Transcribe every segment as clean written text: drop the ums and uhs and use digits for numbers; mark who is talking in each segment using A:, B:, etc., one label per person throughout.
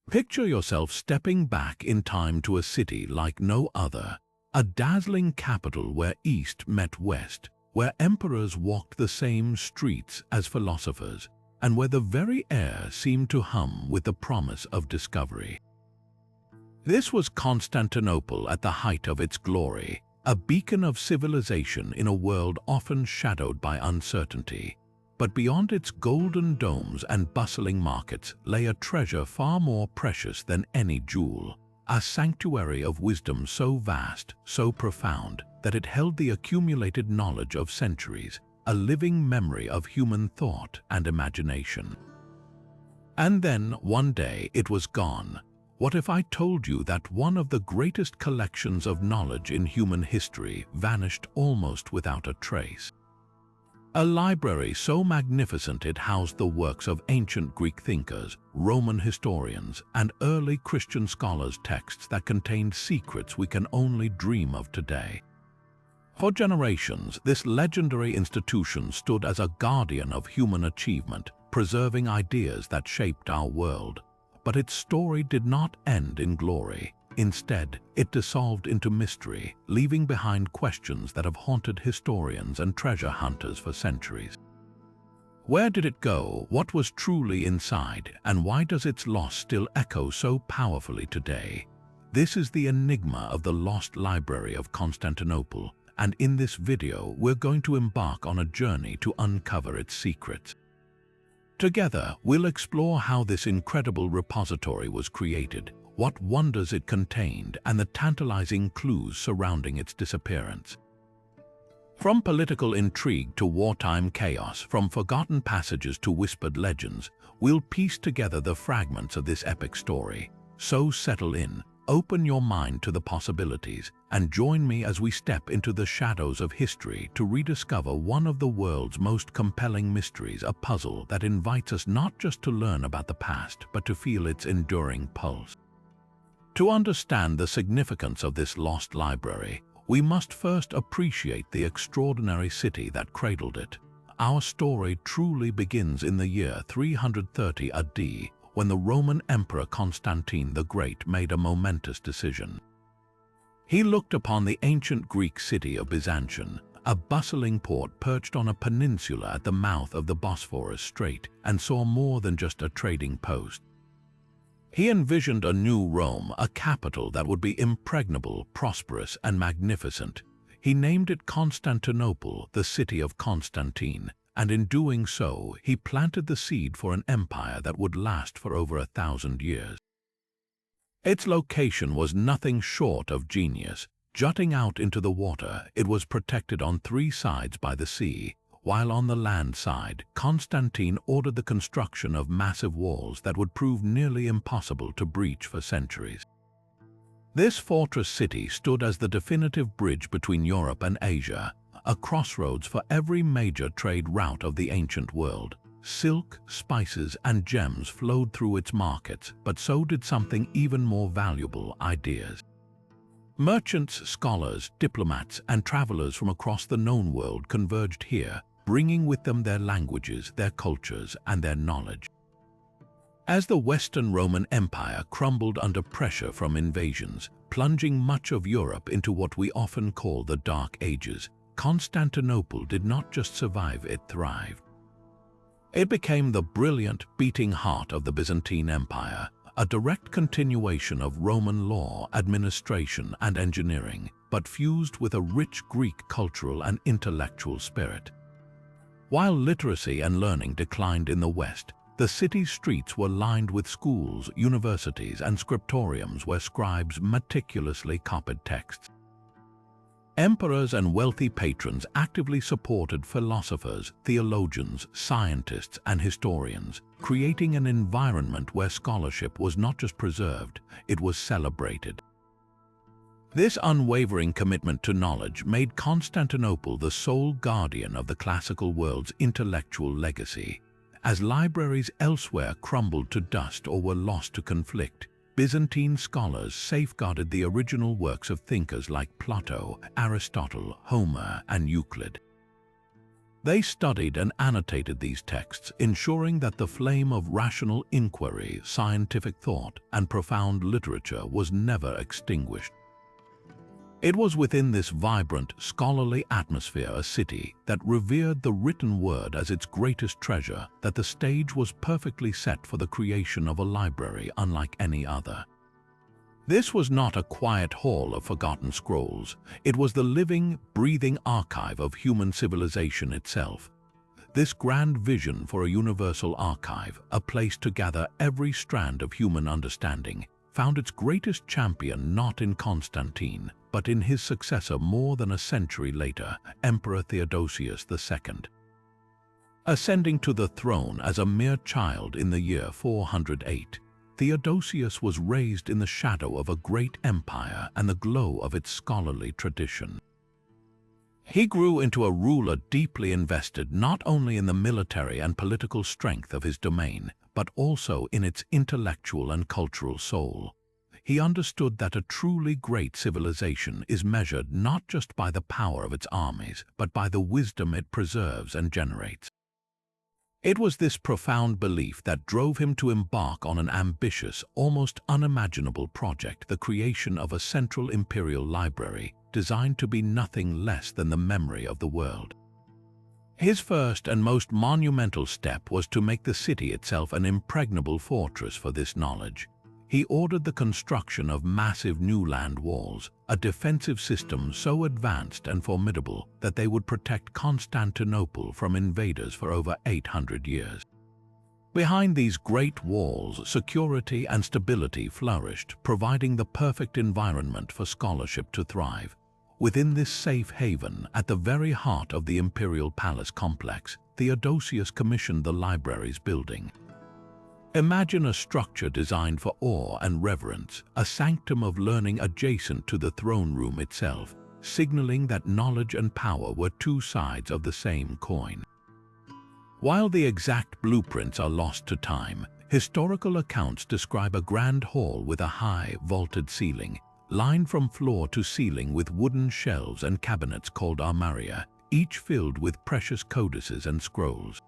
A: Picture yourself stepping back in time to a city like no other, a dazzling capital where East met West, where emperors walked the same streets as philosophers, and where the very air seemed to hum with the promise of discovery. This was Constantinople at the height of its glory, a beacon of civilization in a world often shadowed by uncertainty. But beyond its golden domes and bustling markets lay a treasure far more precious than any jewel, a sanctuary of wisdom so vast, so profound, that it held the accumulated knowledge of centuries, a living memory of human thought and imagination. And then, one day, it was gone. What if I told you that one of the greatest collections of knowledge in human history vanished almost without a trace? A library so magnificent it housed the works of ancient Greek thinkers, Roman historians, and early Christian scholars' texts that contained secrets we can only dream of today. For generations, this legendary institution stood as a guardian of human achievement, preserving ideas that shaped our world. But its story did not end in glory. Instead, it dissolved into mystery, leaving behind questions that have haunted historians and treasure hunters for centuries. Where did it go? What was truly inside? And why does its loss still echo so powerfully today? This is the enigma of the Lost Library of Constantinople, and in this video, we're going to embark on a journey to uncover its secrets. Together, we'll explore how this incredible repository was created, what wonders it contained, and the tantalizing clues surrounding its disappearance. From political intrigue to wartime chaos, from forgotten passages to whispered legends, we'll piece together the fragments of this epic story. So settle in, open your mind to the possibilities, and join me as we step into the shadows of history to rediscover one of the world's most compelling mysteries, a puzzle that invites us not just to learn about the past, but to feel its enduring pulse. To understand the significance of this lost library, we must first appreciate the extraordinary city that cradled it. Our story truly begins in the year 330 AD, when the Roman Emperor Constantine the Great made a momentous decision. He looked upon the ancient Greek city of Byzantium, a bustling port perched on a peninsula at the mouth of the Bosphorus Strait, and saw more than just a trading post. He envisioned a new Rome, a capital that would be impregnable, prosperous, and magnificent. He named it Constantinople, the city of Constantine, and in doing so, he planted the seed for an empire that would last for over 1,000 years. Its location was nothing short of genius. Jutting out into the water, it was protected on 3 sides by the sea, while on the land side, Constantine ordered the construction of massive walls that would prove nearly impossible to breach for centuries. This fortress city stood as the definitive bridge between Europe and Asia, a crossroads for every major trade route of the ancient world. Silk, spices, and gems flowed through its markets, but so did something even more valuable: ideas. Merchants, scholars, diplomats, and travelers from across the known world converged here, bringing with them their languages, their cultures, and their knowledge. As the Western Roman Empire crumbled under pressure from invasions, plunging much of Europe into what we often call the Dark Ages, Constantinople did not just survive, it thrived. It became the brilliant, beating heart of the Byzantine Empire, a direct continuation of Roman law, administration, and engineering, but fused with a rich Greek cultural and intellectual spirit. While literacy and learning declined in the West, the city's streets were lined with schools, universities, and scriptoriums where scribes meticulously copied texts. Emperors and wealthy patrons actively supported philosophers, theologians, scientists, and historians, creating an environment where scholarship was not just preserved, it was celebrated. This unwavering commitment to knowledge made Constantinople the sole guardian of the classical world's intellectual legacy. As libraries elsewhere crumbled to dust or were lost to conflict, Byzantine scholars safeguarded the original works of thinkers like Plato, Aristotle, Homer, and Euclid. They studied and annotated these texts, ensuring that the flame of rational inquiry, scientific thought, and profound literature was never extinguished. It was within this vibrant, scholarly atmosphere, a city that revered the written word as its greatest treasure, that the stage was perfectly set for the creation of a library unlike any other. This was not a quiet hall of forgotten scrolls. It was the living, breathing archive of human civilization itself. This grand vision for a universal archive, a place to gather every strand of human understanding, found its greatest champion not in Constantine, but in his successor more than a century later, Emperor Theodosius II. Ascending to the throne as a mere child in the year 408, Theodosius was raised in the shadow of a great empire and the glow of its scholarly tradition. He grew into a ruler deeply invested not only in the military and political strength of his domain, but also in its intellectual and cultural soul. He understood that a truly great civilization is measured not just by the power of its armies, but by the wisdom it preserves and generates. It was this profound belief that drove him to embark on an ambitious, almost unimaginable project, the creation of a central imperial library designed to be nothing less than the memory of the world. His first and most monumental step was to make the city itself an impregnable fortress for this knowledge. He ordered the construction of massive new land walls, a defensive system so advanced and formidable that they would protect Constantinople from invaders for over 800 years. Behind these great walls, security and stability flourished, providing the perfect environment for scholarship to thrive. Within this safe haven, at the very heart of the imperial palace complex, Theodosius commissioned the library's building. Imagine a structure designed for awe and reverence, a sanctum of learning adjacent to the throne room itself, signaling that knowledge and power were two sides of the same coin. While the exact blueprints are lost to time, historical accounts describe a grand hall with a high, vaulted ceiling, lined from floor to ceiling with wooden shelves and cabinets called armaria, each filled with precious codices and scrolls.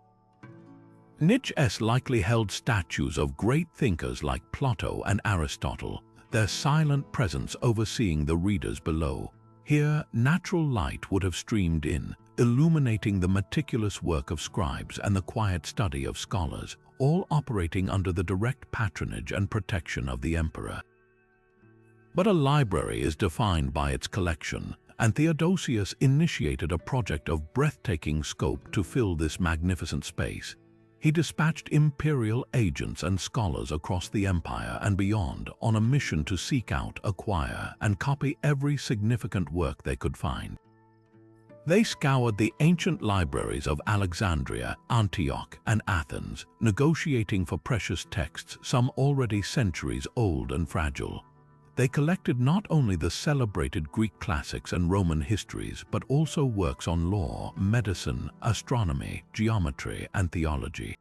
A: Niches likely held statues of great thinkers like Plato and Aristotle, their silent presence overseeing the readers below. Here, natural light would have streamed in, illuminating the meticulous work of scribes and the quiet study of scholars, all operating under the direct patronage and protection of the emperor. But a library is defined by its collection, and Theodosius initiated a project of breathtaking scope to fill this magnificent space. He dispatched imperial agents and scholars across the empire and beyond on a mission to seek out, acquire, and copy every significant work they could find. They scoured the ancient libraries of Alexandria, Antioch, and Athens, negotiating for precious texts, some already centuries old and fragile. They collected not only the celebrated Greek classics and Roman histories, but also works on law, medicine, astronomy, geometry, and theology.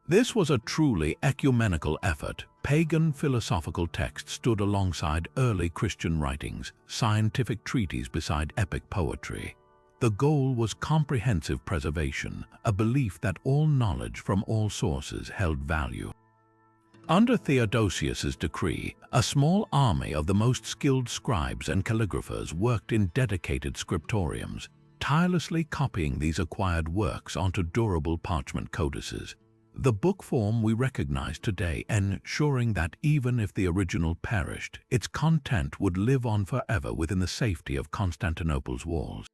A: This was a truly ecumenical effort. Pagan philosophical texts stood alongside early Christian writings, scientific treatises beside epic poetry. The goal was comprehensive preservation, a belief that all knowledge from all sources held value. Under Theodosius's decree, a small army of the most skilled scribes and calligraphers worked in dedicated scriptoriums, tirelessly copying these acquired works onto durable parchment codices. The book form we recognize today, ensuring that even if the original perished, its content would live on forever within the safety of Constantinople's walls.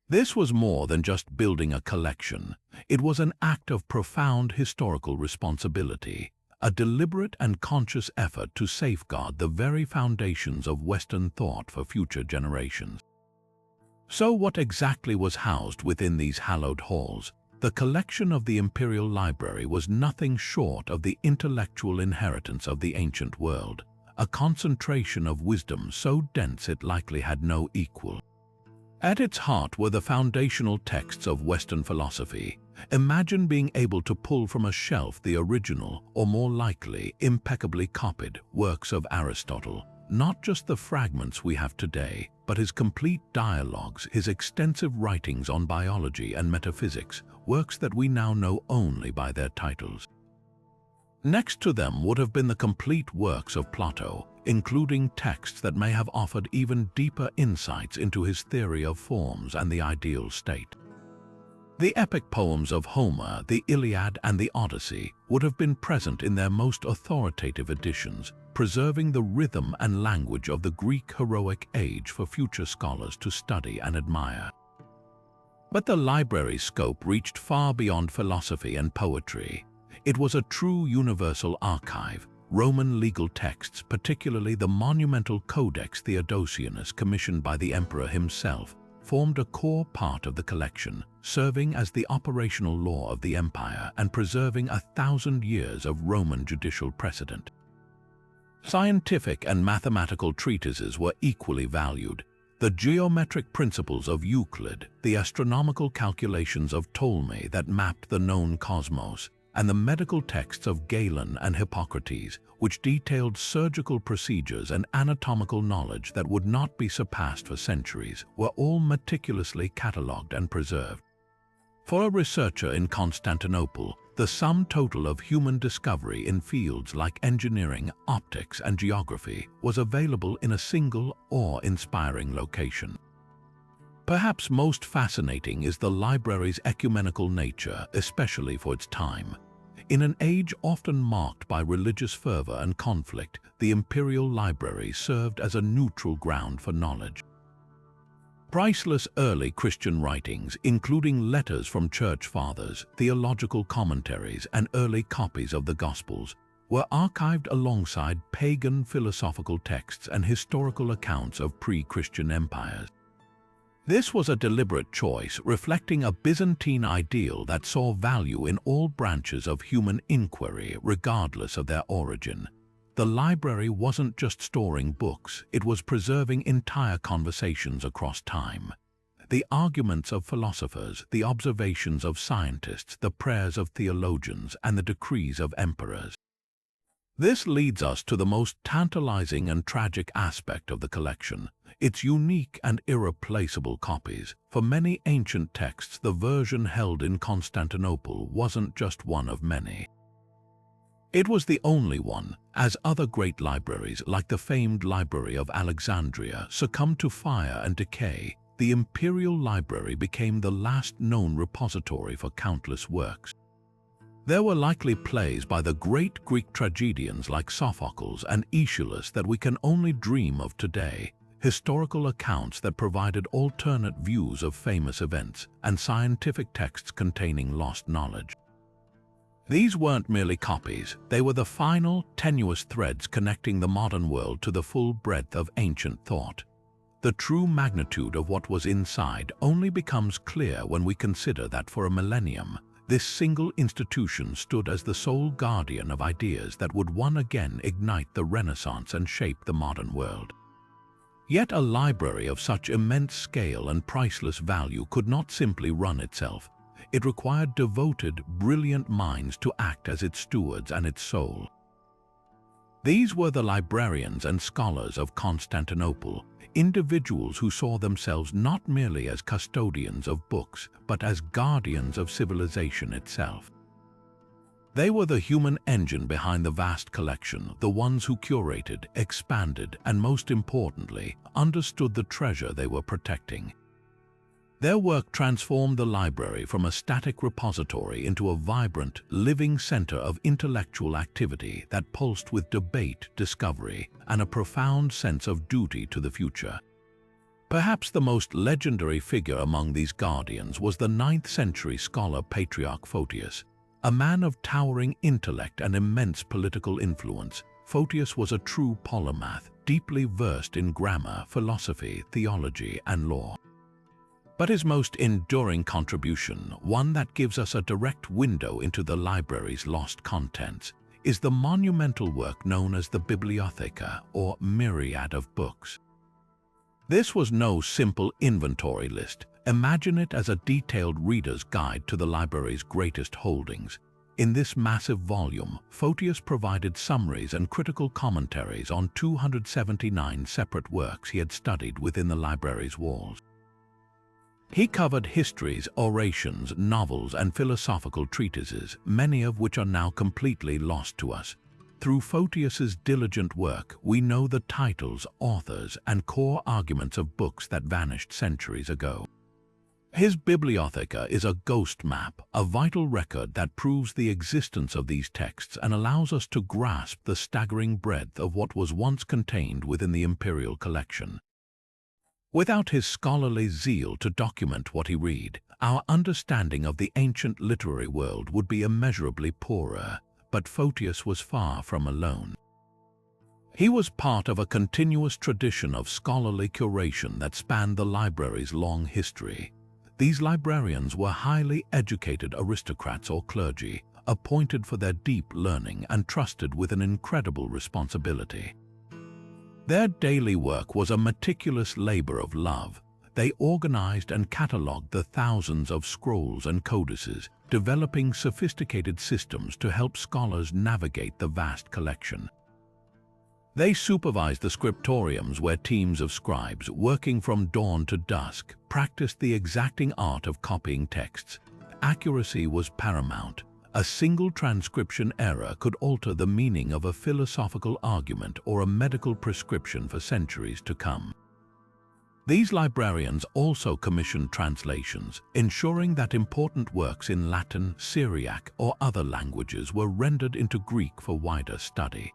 A: This was more than just building a collection. It was an act of profound historical responsibility, a deliberate and conscious effort to safeguard the very foundations of Western thought for future generations. So what exactly was housed within these hallowed halls? The collection of the Imperial Library was nothing short of the intellectual inheritance of the ancient world, a concentration of wisdom so dense it likely had no equal. At its heart were the foundational texts of Western philosophy. Imagine being able to pull from a shelf the original, or more likely, impeccably copied, works of Aristotle, not just the fragments we have today, but his complete dialogues, his extensive writings on biology and metaphysics, works that we now know only by their titles. Next to them would have been the complete works of Plato, including texts that may have offered even deeper insights into his theory of forms and the ideal state. The epic poems of Homer, the Iliad and the Odyssey, would have been present in their most authoritative editions, preserving the rhythm and language of the Greek heroic age for future scholars to study and admire. But the library's scope reached far beyond philosophy and poetry. It was a true universal archive. Roman legal texts, particularly the monumental Codex Theodosianus commissioned by the emperor himself, formed a core part of the collection, serving as the operational law of the empire and preserving 1,000 years of Roman judicial precedent. Scientific and mathematical treatises were equally valued. The geometric principles of Euclid, the astronomical calculations of Ptolemy that mapped the known cosmos, and the medical texts of Galen and Hippocrates, which detailed surgical procedures and anatomical knowledge that would not be surpassed for centuries, were all meticulously catalogued and preserved. For a researcher in Constantinople, the sum total of human discovery in fields like engineering, optics, and geography was available in a single, awe-inspiring location. Perhaps most fascinating is the library's ecumenical nature, especially for its time. In an age often marked by religious fervor and conflict, the imperial library served as a neutral ground for knowledge. Priceless early Christian writings, including letters from church fathers, theological commentaries, and early copies of the Gospels, were archived alongside pagan philosophical texts and historical accounts of pre-Christian empires. This was a deliberate choice, reflecting a Byzantine ideal that saw value in all branches of human inquiry, regardless of their origin. The library wasn't just storing books, it was preserving entire conversations across time. The arguments of philosophers, the observations of scientists, the prayers of theologians, and the decrees of emperors. This leads us to the most tantalizing and tragic aspect of the collection, its unique and irreplaceable copies. For many ancient texts, the version held in Constantinople wasn't just one of many. It was the only one, as other great libraries, like the famed Library of Alexandria, succumbed to fire and decay. The imperial library became the last known repository for countless works. There were likely plays by the great Greek tragedians like Sophocles and Aeschylus that we can only dream of today, historical accounts that provided alternate views of famous events, and scientific texts containing lost knowledge. These weren't merely copies, they were the final, tenuous threads connecting the modern world to the full breadth of ancient thought. The true magnitude of what was inside only becomes clear when we consider that for a millennium, this single institution stood as the sole guardian of ideas that would once again ignite the Renaissance and shape the modern world. Yet a library of such immense scale and priceless value could not simply run itself. It required devoted, brilliant minds to act as its stewards and its soul. These were the librarians and scholars of Constantinople, individuals who saw themselves not merely as custodians of books, but as guardians of civilization itself. They were the human engine behind the vast collection, the ones who curated, expanded, and most importantly, understood the treasure they were protecting. Their work transformed the library from a static repository into a vibrant, living center of intellectual activity that pulsed with debate, discovery, and a profound sense of duty to the future. Perhaps the most legendary figure among these guardians was the 9th-century scholar patriarch Photius. A man of towering intellect and immense political influence, Photius was a true polymath, deeply versed in grammar, philosophy, theology, and law. But his most enduring contribution, one that gives us a direct window into the library's lost contents, is the monumental work known as the Bibliotheca, or myriad of books. This was no simple inventory list. Imagine it as a detailed reader's guide to the library's greatest holdings. In this massive volume, Photius provided summaries and critical commentaries on 279 separate works he had studied within the library's walls. He covered histories, orations, novels, and philosophical treatises, many of which are now completely lost to us. Through Photius's diligent work, we know the titles, authors, and core arguments of books that vanished centuries ago. His Bibliotheca is a ghost map, a vital record that proves the existence of these texts and allows us to grasp the staggering breadth of what was once contained within the imperial collection. Without his scholarly zeal to document what he read, our understanding of the ancient literary world would be immeasurably poorer, but Photius was far from alone. He was part of a continuous tradition of scholarly curation that spanned the library's long history. These librarians were highly educated aristocrats or clergy, appointed for their deep learning and trusted with an incredible responsibility. Their daily work was a meticulous labor of love. They organized and cataloged the thousands of scrolls and codices, developing sophisticated systems to help scholars navigate the vast collection. They supervised the scriptoriums where teams of scribes, working from dawn to dusk, practiced the exacting art of copying texts. Accuracy was paramount. A single transcription error could alter the meaning of a philosophical argument or a medical prescription for centuries to come. These librarians also commissioned translations, ensuring that important works in Latin, Syriac, or other languages were rendered into Greek for wider study.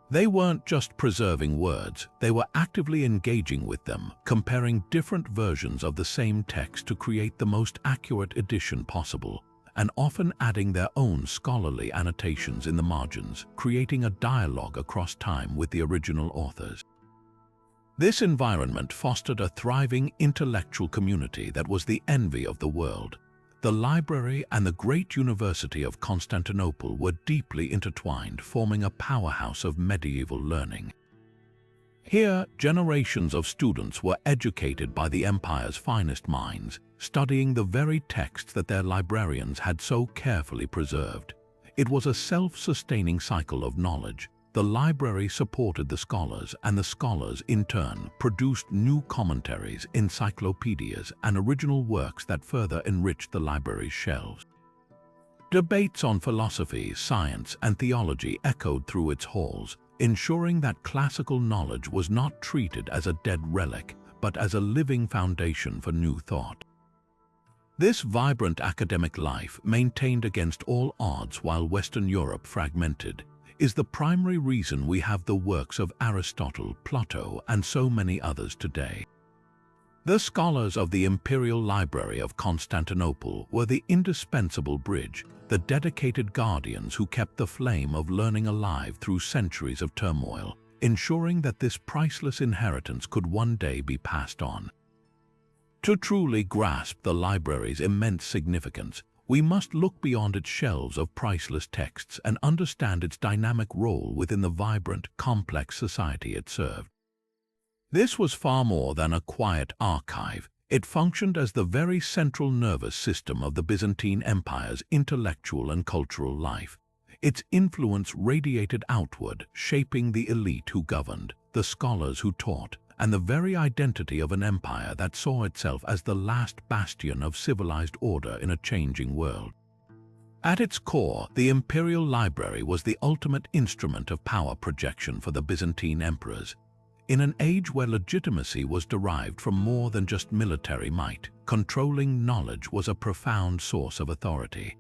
A: They weren't just preserving words, they were actively engaging with them, comparing different versions of the same text to create the most accurate edition possible, and often adding their own scholarly annotations in the margins, creating a dialogue across time with the original authors. This environment fostered a thriving intellectual community that was the envy of the world. The library and the great University of Constantinople were deeply intertwined, forming a powerhouse of medieval learning. Here, generations of students were educated by the empire's finest minds, studying the very texts that their librarians had so carefully preserved. It was a self-sustaining cycle of knowledge. The library supported the scholars, and the scholars, in turn, produced new commentaries, encyclopedias, and original works that further enriched the library's shelves. Debates on philosophy, science, and theology echoed through its halls, ensuring that classical knowledge was not treated as a dead relic, but as a living foundation for new thought. This vibrant academic life, maintained against all odds while Western Europe fragmented, is the primary reason we have the works of Aristotle, Plato, and so many others today. The scholars of the Imperial Library of Constantinople were the indispensable bridge, the dedicated guardians who kept the flame of learning alive through centuries of turmoil, ensuring that this priceless inheritance could one day be passed on. To truly grasp the library's immense significance, we must look beyond its shelves of priceless texts and understand its dynamic role within the vibrant, complex society it served. This was far more than a quiet archive. It functioned as the very central nervous system of the Byzantine Empire's intellectual and cultural life. Its influence radiated outward, shaping the elite who governed, the scholars who taught, and the very identity of an empire that saw itself as the last bastion of civilized order in a changing world. At its core, the Imperial Library was the ultimate instrument of power projection for the Byzantine emperors. In an age where legitimacy was derived from more than just military might, controlling knowledge was a profound source of authority.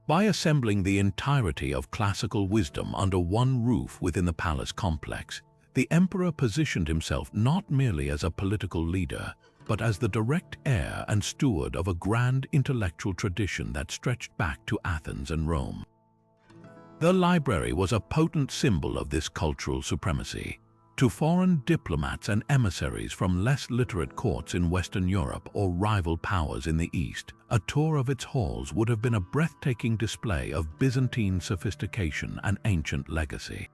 A: By assembling the entirety of classical wisdom under one roof within the palace complex, the emperor positioned himself not merely as a political leader, but as the direct heir and steward of a grand intellectual tradition that stretched back to Athens and Rome. The library was a potent symbol of this cultural supremacy. To foreign diplomats and emissaries from less literate courts in Western Europe or rival powers in the East, a tour of its halls would have been a breathtaking display of Byzantine sophistication and ancient legacy.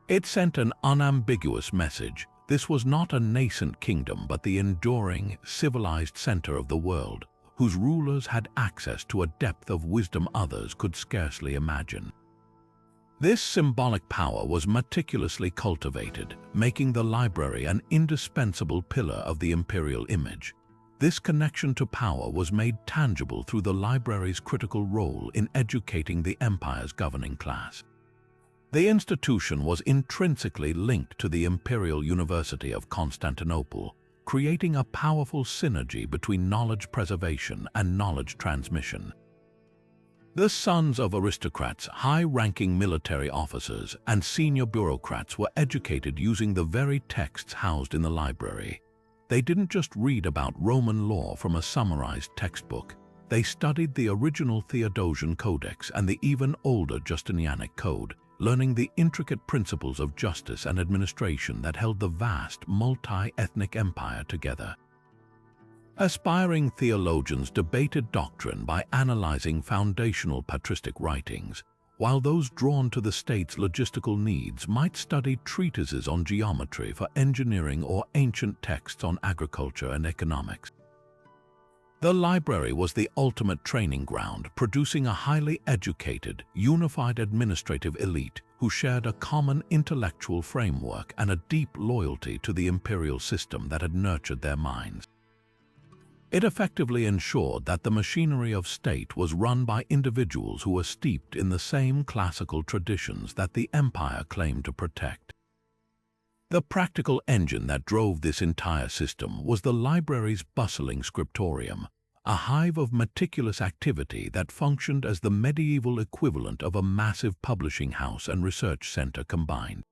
A: It sent an unambiguous message. This was not a nascent kingdom but the enduring, civilized center of the world, whose rulers had access to a depth of wisdom others could scarcely imagine. This symbolic power was meticulously cultivated, making the library an indispensable pillar of the imperial image. This connection to power was made tangible through the library's critical role in educating the empire's governing class. The institution was intrinsically linked to the Imperial University of Constantinople, creating a powerful synergy between knowledge preservation and knowledge transmission. The sons of aristocrats, high-ranking military officers, and senior bureaucrats were educated using the very texts housed in the library. They didn't just read about Roman law from a summarized textbook. They studied the original Theodosian Codex and the even older Justinianic Code, learning the intricate principles of justice and administration that held the vast, multi-ethnic empire together. Aspiring theologians debated doctrine by analyzing foundational patristic writings, while those drawn to the state's logistical needs might study treatises on geometry for engineering or ancient texts on agriculture and economics. The library was the ultimate training ground, producing a highly educated, unified administrative elite who shared a common intellectual framework and a deep loyalty to the imperial system that had nurtured their minds. It effectively ensured that the machinery of state was run by individuals who were steeped in the same classical traditions that the empire claimed to protect. The practical engine that drove this entire system was the library's bustling scriptorium, a hive of meticulous activity that functioned as the medieval equivalent of a massive publishing house and research center combined.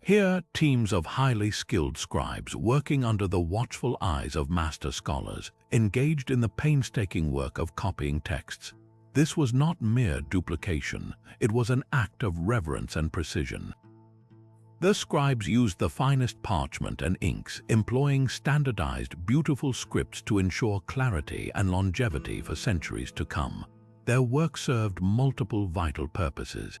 A: Here, teams of highly skilled scribes working under the watchful eyes of master scholars engaged in the painstaking work of copying texts. This was not mere duplication, it was an act of reverence and precision. The scribes used the finest parchment and inks, employing standardized, beautiful scripts to ensure clarity and longevity for centuries to come. Their work served multiple vital purposes.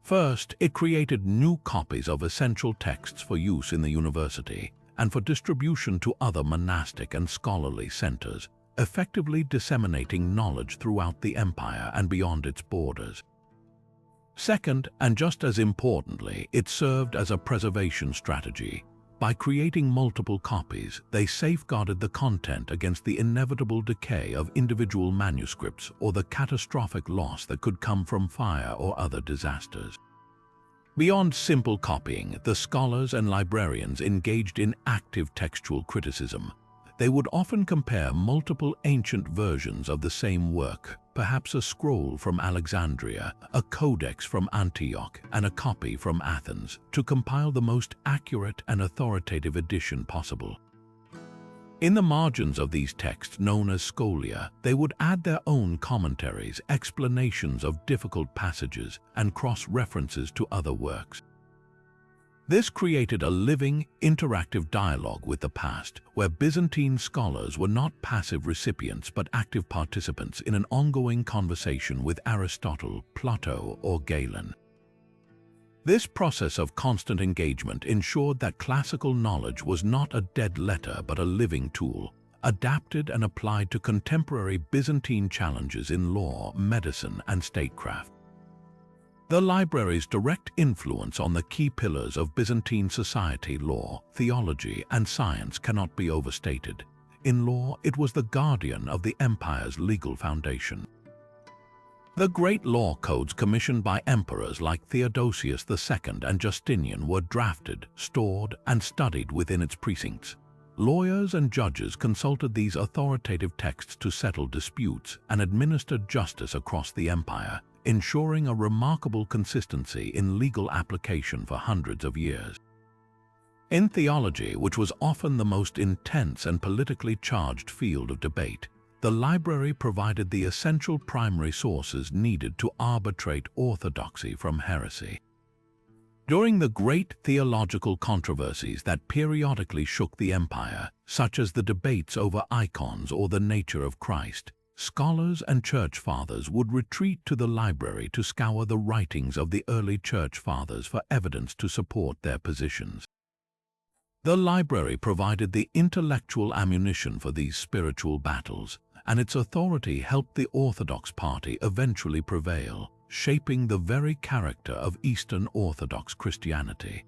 A: First, it created new copies of essential texts for use in the university and for distribution to other monastic and scholarly centers, effectively disseminating knowledge throughout the empire and beyond its borders. Second, and just as importantly, it served as a preservation strategy. By creating multiple copies, they safeguarded the content against the inevitable decay of individual manuscripts or the catastrophic loss that could come from fire or other disasters. Beyond simple copying, the scholars and librarians engaged in active textual criticism. They would often compare multiple ancient versions of the same work, perhaps a scroll from Alexandria, a codex from Antioch, and a copy from Athens, to compile the most accurate and authoritative edition possible. In the margins of these texts, known as scholia, they would add their own commentaries, explanations of difficult passages, and cross-references to other works. This created a living, interactive dialogue with the past, where Byzantine scholars were not passive recipients but active participants in an ongoing conversation with Aristotle, Plato, or Galen. This process of constant engagement ensured that classical knowledge was not a dead letter but a living tool, adapted and applied to contemporary Byzantine challenges in law, medicine, and statecraft. The library's direct influence on the key pillars of Byzantine society, law, theology, and science cannot be overstated. In law, it was the guardian of the empire's legal foundation. The great law codes commissioned by emperors like Theodosius II and Justinian were drafted, stored, and studied within its precincts. Lawyers and judges consulted these authoritative texts to settle disputes and administer justice across the empire, ensuring a remarkable consistency in legal application for hundreds of years. In theology, which was often the most intense and politically charged field of debate, the library provided the essential primary sources needed to arbitrate orthodoxy from heresy. During the great theological controversies that periodically shook the empire, such as the debates over icons or the nature of Christ, scholars and church fathers would retreat to the library to scour the writings of the early church fathers for evidence to support their positions. The library provided the intellectual ammunition for these spiritual battles, and its authority helped the Orthodox party eventually prevail, shaping the very character of Eastern Orthodox Christianity.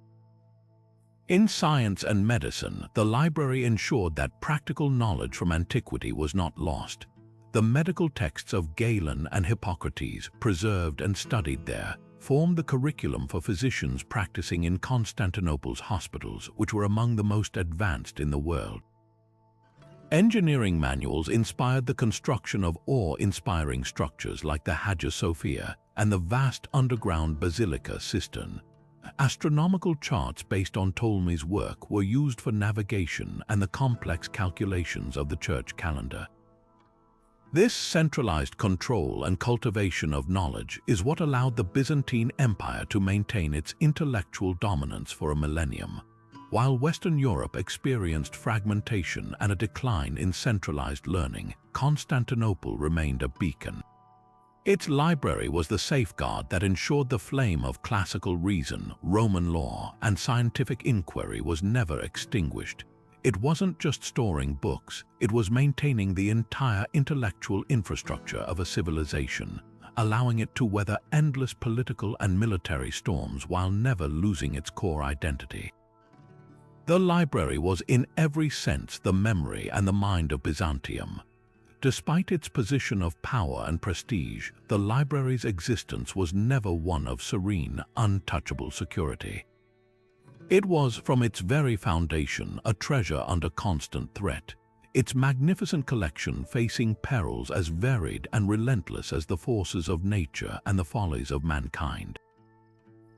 A: In science and medicine, the library ensured that practical knowledge from antiquity was not lost. The medical texts of Galen and Hippocrates, preserved and studied there, formed the curriculum for physicians practicing in Constantinople's hospitals, which were among the most advanced in the world. Engineering manuals inspired the construction of awe-inspiring structures like the Hagia Sophia and the vast underground Basilica Cistern. Astronomical charts based on Ptolemy's work were used for navigation and the complex calculations of the church calendar. This centralized control and cultivation of knowledge is what allowed the Byzantine Empire to maintain its intellectual dominance for a millennium. While Western Europe experienced fragmentation and a decline in centralized learning, Constantinople remained a beacon. Its library was the safeguard that ensured the flame of classical reason, Roman law, and scientific inquiry was never extinguished. It wasn't just storing books, it was maintaining the entire intellectual infrastructure of a civilization, allowing it to weather endless political and military storms while never losing its core identity. The library was in every sense the memory and the mind of Byzantium. Despite its position of power and prestige, the library's existence was never one of serene, untouchable security. It was, from its very foundation, a treasure under constant threat, its magnificent collection facing perils as varied and relentless as the forces of nature and the follies of mankind.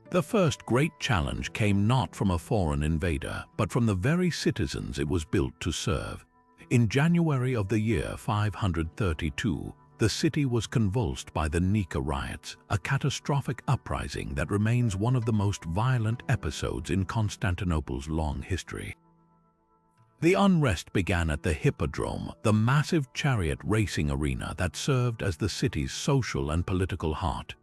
A: The first great challenge came not from a foreign invader, but from the very citizens it was built to serve. In January of the year 532, the city was convulsed by the Nika riots, a catastrophic uprising that remains one of the most violent episodes in Constantinople's long history. The unrest began at the Hippodrome, the massive chariot racing arena that served as the city's social and political heart.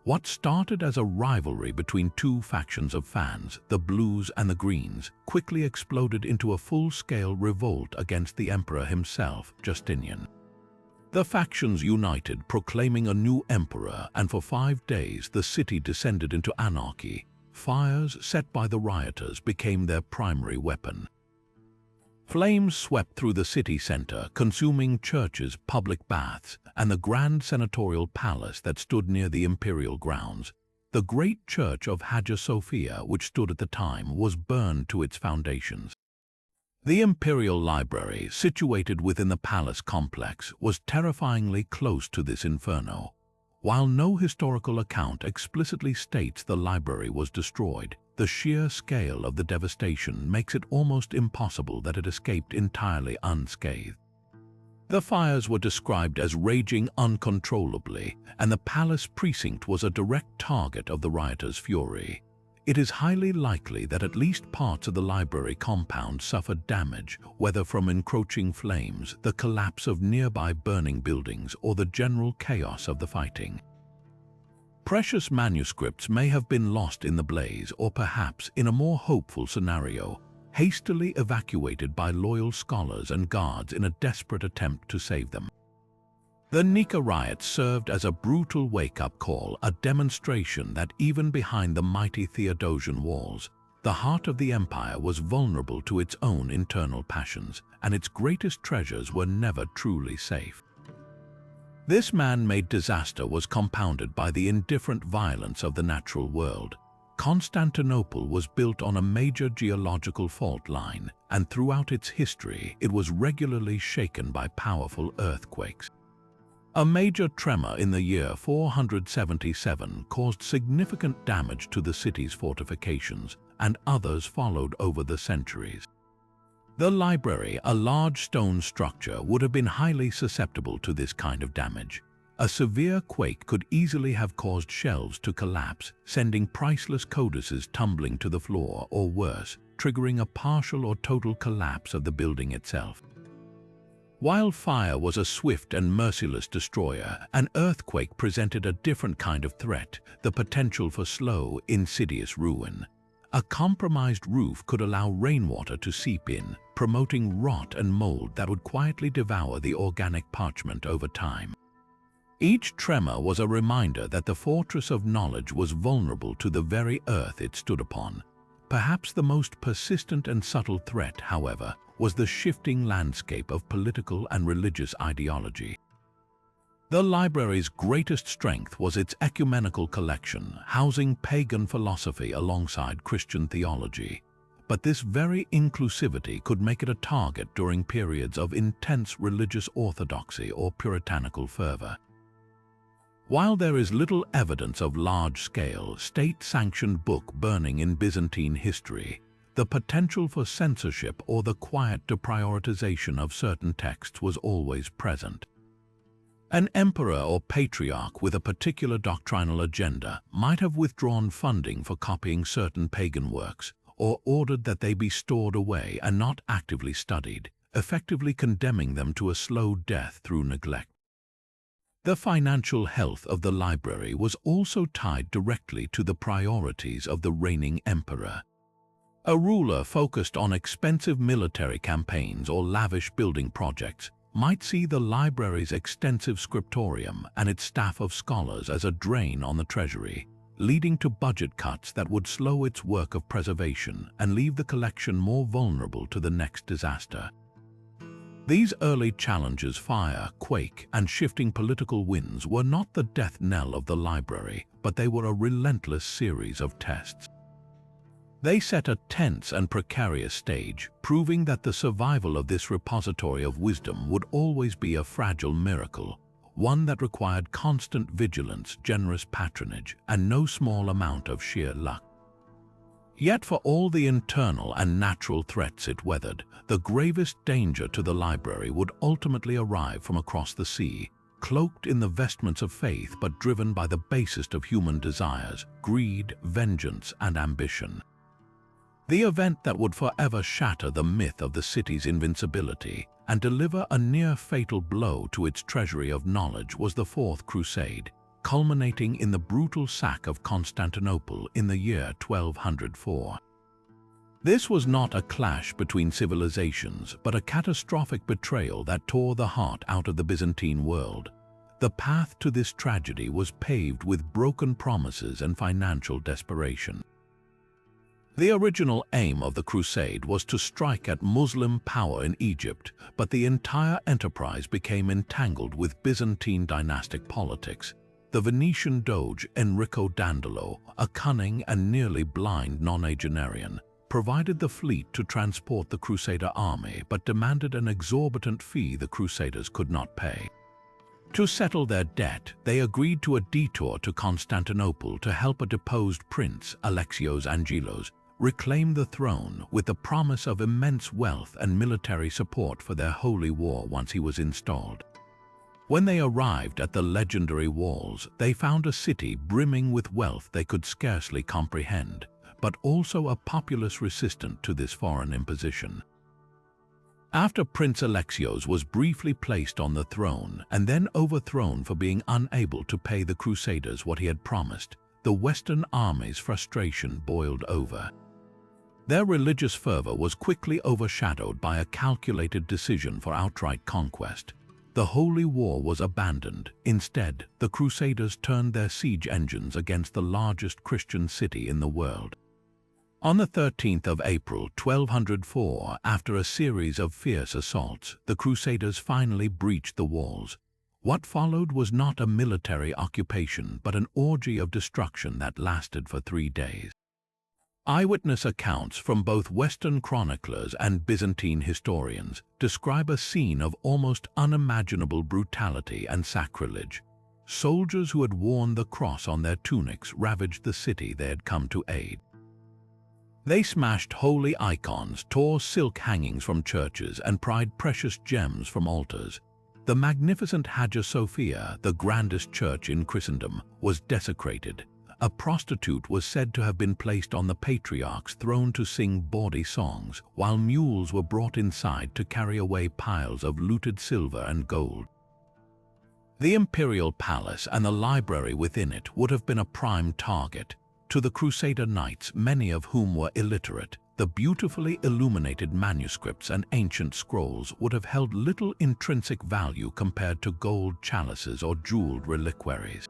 A: What started as a rivalry between two factions of fans, the Blues and the Greens, quickly exploded into a full-scale revolt against the emperor himself, Justinian. The factions united, proclaiming a new emperor, and for 5 days the city descended into anarchy. Fires set by the rioters became their primary weapon. Flames swept through the city center, consuming churches, public baths, and the grand senatorial palace that stood near the imperial grounds. The great church of Hagia Sophia, which stood at the time, was burned to its foundations. The imperial library, situated within the palace complex, was terrifyingly close to this inferno. While no historical account explicitly states the library was destroyed, the sheer scale of the devastation makes it almost impossible that it escaped entirely unscathed. The fires were described as raging uncontrollably, and the palace precinct was a direct target of the rioters' fury. It is highly likely that at least parts of the library compound suffered damage, whether from encroaching flames, the collapse of nearby burning buildings, or the general chaos of the fighting. Precious manuscripts may have been lost in the blaze, or perhaps, in a more hopeful scenario, hastily evacuated by loyal scholars and guards in a desperate attempt to save them. The Nika riots served as a brutal wake-up call, a demonstration that even behind the mighty Theodosian walls, the heart of the empire was vulnerable to its own internal passions, and its greatest treasures were never truly safe. This man-made disaster was compounded by the indifferent violence of the natural world. Constantinople was built on a major geological fault line, and throughout its history it was regularly shaken by powerful earthquakes. A major tremor in the year 477 caused significant damage to the city's fortifications, and others followed over the centuries. The library, a large stone structure, would have been highly susceptible to this kind of damage. A severe quake could easily have caused shelves to collapse, sending priceless codices tumbling to the floor, or worse, triggering a partial or total collapse of the building itself. While fire was a swift and merciless destroyer, an earthquake presented a different kind of threat, the potential for slow, insidious ruin. A compromised roof could allow rainwater to seep in, promoting rot and mold that would quietly devour the organic parchment over time. Each tremor was a reminder that the fortress of knowledge was vulnerable to the very earth it stood upon. Perhaps the most persistent and subtle threat, however, was the shifting landscape of political and religious ideology. The library's greatest strength was its ecumenical collection, housing pagan philosophy alongside Christian theology. But this very inclusivity could make it a target during periods of intense religious orthodoxy or puritanical fervor. While there is little evidence of large-scale, state-sanctioned book burning in Byzantine history, the potential for censorship or the quiet deprioritization of certain texts was always present. An emperor or patriarch with a particular doctrinal agenda might have withdrawn funding for copying certain pagan works, or ordered that they be stored away and not actively studied, effectively condemning them to a slow death through neglect. The financial health of the library was also tied directly to the priorities of the reigning emperor. A ruler focused on expensive military campaigns or lavish building projects might see the library's extensive scriptorium and its staff of scholars as a drain on the treasury, leading to budget cuts that would slow its work of preservation and leave the collection more vulnerable to the next disaster. These early challenges, fire, quake, and shifting political winds, were not the death knell of the library, but they were a relentless series of tests. They set a tense and precarious stage, proving that the survival of this repository of wisdom would always be a fragile miracle, one that required constant vigilance, generous patronage, and no small amount of sheer luck. Yet for all the internal and natural threats it weathered, the gravest danger to the library would ultimately arrive from across the sea, cloaked in the vestments of faith but driven by the basest of human desires, greed, vengeance, and ambition. The event that would forever shatter the myth of the city's invincibility and deliver a near-fatal blow to its treasury of knowledge was the Fourth Crusade, culminating in the brutal sack of Constantinople in the year 1204. This was not a clash between civilizations, but a catastrophic betrayal that tore the heart out of the Byzantine world. The path to this tragedy was paved with broken promises and financial desperation. The original aim of the crusade was to strike at Muslim power in Egypt, but the entire enterprise became entangled with Byzantine dynastic politics. The Venetian doge Enrico Dandolo, a cunning and nearly blind nonagenarian, provided the fleet to transport the Crusader army but demanded an exorbitant fee the Crusaders could not pay. To settle their debt, they agreed to a detour to Constantinople to help a deposed prince, Alexios Angelos, reclaim the throne with the promise of immense wealth and military support for their holy war once he was installed. When they arrived at the legendary walls, they found a city brimming with wealth they could scarcely comprehend, but also a populace resistant to this foreign imposition. After Prince Alexios was briefly placed on the throne and then overthrown for being unable to pay the Crusaders what he had promised, the Western army's frustration boiled over. Their religious fervor was quickly overshadowed by a calculated decision for outright conquest. The Holy War was abandoned. Instead, the Crusaders turned their siege engines against the largest Christian city in the world. On the 13th of April, 1204, after a series of fierce assaults, the Crusaders finally breached the walls. What followed was not a military occupation, but an orgy of destruction that lasted for 3 days. Eyewitness accounts from both Western chroniclers and Byzantine historians describe a scene of almost unimaginable brutality and sacrilege. Soldiers who had worn the cross on their tunics ravaged the city they had come to aid. They smashed holy icons, tore silk hangings from churches, and pried precious gems from altars. The magnificent Hagia Sophia, the grandest church in Christendom, was desecrated. A prostitute was said to have been placed on the patriarch's throne to sing bawdy songs, while mules were brought inside to carry away piles of looted silver and gold. The imperial palace and the library within it would have been a prime target. To the Crusader knights, many of whom were illiterate, the beautifully illuminated manuscripts and ancient scrolls would have held little intrinsic value compared to gold chalices or jeweled reliquaries.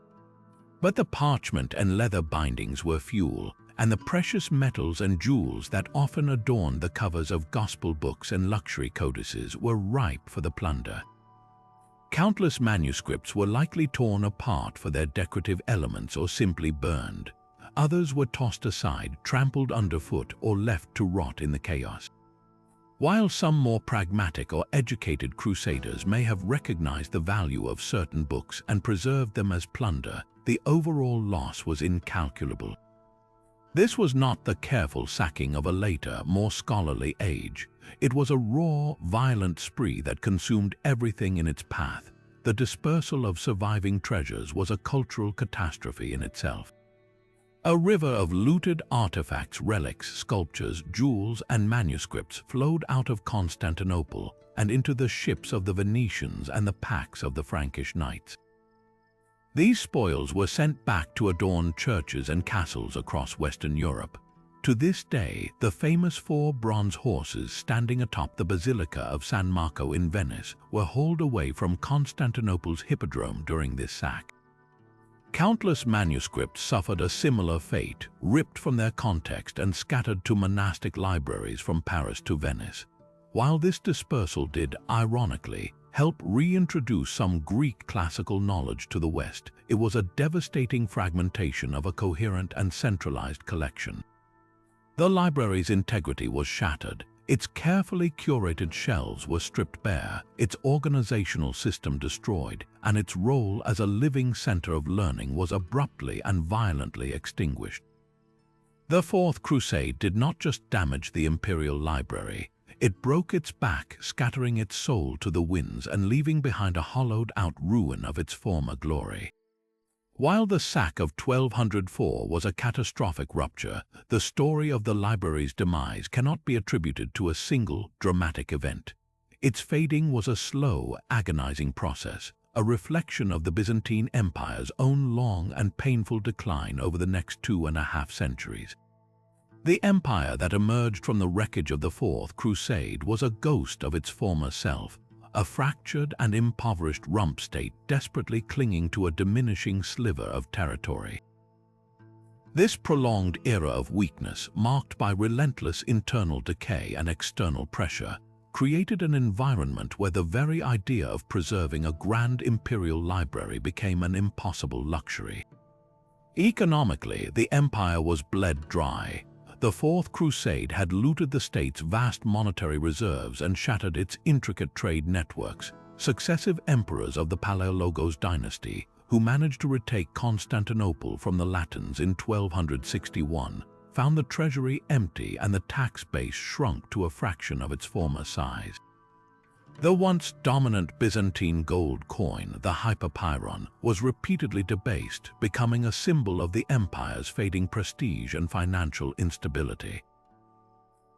A: But the parchment and leather bindings were fuel, and the precious metals and jewels that often adorned the covers of gospel books and luxury codices were ripe for the plunder. Countless manuscripts were likely torn apart for their decorative elements or simply burned. Others were tossed aside, trampled underfoot, or left to rot in the chaos. While some more pragmatic or educated crusaders may have recognized the value of certain books and preserved them as plunder, the overall loss was incalculable. This was not the careful sacking of a later, more scholarly age. It was a raw, violent spree that consumed everything in its path. The dispersal of surviving treasures was a cultural catastrophe in itself. A river of looted artifacts, relics, sculptures, jewels, and manuscripts flowed out of Constantinople and into the ships of the Venetians and the packs of the Frankish knights. These spoils were sent back to adorn churches and castles across Western Europe. To this day, the famous 4 bronze horses standing atop the Basilica of San Marco in Venice were hauled away from Constantinople's hippodrome during this sack. Countless manuscripts suffered a similar fate, ripped from their context and scattered to monastic libraries from Paris to Venice. While this dispersal did, ironically, help reintroduce some Greek classical knowledge to the West, it was a devastating fragmentation of a coherent and centralized collection. The library's integrity was shattered. Its carefully curated shelves were stripped bare, its organizational system destroyed, and its role as a living center of learning was abruptly and violently extinguished. The Fourth Crusade did not just damage the imperial library, it broke its back, scattering its soul to the winds and leaving behind a hollowed-out ruin of its former glory. While the sack of 1204 was a catastrophic rupture, the story of the library's demise cannot be attributed to a single dramatic event. Its fading was a slow, agonizing process, a reflection of the Byzantine Empire's own long and painful decline over the next 2.5 centuries. The empire that emerged from the wreckage of the Fourth Crusade was a ghost of its former self, a fractured and impoverished rump state desperately clinging to a diminishing sliver of territory. This prolonged era of weakness, marked by relentless internal decay and external pressure, created an environment where the very idea of preserving a grand imperial library became an impossible luxury. Economically, the empire was bled dry. The Fourth Crusade had looted the state's vast monetary reserves and shattered its intricate trade networks. Successive emperors of the Palaiologos dynasty, who managed to retake Constantinople from the Latins in 1261, found the treasury empty and the tax base shrunk to a fraction of its former size. The once dominant Byzantine gold coin, the hyperpyron, was repeatedly debased, becoming a symbol of the empire's fading prestige and financial instability.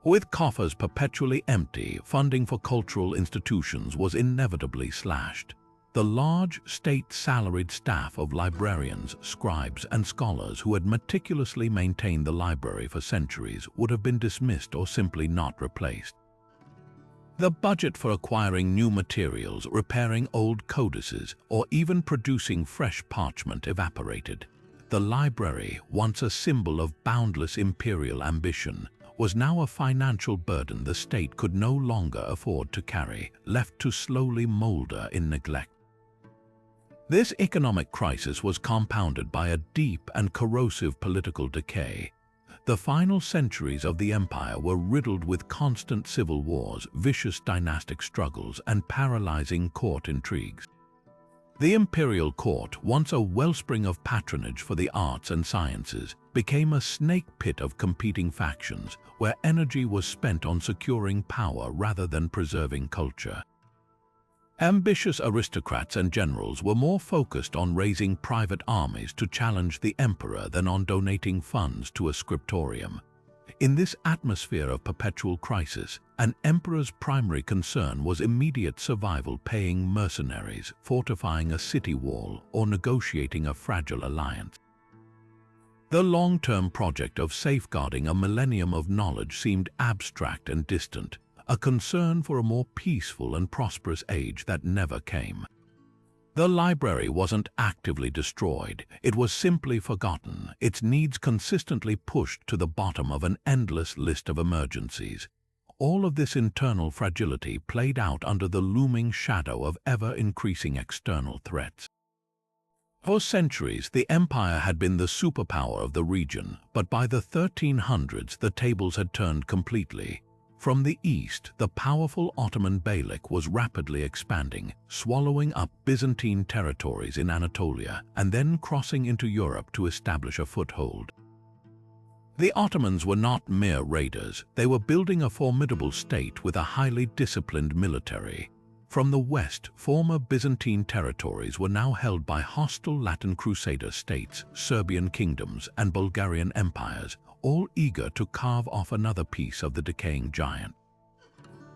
A: With coffers perpetually empty, funding for cultural institutions was inevitably slashed. The large, state-salaried staff of librarians, scribes, and scholars who had meticulously maintained the library for centuries would have been dismissed or simply not replaced. The budget for acquiring new materials, repairing old codices, or even producing fresh parchment evaporated. The library, once a symbol of boundless imperial ambition, was now a financial burden the state could no longer afford to carry, left to slowly molder in neglect. This economic crisis was compounded by a deep and corrosive political decay. The final centuries of the empire were riddled with constant civil wars, vicious dynastic struggles, and paralyzing court intrigues. The imperial court, once a wellspring of patronage for the arts and sciences, became a snake pit of competing factions, where energy was spent on securing power rather than preserving culture. Ambitious aristocrats and generals were more focused on raising private armies to challenge the emperor than on donating funds to a scriptorium. In this atmosphere of perpetual crisis, an emperor's primary concern was immediate survival, paying mercenaries, fortifying a city wall, or negotiating a fragile alliance. The long-term project of safeguarding a millennium of knowledge seemed abstract and distant, a concern for a more peaceful and prosperous age that never came. The library wasn't actively destroyed, it was simply forgotten, its needs consistently pushed to the bottom of an endless list of emergencies. All of this internal fragility played out under the looming shadow of ever-increasing external threats. For centuries, the empire had been the superpower of the region, but by the 1300s the tables had turned completely. From the east, the powerful Ottoman Beylik was rapidly expanding, swallowing up Byzantine territories in Anatolia and then crossing into Europe to establish a foothold. The Ottomans were not mere raiders, they were building a formidable state with a highly disciplined military. From the west, former Byzantine territories were now held by hostile Latin Crusader states, Serbian kingdoms, and Bulgarian empires, all eager to carve off another piece of the decaying giant.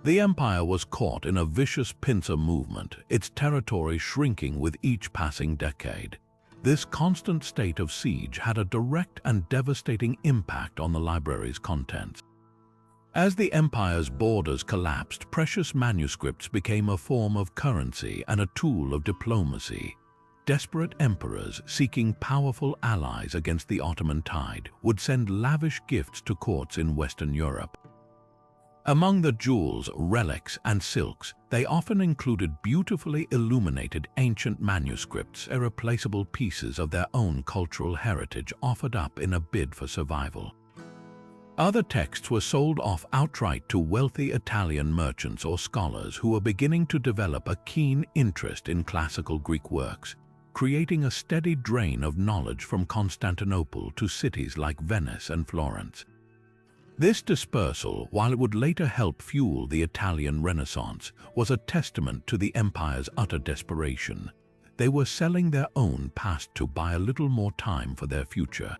A: The empire was caught in a vicious pincer movement, its territory shrinking with each passing decade. This constant state of siege had a direct and devastating impact on the library's contents. As the empire's borders collapsed, precious manuscripts became a form of currency and a tool of diplomacy. Desperate emperors seeking powerful allies against the Ottoman tide would send lavish gifts to courts in Western Europe. Among the jewels, relics, and silks, they often included beautifully illuminated ancient manuscripts, irreplaceable pieces of their own cultural heritage offered up in a bid for survival. Other texts were sold off outright to wealthy Italian merchants or scholars who were beginning to develop a keen interest in classical Greek works, creating a steady drain of knowledge from Constantinople to cities like Venice and Florence. This dispersal, while it would later help fuel the Italian Renaissance, was a testament to the empire's utter desperation. They were selling their own past to buy a little more time for their future.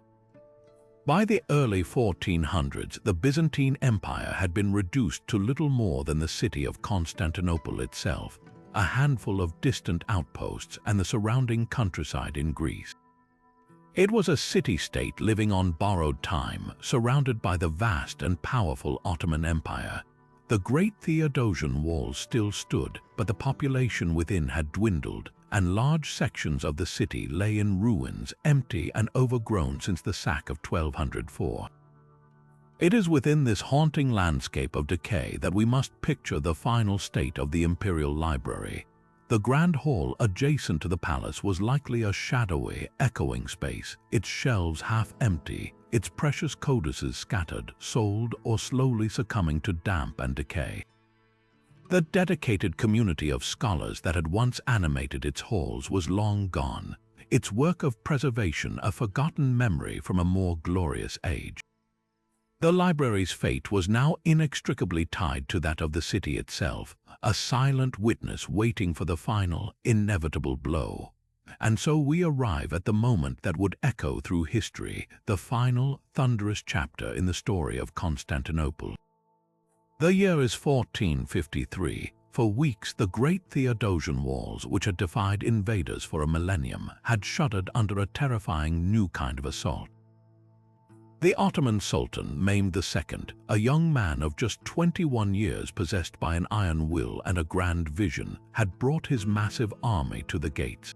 A: By the early 1400s, the Byzantine Empire had been reduced to little more than the city of Constantinople itself, a handful of distant outposts, and the surrounding countryside in Greece. It was a city-state living on borrowed time, surrounded by the vast and powerful Ottoman Empire. The great Theodosian walls still stood, but the population within had dwindled, and large sections of the city lay in ruins, empty and overgrown since the sack of 1204. It is within this haunting landscape of decay that we must picture the final state of the Imperial Library. The grand hall adjacent to the palace was likely a shadowy, echoing space, its shelves half empty, its precious codices scattered, sold, or slowly succumbing to damp and decay. The dedicated community of scholars that had once animated its halls was long gone, its work of preservation a forgotten memory from a more glorious age. The library's fate was now inextricably tied to that of the city itself, a silent witness waiting for the final, inevitable blow. And so we arrive at the moment that would echo through history, the final, thunderous chapter in the story of Constantinople. The year is 1453. For weeks, the great Theodosian walls, which had defied invaders for a millennium, had shuddered under a terrifying new kind of assault. The Ottoman Sultan, Mehmed II, a young man of just 21 years possessed by an iron will and a grand vision, had brought his massive army to the gates.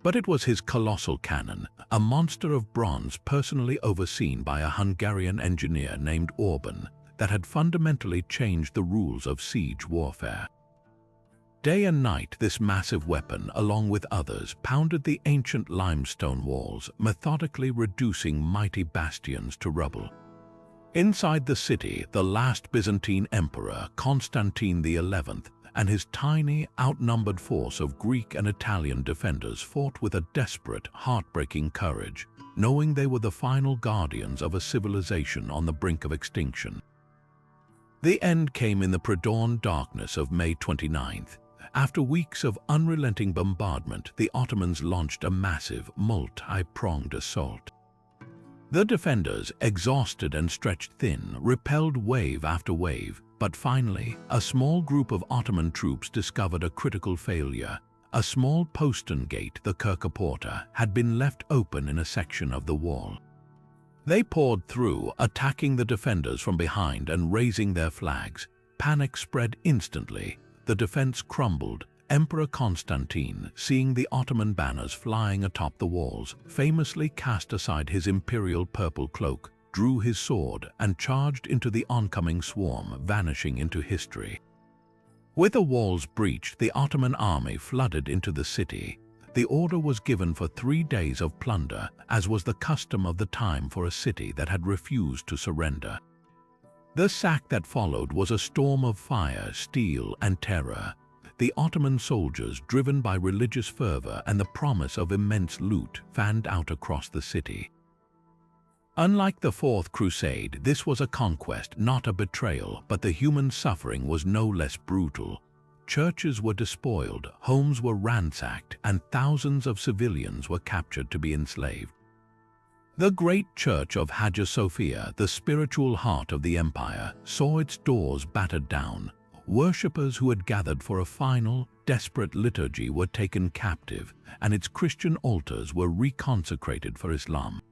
A: But it was his colossal cannon, a monster of bronze personally overseen by a Hungarian engineer named Orban, that had fundamentally changed the rules of siege warfare. Day and night, this massive weapon, along with others, pounded the ancient limestone walls, methodically reducing mighty bastions to rubble. Inside the city, the last Byzantine emperor, Constantine XI, and his tiny, outnumbered force of Greek and Italian defenders fought with a desperate, heartbreaking courage, knowing they were the final guardians of a civilization on the brink of extinction. The end came in the pre-dawn darkness of May 29th. After weeks of unrelenting bombardment, the Ottomans launched a massive, multi-pronged assault. The defenders, exhausted and stretched thin, repelled wave after wave, but finally, a small group of Ottoman troops discovered a critical failure. A small postern gate, the Kirka Porta, had been left open in a section of the wall. They poured through, attacking the defenders from behind and raising their flags. Panic spread instantly. The defense crumbled. Emperor Constantine, seeing the Ottoman banners flying atop the walls, famously cast aside his imperial purple cloak, drew his sword, and charged into the oncoming swarm, vanishing into history. With the walls breached, the Ottoman army flooded into the city. The order was given for 3 days of plunder, as was the custom of the time for a city that had refused to surrender. The sack that followed was a storm of fire, steel, and terror. The Ottoman soldiers, driven by religious fervor and the promise of immense loot, fanned out across the city. Unlike the Fourth Crusade, this was a conquest, not a betrayal, but the human suffering was no less brutal. Churches were despoiled, homes were ransacked, and thousands of civilians were captured to be enslaved. The great church of Hagia Sophia, the spiritual heart of the empire, saw its doors battered down. Worshippers who had gathered for a final, desperate liturgy were taken captive, and its Christian altars were reconsecrated for Islam.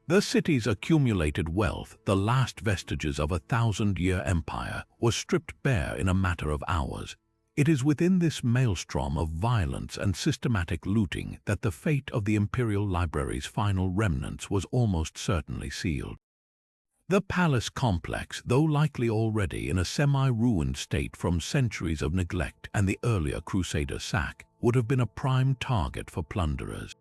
A: The city's accumulated wealth, the last vestiges of a 1,000-year empire, was stripped bare in a matter of hours. It is within this maelstrom of violence and systematic looting that the fate of the imperial library's final remnants was almost certainly sealed. The palace complex, though likely already in a semi-ruined state from centuries of neglect and the earlier Crusader sack, would have been a prime target for plunderers.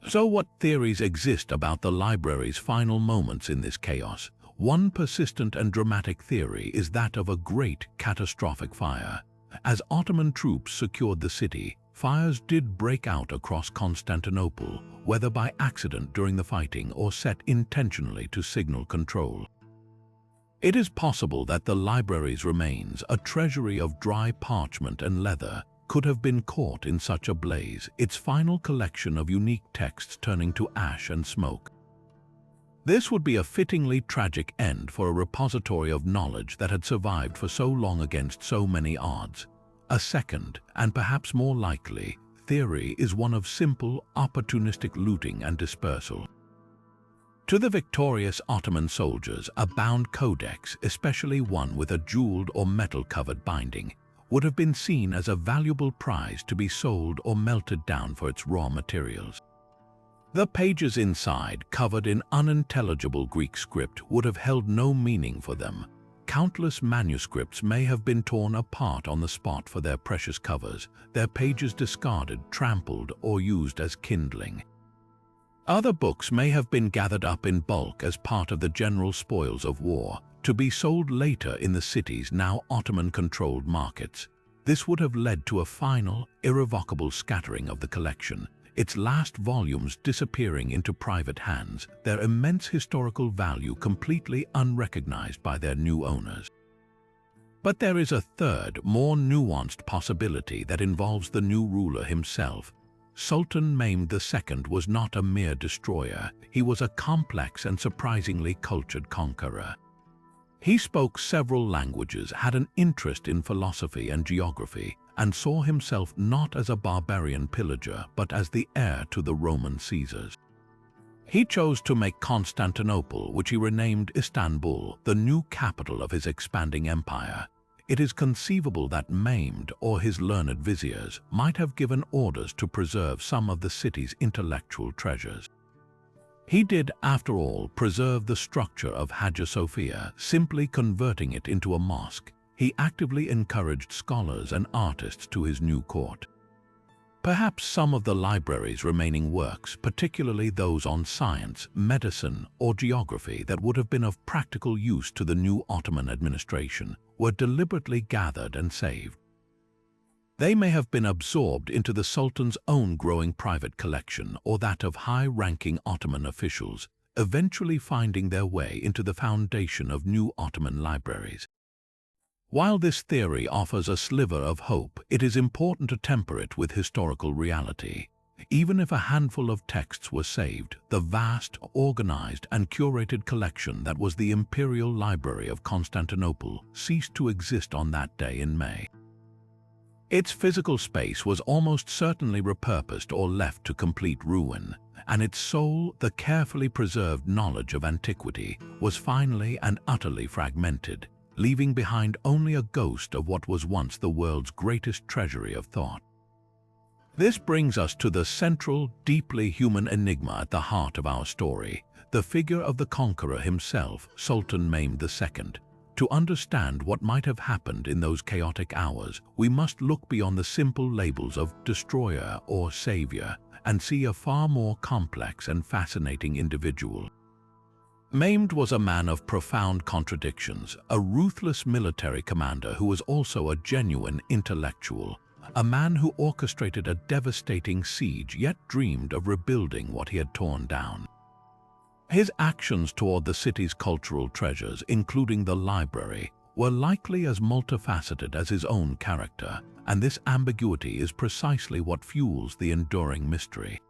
A: So what theories exist about the library's final moments in this chaos? One persistent and dramatic theory is that of a great catastrophic fire. As Ottoman troops secured the city, fires did break out across Constantinople, whether by accident during the fighting or set intentionally to signal control. It is possible that the library's remains, a treasury of dry parchment and leather, could have been caught in such a blaze, its final collection of unique texts turning to ash and smoke. This would be a fittingly tragic end for a repository of knowledge that had survived for so long against so many odds. A second, and perhaps more likely, theory is one of simple, opportunistic looting and dispersal. To the victorious Ottoman soldiers, a bound codex, especially one with a jeweled or metal-covered binding, would have been seen as a valuable prize to be sold or melted down for its raw materials. The pages inside, covered in unintelligible Greek script, would have held no meaning for them. Countless manuscripts may have been torn apart on the spot for their precious covers, their pages discarded, trampled, or used as kindling. Other books may have been gathered up in bulk as part of the general spoils of war, to be sold later in the city's now Ottoman-controlled markets. This would have led to a final, irrevocable scattering of the collection, its last volumes disappearing into private hands, their immense historical value completely unrecognized by their new owners. But there is a third, more nuanced possibility that involves the new ruler himself. Sultan Mehmed II was not a mere destroyer, he was a complex and surprisingly cultured conqueror. He spoke several languages, had an interest in philosophy and geography, and saw himself not as a barbarian pillager, but as the heir to the Roman Caesars. He chose to make Constantinople, which he renamed Istanbul, the new capital of his expanding empire. It is conceivable that Mehmed or his learned viziers might have given orders to preserve some of the city's intellectual treasures. He did, after all, preserve the structure of Hagia Sophia, simply converting it into a mosque. He actively encouraged scholars and artists to his new court. Perhaps some of the library's remaining works, particularly those on science, medicine, or geography that would have been of practical use to the new Ottoman administration, were deliberately gathered and saved. They may have been absorbed into the Sultan's own growing private collection or that of high-ranking Ottoman officials, eventually finding their way into the foundation of new Ottoman libraries. While this theory offers a sliver of hope, it is important to temper it with historical reality. Even if a handful of texts were saved, the vast, organized, and curated collection that was the Imperial Library of Constantinople ceased to exist on that day in May. Its physical space was almost certainly repurposed or left to complete ruin, and its soul, the carefully preserved knowledge of antiquity, was finally and utterly fragmented, leaving behind only a ghost of what was once the world's greatest treasury of thought. This brings us to the central, deeply human enigma at the heart of our story, the figure of the conqueror himself, Sultan Mehmed II. To understand what might have happened in those chaotic hours, we must look beyond the simple labels of destroyer or savior and see a far more complex and fascinating individual. Mehmed was a man of profound contradictions, a ruthless military commander who was also a genuine intellectual, a man who orchestrated a devastating siege yet dreamed of rebuilding what he had torn down. His actions toward the city's cultural treasures, including the library, were likely as multifaceted as his own character, and this ambiguity is precisely what fuels the enduring mystery.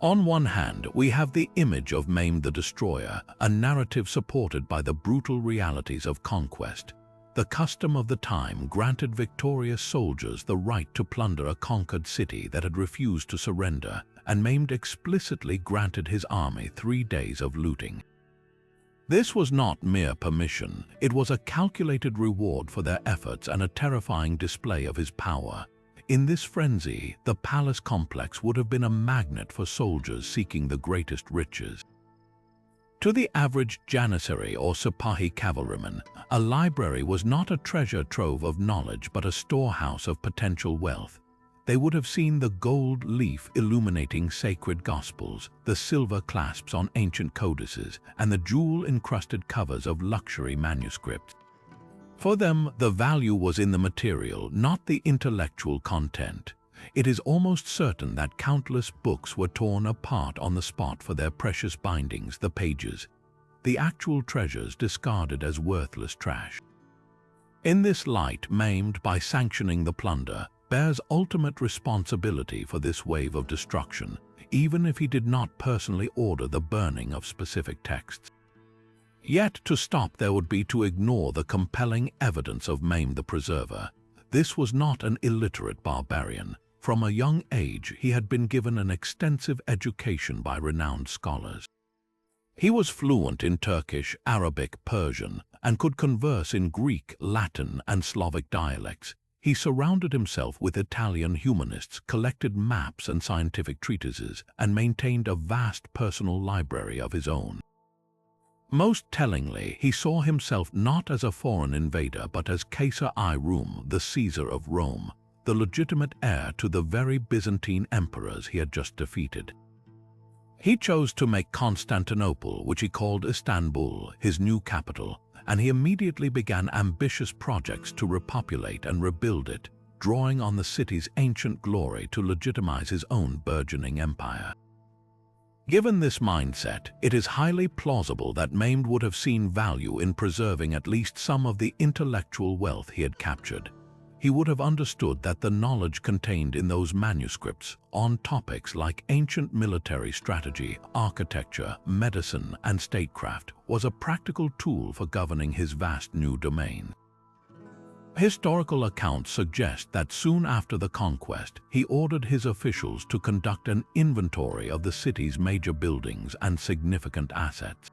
A: On one hand, we have the image of Mehmed the Destroyer, a narrative supported by the brutal realities of conquest. The custom of the time granted victorious soldiers the right to plunder a conquered city that had refused to surrender, and Mehmed explicitly granted his army 3 days of looting. This was not mere permission, it was a calculated reward for their efforts and a terrifying display of his power. In this frenzy, the palace complex would have been a magnet for soldiers seeking the greatest riches. To the average janissary or Sipahi cavalryman, a library was not a treasure trove of knowledge but a storehouse of potential wealth. They would have seen the gold leaf illuminating sacred gospels, the silver clasps on ancient codices, and the jewel-encrusted covers of luxury manuscripts. For them, the value was in the material, not the intellectual content. It is almost certain that countless books were torn apart on the spot for their precious bindings, the pages, the actual treasures discarded as worthless trash. In this light, Mehmed, by sanctioning the plunder, bears ultimate responsibility for this wave of destruction, even if he did not personally order the burning of specific texts. Yet to stop there would be to ignore the compelling evidence of Mehmed the Preserver. This was not an illiterate barbarian. From a young age, he had been given an extensive education by renowned scholars. He was fluent in Turkish, Arabic, Persian, and could converse in Greek, Latin, and Slavic dialects. He surrounded himself with Italian humanists, collected maps and scientific treatises, and maintained a vast personal library of his own. Most tellingly, he saw himself not as a foreign invader but as Caesar I Rome, the Caesar of Rome, the legitimate heir to the very Byzantine emperors he had just defeated. He chose to make Constantinople, which he called Istanbul, his new capital, and he immediately began ambitious projects to repopulate and rebuild it, drawing on the city's ancient glory to legitimize his own burgeoning empire. Given this mindset, it is highly plausible that Mehmed would have seen value in preserving at least some of the intellectual wealth he had captured. He would have understood that the knowledge contained in those manuscripts on topics like ancient military strategy, architecture, medicine, and statecraft was a practical tool for governing his vast new domain. Historical accounts suggest that soon after the conquest, he ordered his officials to conduct an inventory of the city's major buildings and significant assets.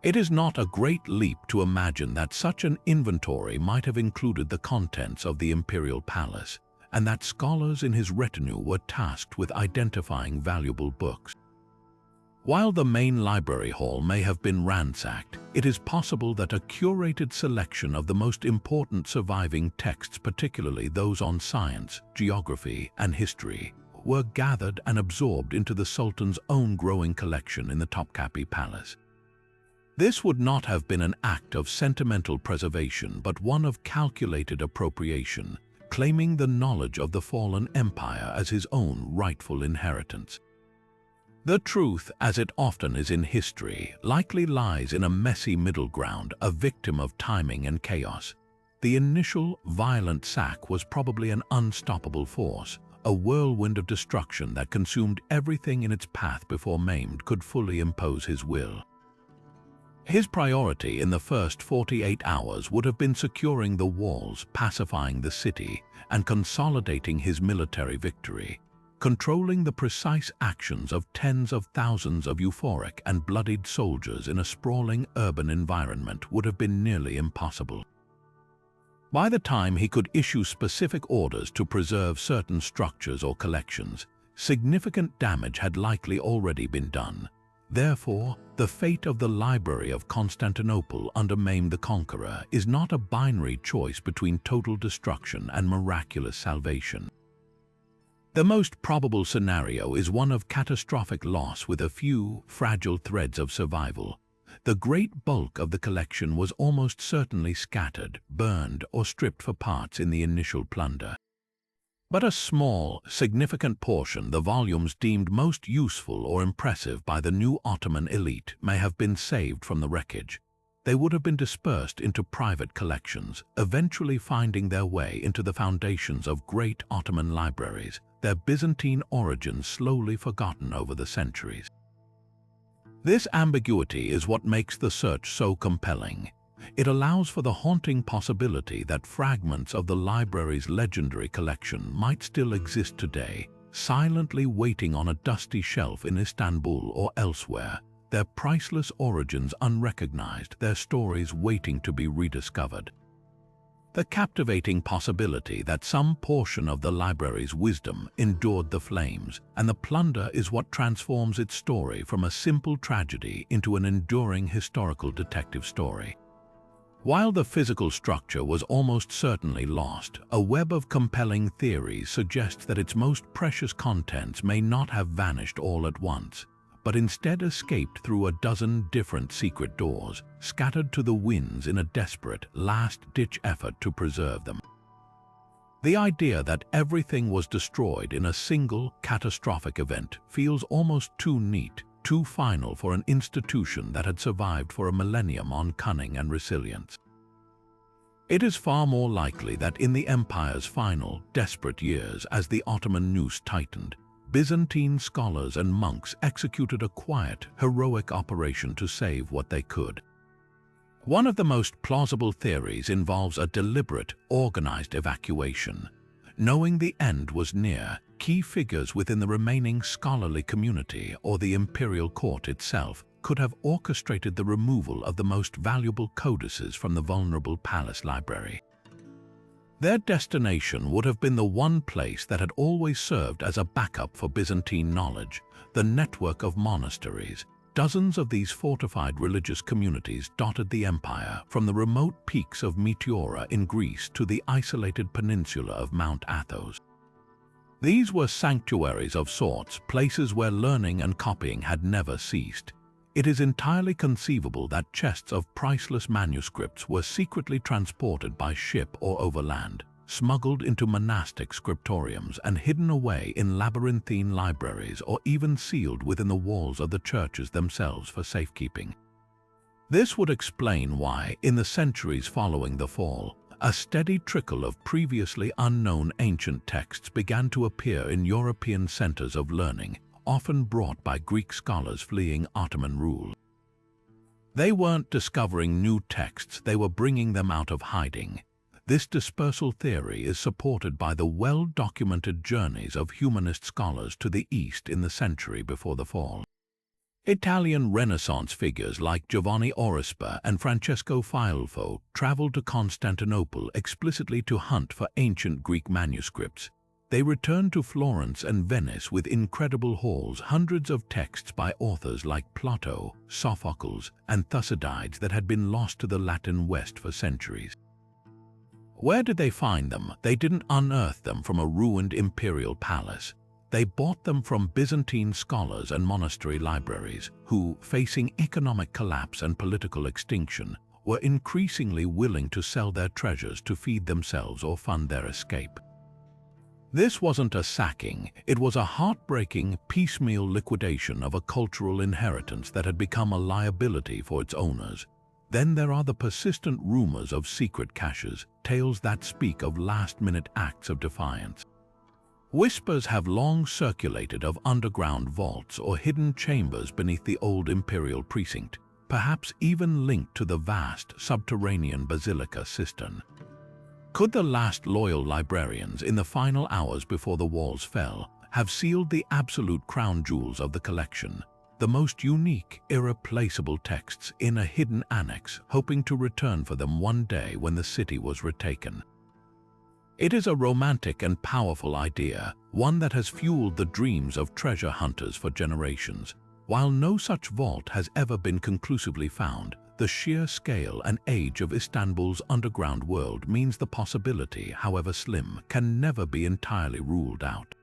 A: It is not a great leap to imagine that such an inventory might have included the contents of the imperial palace, and that scholars in his retinue were tasked with identifying valuable books. While the main library hall may have been ransacked, it is possible that a curated selection of the most important surviving texts, particularly those on science, geography, and history, were gathered and absorbed into the Sultan's own growing collection in the Topkapi Palace. This would not have been an act of sentimental preservation, but one of calculated appropriation, claiming the knowledge of the fallen empire as his own rightful inheritance. The truth, as it often is in history, likely lies in a messy middle ground, a victim of timing and chaos. The initial violent sack was probably an unstoppable force, a whirlwind of destruction that consumed everything in its path before Mehmed could fully impose his will. His priority in the first 48 hours would have been securing the walls, pacifying the city, and consolidating his military victory. controlling the precise actions of tens of thousands of euphoric and bloodied soldiers in a sprawling urban environment would have been nearly impossible. By the time he could issue specific orders to preserve certain structures or collections, significant damage had likely already been done. Therefore, the fate of the Library of Constantinople under Mehmed the Conqueror is not a binary choice between total destruction and miraculous salvation. The most probable scenario is one of catastrophic loss with a few fragile threads of survival. The great bulk of the collection was almost certainly scattered, burned, or stripped for parts in the initial plunder. But a small, significant portion, the volumes deemed most useful or impressive by the new Ottoman elite, may have been saved from the wreckage. They would have been dispersed into private collections, eventually finding their way into the foundations of great Ottoman libraries, their Byzantine origins slowly forgotten over the centuries. This ambiguity is what makes the search so compelling. It allows for the haunting possibility that fragments of the library's legendary collection might still exist today, silently waiting on a dusty shelf in Istanbul or elsewhere, their priceless origins unrecognized, their stories waiting to be rediscovered. The captivating possibility that some portion of the library's wisdom endured the flames, and the plunder is what transforms its story from a simple tragedy into an enduring historical detective story. While the physical structure was almost certainly lost, a web of compelling theories suggests that its most precious contents may not have vanished all at once, but instead escaped through a dozen different secret doors, scattered to the winds in a desperate, last-ditch effort to preserve them. The idea that everything was destroyed in a single, catastrophic event feels almost too neat, too final for an institution that had survived for a millennium on cunning and resilience. It is far more likely that in the empire's final, desperate years, as the Ottoman noose tightened, Byzantine scholars and monks executed a quiet, heroic operation to save what they could. One of the most plausible theories involves a deliberate, organized evacuation. Knowing the end was near, key figures within the remaining scholarly community or the imperial court itself could have orchestrated the removal of the most valuable codices from the vulnerable palace library. Their destination would have been the one place that had always served as a backup for Byzantine knowledge, the network of monasteries. Dozens of these fortified religious communities dotted the empire, from the remote peaks of Meteora in Greece to the isolated peninsula of Mount Athos. These were sanctuaries of sorts, places where learning and copying had never ceased. It is entirely conceivable that chests of priceless manuscripts were secretly transported by ship or overland, smuggled into monastic scriptoriums and hidden away in labyrinthine libraries, or even sealed within the walls of the churches themselves for safekeeping. This would explain why, in the centuries following the fall, a steady trickle of previously unknown ancient texts began to appear in European centers of learning, often brought by Greek scholars fleeing Ottoman rule. They weren't discovering new texts, they were bringing them out of hiding. This dispersal theory is supported by the well-documented journeys of humanist scholars to the East in the century before the fall. Italian Renaissance figures like Giovanni Orispa and Francesco Filfo traveled to Constantinople explicitly to hunt for ancient Greek manuscripts. They returned to Florence and Venice with incredible hauls, hundreds of texts by authors like Plato, Sophocles, and Thucydides that had been lost to the Latin West for centuries. Where did they find them? They didn't unearth them from a ruined imperial palace. They bought them from Byzantine scholars and monastery libraries who, facing economic collapse and political extinction, were increasingly willing to sell their treasures to feed themselves or fund their escape. This wasn't a sacking, it was a heartbreaking, piecemeal liquidation of a cultural inheritance that had become a liability for its owners. Then there are the persistent rumors of secret caches, tales that speak of last-minute acts of defiance. Whispers have long circulated of underground vaults or hidden chambers beneath the old imperial precinct, perhaps even linked to the vast subterranean basilica cistern. Could the last loyal librarians, in the final hours before the walls fell, have sealed the absolute crown jewels of the collection, the most unique, irreplaceable texts in a hidden annex, hoping to return for them one day when the city was retaken. It is a romantic and powerful idea, one that has fueled the dreams of treasure hunters for generations. While no such vault has ever been conclusively found, the sheer scale and age of Istanbul's underground world means the possibility, however slim, can never be entirely ruled out.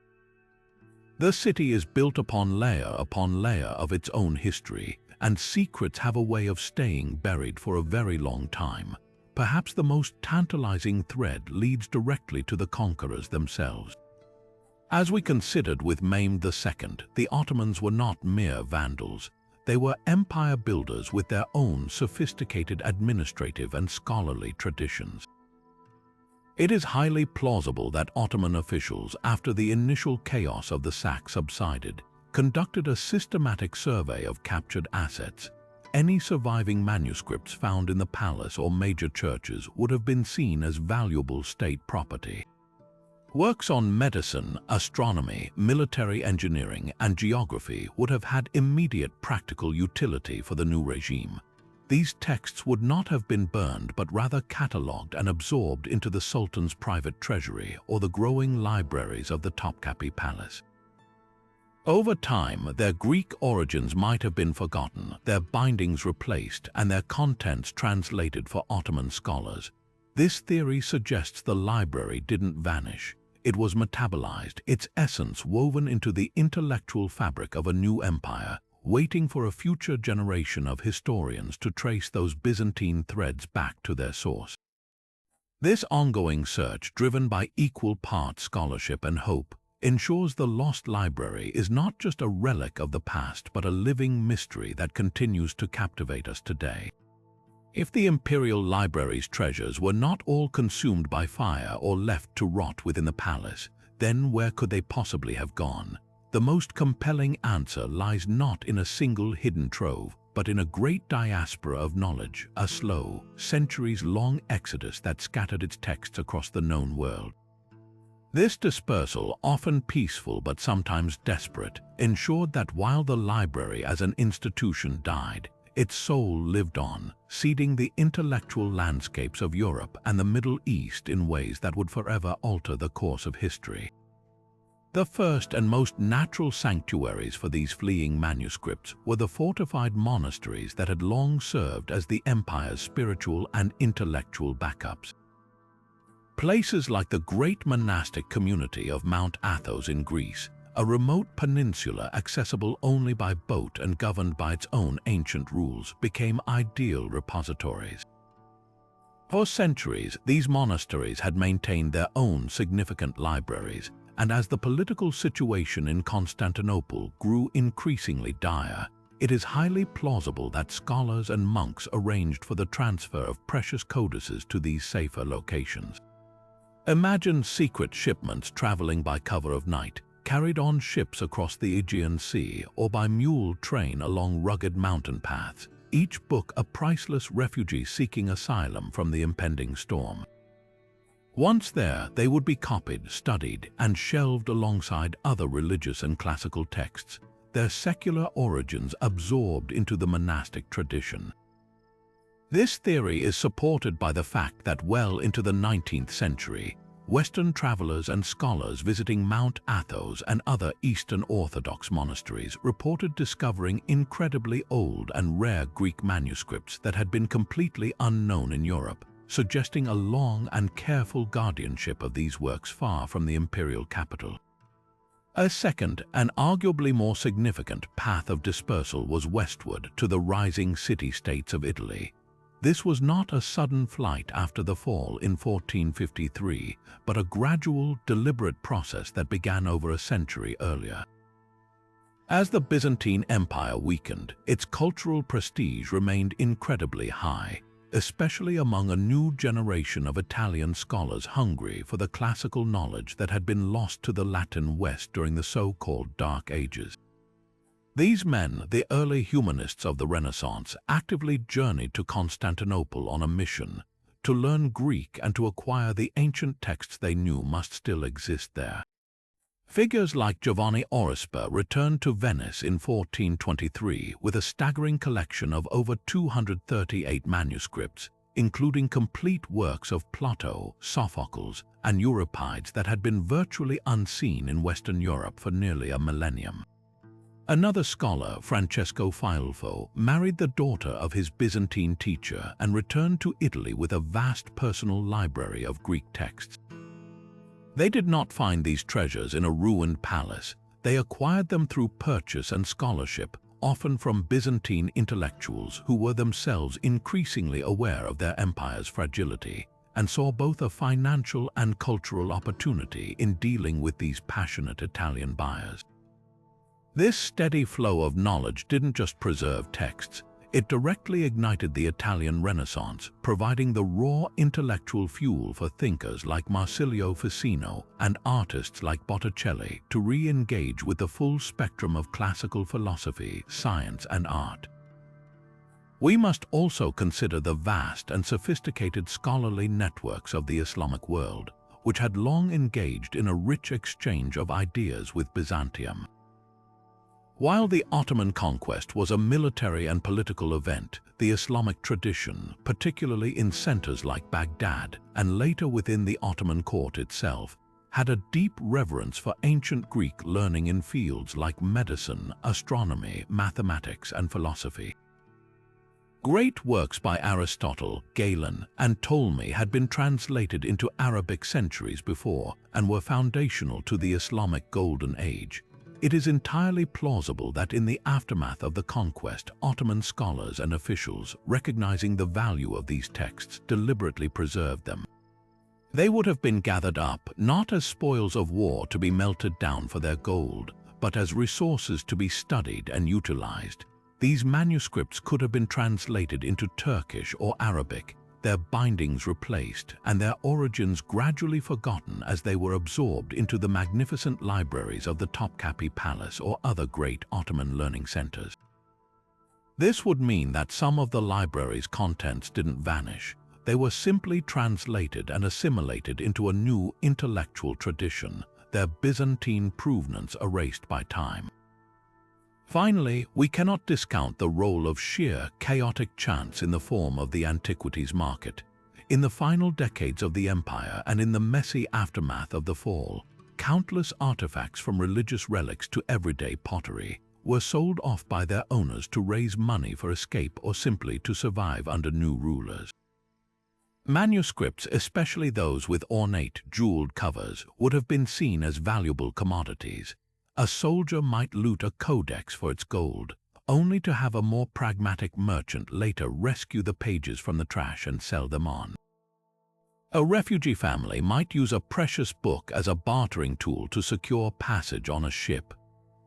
A: The city is built upon layer of its own history, and secrets have a way of staying buried for a very long time. Perhaps the most tantalizing thread leads directly to the conquerors themselves. As we considered with Mehmed II, the Ottomans were not mere Vandals. They were empire builders with their own sophisticated administrative and scholarly traditions. It is highly plausible that Ottoman officials, after the initial chaos of the sack subsided, conducted a systematic survey of captured assets. Any surviving manuscripts found in the palace or major churches would have been seen as valuable state property. Works on medicine, astronomy, military engineering, and geography would have had immediate practical utility for the new regime. These texts would not have been burned but rather catalogued and absorbed into the Sultan's private treasury or the growing libraries of the Topkapi Palace. Over time, their Greek origins might have been forgotten, their bindings replaced, and their contents translated for Ottoman scholars. This theory suggests the library didn't vanish. It was metabolized, its essence woven into the intellectual fabric of a new empire, waiting for a future generation of historians to trace those Byzantine threads back to their source. This ongoing search, driven by equal parts scholarship and hope, ensures the Lost Library is not just a relic of the past but a living mystery that continues to captivate us today. If the Imperial Library's treasures were not all consumed by fire or left to rot within the palace, then where could they possibly have gone? The most compelling answer lies not in a single hidden trove, but in a great diaspora of knowledge, a slow, centuries-long exodus that scattered its texts across the known world. This dispersal, often peaceful but sometimes desperate, ensured that while the library as an institution died, its soul lived on, seeding the intellectual landscapes of Europe and the Middle East in ways that would forever alter the course of history. The first and most natural sanctuaries for these fleeing manuscripts were the fortified monasteries that had long served as the empire's spiritual and intellectual backups. Places like the great monastic community of Mount Athos in Greece, a remote peninsula accessible only by boat and governed by its own ancient rules, became ideal repositories. For centuries, these monasteries had maintained their own significant libraries, and as the political situation in Constantinople grew increasingly dire, it is highly plausible that scholars and monks arranged for the transfer of precious codices to these safer locations. Imagine secret shipments traveling by cover of night, carried on ships across the Aegean Sea or by mule train along rugged mountain paths, each book a priceless refugee seeking asylum from the impending storm. Once there, they would be copied, studied, and shelved alongside other religious and classical texts, their secular origins absorbed into the monastic tradition. This theory is supported by the fact that well into the 19th century, Western travelers and scholars visiting Mount Athos and other Eastern Orthodox monasteries reported discovering incredibly old and rare Greek manuscripts that had been completely unknown in Europe, suggesting a long and careful guardianship of these works far from the imperial capital. A second, and arguably more significant, path of dispersal was westward to the rising city-states of Italy. This was not a sudden flight after the fall in 1453, but a gradual, deliberate process that began over a century earlier. As the Byzantine Empire weakened, its cultural prestige remained incredibly high, especially among a new generation of Italian scholars hungry for the classical knowledge that had been lost to the Latin West during the so-called Dark Ages. These men, the early humanists of the Renaissance, actively journeyed to Constantinople on a mission to learn Greek and to acquire the ancient texts they knew must still exist there. Figures like Giovanni Orispa returned to Venice in 1423 with a staggering collection of over 238 manuscripts, including complete works of Plato, Sophocles, and Euripides that had been virtually unseen in Western Europe for nearly a millennium. Another scholar, Francesco Filfo, married the daughter of his Byzantine teacher and returned to Italy with a vast personal library of Greek texts. They did not find these treasures in a ruined palace. They acquired them through purchase and scholarship, often from Byzantine intellectuals who were themselves increasingly aware of their empire's fragility and saw both a financial and cultural opportunity in dealing with these passionate Italian buyers. This steady flow of knowledge didn't just preserve texts, it directly ignited the Italian Renaissance, providing the raw intellectual fuel for thinkers like Marsilio Ficino and artists like Botticelli to re-engage with the full spectrum of classical philosophy, science, and art. We must also consider the vast and sophisticated scholarly networks of the Islamic world, which had long engaged in a rich exchange of ideas with Byzantium. While the Ottoman conquest was a military and political event, the Islamic tradition, particularly in centers like Baghdad and later within the Ottoman court itself, had a deep reverence for ancient Greek learning in fields like medicine, astronomy, mathematics, and philosophy. Great works by Aristotle, Galen, and Ptolemy had been translated into Arabic centuries before and were foundational to the Islamic Golden Age. It is entirely plausible that in the aftermath of the conquest, Ottoman scholars and officials, recognizing the value of these texts, deliberately preserved them. They would have been gathered up not as spoils of war to be melted down for their gold, but as resources to be studied and utilized. These manuscripts could have been translated into Turkish or Arabic, their bindings replaced, and their origins gradually forgotten as they were absorbed into the magnificent libraries of the Topkapi Palace or other great Ottoman learning centers. This would mean that some of the library's contents didn't vanish. They were simply translated and assimilated into a new intellectual tradition, their Byzantine provenance erased by time. Finally, we cannot discount the role of sheer, chaotic chance in the form of the antiquities market. In the final decades of the empire and in the messy aftermath of the fall, countless artifacts from religious relics to everyday pottery were sold off by their owners to raise money for escape or simply to survive under new rulers. Manuscripts, especially those with ornate, jeweled covers, would have been seen as valuable commodities. A soldier might loot a codex for its gold, only to have a more pragmatic merchant later rescue the pages from the trash and sell them on. A refugee family might use a precious book as a bartering tool to secure passage on a ship.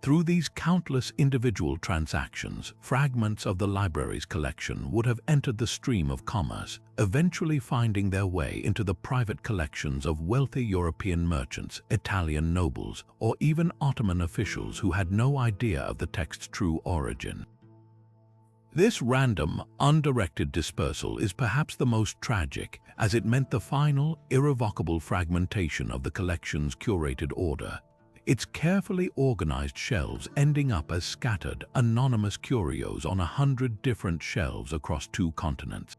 A: Through these countless individual transactions, fragments of the library's collection would have entered the stream of commerce, eventually finding their way into the private collections of wealthy European merchants, Italian nobles, or even Ottoman officials who had no idea of the text's true origin. This random, undirected dispersal is perhaps the most tragic, as it meant the final, irrevocable fragmentation of the collection's curated order. Its carefully organized shelves ending up as scattered, anonymous curios on 100 different shelves across 2 continents.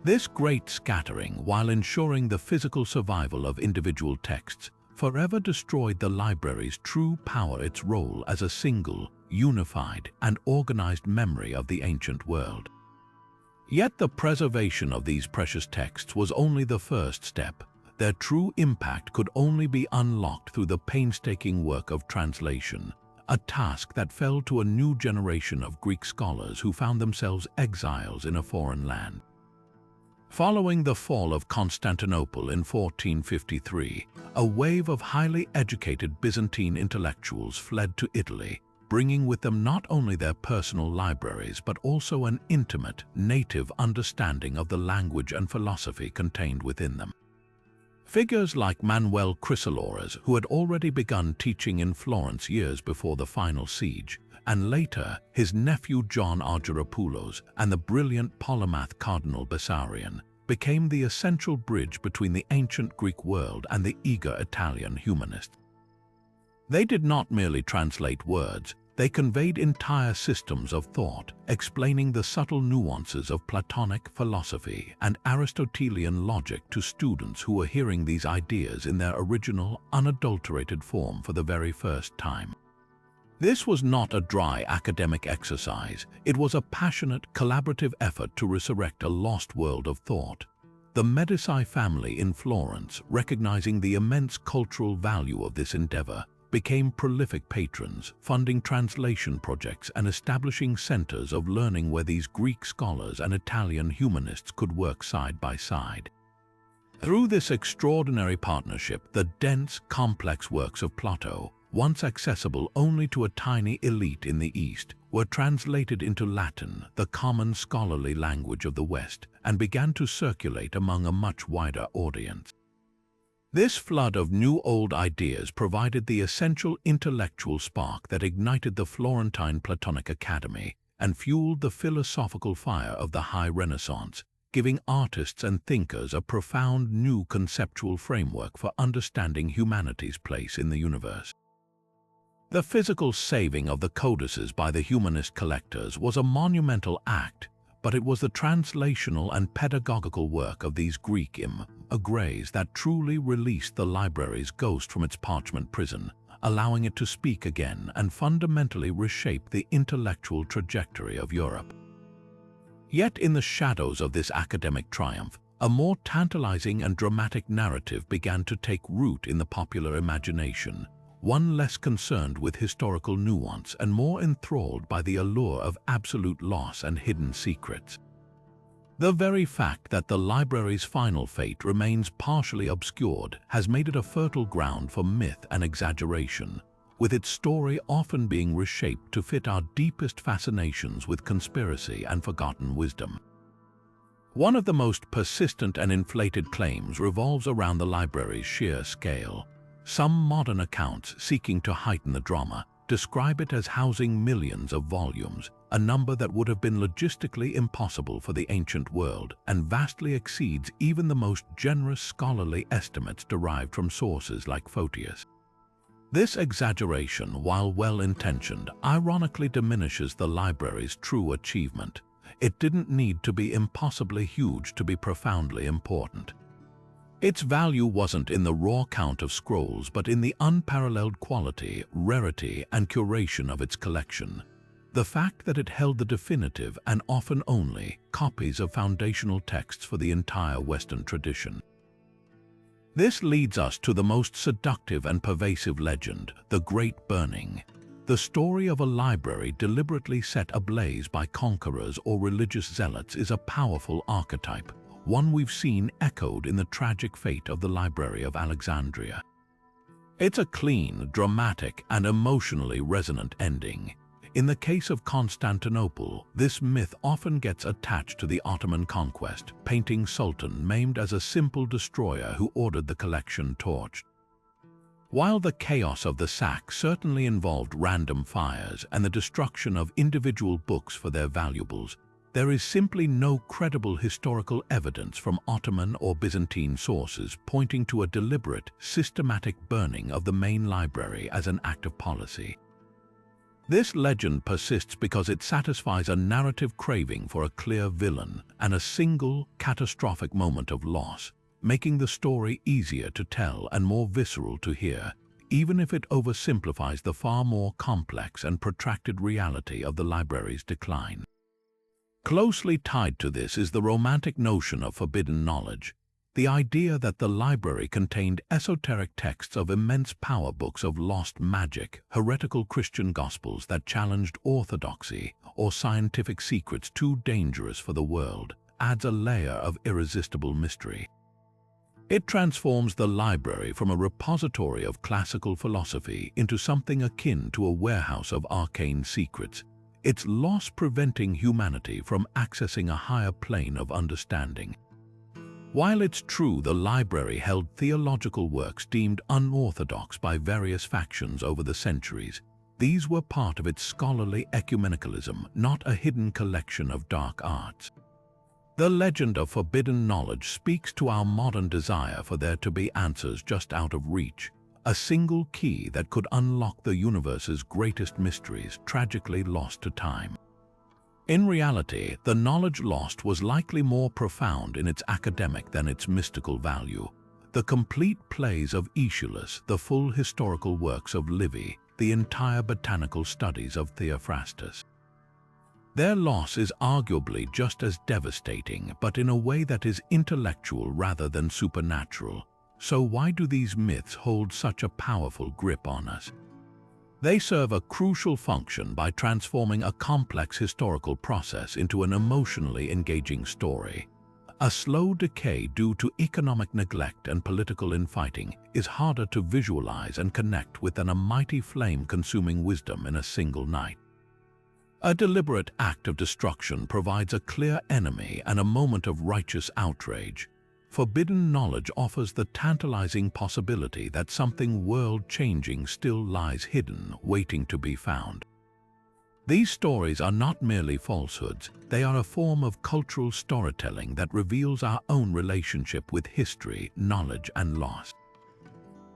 A: This great scattering, while ensuring the physical survival of individual texts, forever destroyed the library's true power, its role as a single, unified, and organized memory of the ancient world. Yet the preservation of these precious texts was only the first step. Their true impact could only be unlocked through the painstaking work of translation, a task that fell to a new generation of Greek scholars who found themselves exiles in a foreign land. Following the fall of Constantinople in 1453, a wave of highly educated Byzantine intellectuals fled to Italy, bringing with them not only their personal libraries but also an intimate, native understanding of the language and philosophy contained within them. Figures like Manuel Chrysoloras, who had already begun teaching in Florence years before the final siege, and later his nephew John Argyropoulos and the brilliant polymath Cardinal Bessarion, became the essential bridge between the ancient Greek world and the eager Italian humanists. They did not merely translate words, they conveyed entire systems of thought, explaining the subtle nuances of Platonic philosophy and Aristotelian logic to students who were hearing these ideas in their original, unadulterated form for the very first time. This was not a dry academic exercise, it was a passionate, collaborative effort to resurrect a lost world of thought. The Medici family in Florence, recognizing the immense cultural value of this endeavor, became prolific patrons, funding translation projects and establishing centers of learning where these Greek scholars and Italian humanists could work side by side. Through this extraordinary partnership, the dense, complex works of Plato, once accessible only to a tiny elite in the East, were translated into Latin, the common scholarly language of the West, and began to circulate among a much wider audience. This flood of new-old ideas provided the essential intellectual spark that ignited the Florentine Platonic Academy and fueled the philosophical fire of the High Renaissance, giving artists and thinkers a profound new conceptual framework for understanding humanity's place in the universe. The physical saving of the codices by the humanist collectors was a monumental act, but it was the translational and pedagogical work of these Greek immigrants that truly released the library's ghost from its parchment prison, allowing it to speak again and fundamentally reshape the intellectual trajectory of Europe. Yet in the shadows of this academic triumph, a more tantalizing and dramatic narrative began to take root in the popular imagination, one less concerned with historical nuance and more enthralled by the allure of absolute loss and hidden secrets. The very fact that the library's final fate remains partially obscured has made it a fertile ground for myth and exaggeration, with its story often being reshaped to fit our deepest fascinations with conspiracy and forgotten wisdom. One of the most persistent and inflated claims revolves around the library's sheer scale. Some modern accounts, seeking to heighten the drama, describe it as housing millions of volumes, a number that would have been logistically impossible for the ancient world and vastly exceeds even the most generous scholarly estimates derived from sources like Photius. This exaggeration, while well-intentioned, ironically diminishes the library's true achievement. It didn't need to be impossibly huge to be profoundly important. Its value wasn't in the raw count of scrolls, but in the unparalleled quality, rarity, and curation of its collection. The fact that it held the definitive, and often only, copies of foundational texts for the entire Western tradition. This leads us to the most seductive and pervasive legend, the Great Burning. The story of a library deliberately set ablaze by conquerors or religious zealots is a powerful archetype, one we've seen echoed in the tragic fate of the Library of Alexandria. It's a clean, dramatic, and emotionally resonant ending. In the case of Constantinople, this myth often gets attached to the Ottoman conquest, painting Sultan Mehmed as a simple destroyer who ordered the collection torched. While the chaos of the sack certainly involved random fires and the destruction of individual books for their valuables, there is simply no credible historical evidence from Ottoman or Byzantine sources pointing to a deliberate, systematic burning of the main library as an act of policy. This legend persists because it satisfies a narrative craving for a clear villain and a single, catastrophic moment of loss, making the story easier to tell and more visceral to hear, even if it oversimplifies the far more complex and protracted reality of the library's decline. Closely tied to this is the romantic notion of forbidden knowledge, the idea that the library contained esoteric texts of immense power, books of lost magic, heretical Christian gospels that challenged orthodoxy, or scientific secrets too dangerous for the world, adds a layer of irresistible mystery. It transforms the library from a repository of classical philosophy into something akin to a warehouse of arcane secrets, its loss preventing humanity from accessing a higher plane of understanding. While it's true the library held theological works deemed unorthodox by various factions over the centuries, these were part of its scholarly ecumenicalism, not a hidden collection of dark arts. The legend of forbidden knowledge speaks to our modern desire for there to be answers just out of reach, a single key that could unlock the universe's greatest mysteries, tragically lost to time. In reality, the knowledge lost was likely more profound in its academic than its mystical value. The complete plays of Aeschylus, the full historical works of Livy, the entire botanical studies of Theophrastus. Their loss is arguably just as devastating, but in a way that is intellectual rather than supernatural. So why do these myths hold such a powerful grip on us? They serve a crucial function by transforming a complex historical process into an emotionally engaging story. A slow decay due to economic neglect and political infighting is harder to visualize and connect with than a mighty flame consuming wisdom in a single night. A deliberate act of destruction provides a clear enemy and a moment of righteous outrage. Forbidden knowledge offers the tantalizing possibility that something world-changing still lies hidden, waiting to be found. These stories are not merely falsehoods, they are a form of cultural storytelling that reveals our own relationship with history, knowledge, and loss.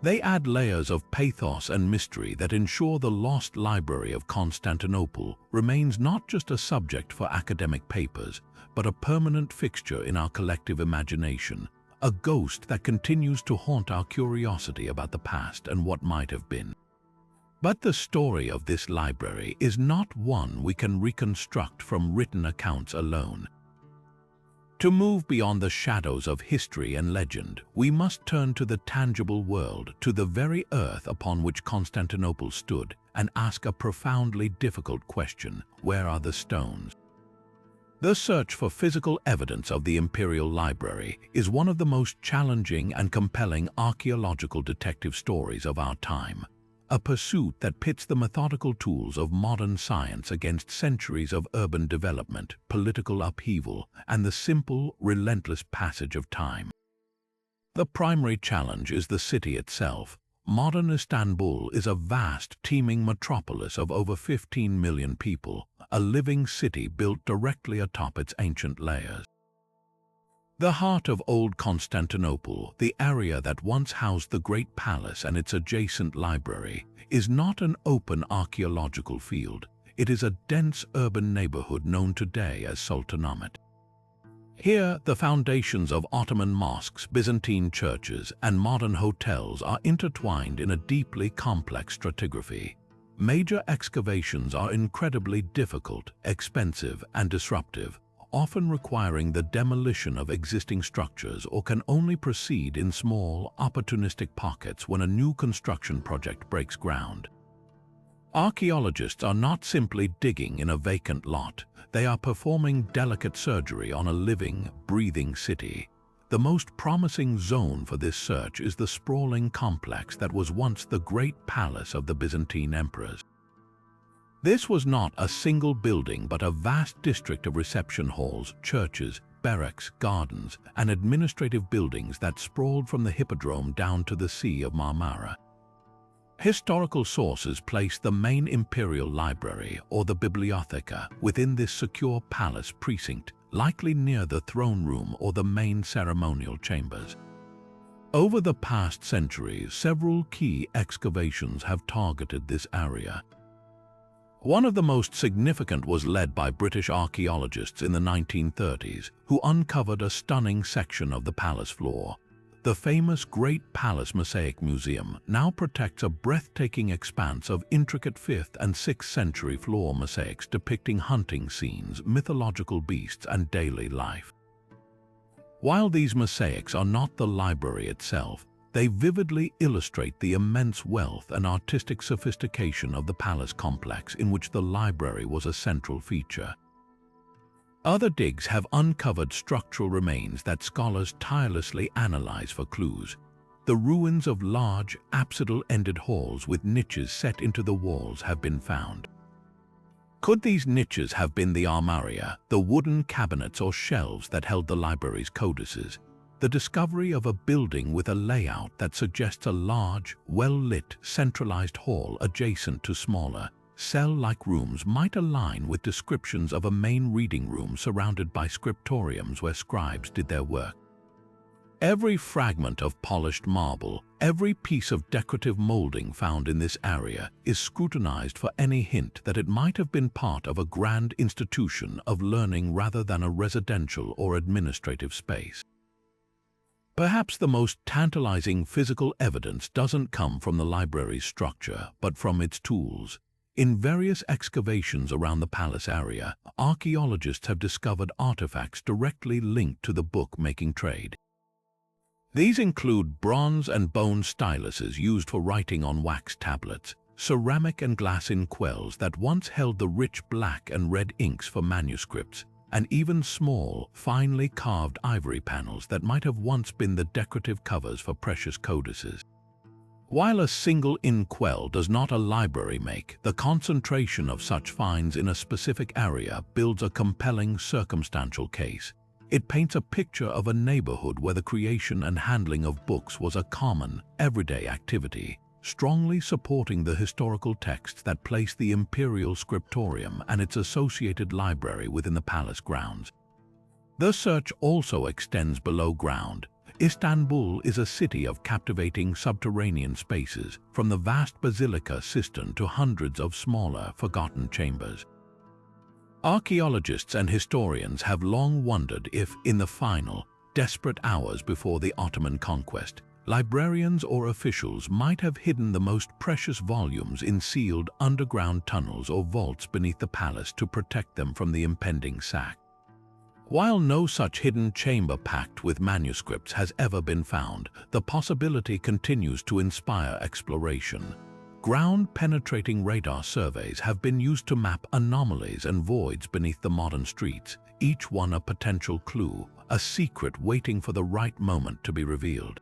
A: They add layers of pathos and mystery that ensure the Lost Library of Constantinople remains not just a subject for academic papers, but a permanent fixture in our collective imagination, a ghost that continues to haunt our curiosity about the past and what might have been. But the story of this library is not one we can reconstruct from written accounts alone. To move beyond the shadows of history and legend, we must turn to the tangible world, to the very earth upon which Constantinople stood, and ask a profoundly difficult question: where are the stones? The search for physical evidence of the Imperial Library is one of the most challenging and compelling archaeological detective stories of our time. A pursuit that pits the methodical tools of modern science against centuries of urban development, political upheaval, and the simple, relentless passage of time. The primary challenge is the city itself. Modern Istanbul is a vast, teeming metropolis of over 15 million people, a living city built directly atop its ancient layers. The heart of old Constantinople, the area that once housed the Great Palace and its adjacent library, is not an open archaeological field. It is a dense urban neighborhood known today as Sultanahmet. Here, the foundations of Ottoman mosques, Byzantine churches, and modern hotels are intertwined in a deeply complex stratigraphy. Major excavations are incredibly difficult, expensive, and disruptive, often requiring the demolition of existing structures, or can only proceed in small, opportunistic pockets when a new construction project breaks ground. Archaeologists are not simply digging in a vacant lot, they are performing delicate surgery on a living, breathing city. The most promising zone for this search is the sprawling complex that was once the great palace of the Byzantine emperors. This was not a single building but a vast district of reception halls, churches, barracks, gardens, and administrative buildings that sprawled from the hippodrome down to the Sea of Marmara. Historical sources place the main imperial library, or the bibliotheca, within this secure palace precinct, likely near the throne room or the main ceremonial chambers. Over the past centuries, several key excavations have targeted this area. One of the most significant was led by British archaeologists in the 1930s, who uncovered a stunning section of the palace floor. The famous Great Palace Mosaic Museum now protects a breathtaking expanse of intricate 5th and 6th century floor mosaics depicting hunting scenes, mythological beasts, and daily life. While these mosaics are not the library itself, they vividly illustrate the immense wealth and artistic sophistication of the palace complex in which the library was a central feature. Other digs have uncovered structural remains that scholars tirelessly analyze for clues. The ruins of large, apsidal-ended halls with niches set into the walls have been found. Could these niches have been the armaria, the wooden cabinets or shelves that held the library's codices? The discovery of a building with a layout that suggests a large, well-lit, centralized hall adjacent to smaller, cell-like rooms might align with descriptions of a main reading room surrounded by scriptoriums where scribes did their work. Every fragment of polished marble, every piece of decorative molding found in this area is scrutinized for any hint that it might have been part of a grand institution of learning rather than a residential or administrative space. Perhaps the most tantalizing physical evidence doesn't come from the library's structure, but from its tools. In various excavations around the palace area, archaeologists have discovered artifacts directly linked to the bookmaking trade. These include bronze and bone styluses used for writing on wax tablets, ceramic and glass inkwells that once held the rich black and red inks for manuscripts, and even small, finely carved ivory panels that might have once been the decorative covers for precious codices. While a single inkwell does not a library make, the concentration of such finds in a specific area builds a compelling circumstantial case. It paints a picture of a neighborhood where the creation and handling of books was a common, everyday activity, strongly supporting the historical texts that place the imperial scriptorium and its associated library within the palace grounds. The search also extends below ground. Istanbul is a city of captivating subterranean spaces, from the vast basilica cistern to hundreds of smaller, forgotten chambers. Archaeologists and historians have long wondered if, in the final, desperate hours before the Ottoman conquest, librarians or officials might have hidden the most precious volumes in sealed underground tunnels or vaults beneath the palace to protect them from the impending sack. While no such hidden chamber packed with manuscripts has ever been found, the possibility continues to inspire exploration. Ground-penetrating radar surveys have been used to map anomalies and voids beneath the modern streets, each one a potential clue, a secret waiting for the right moment to be revealed.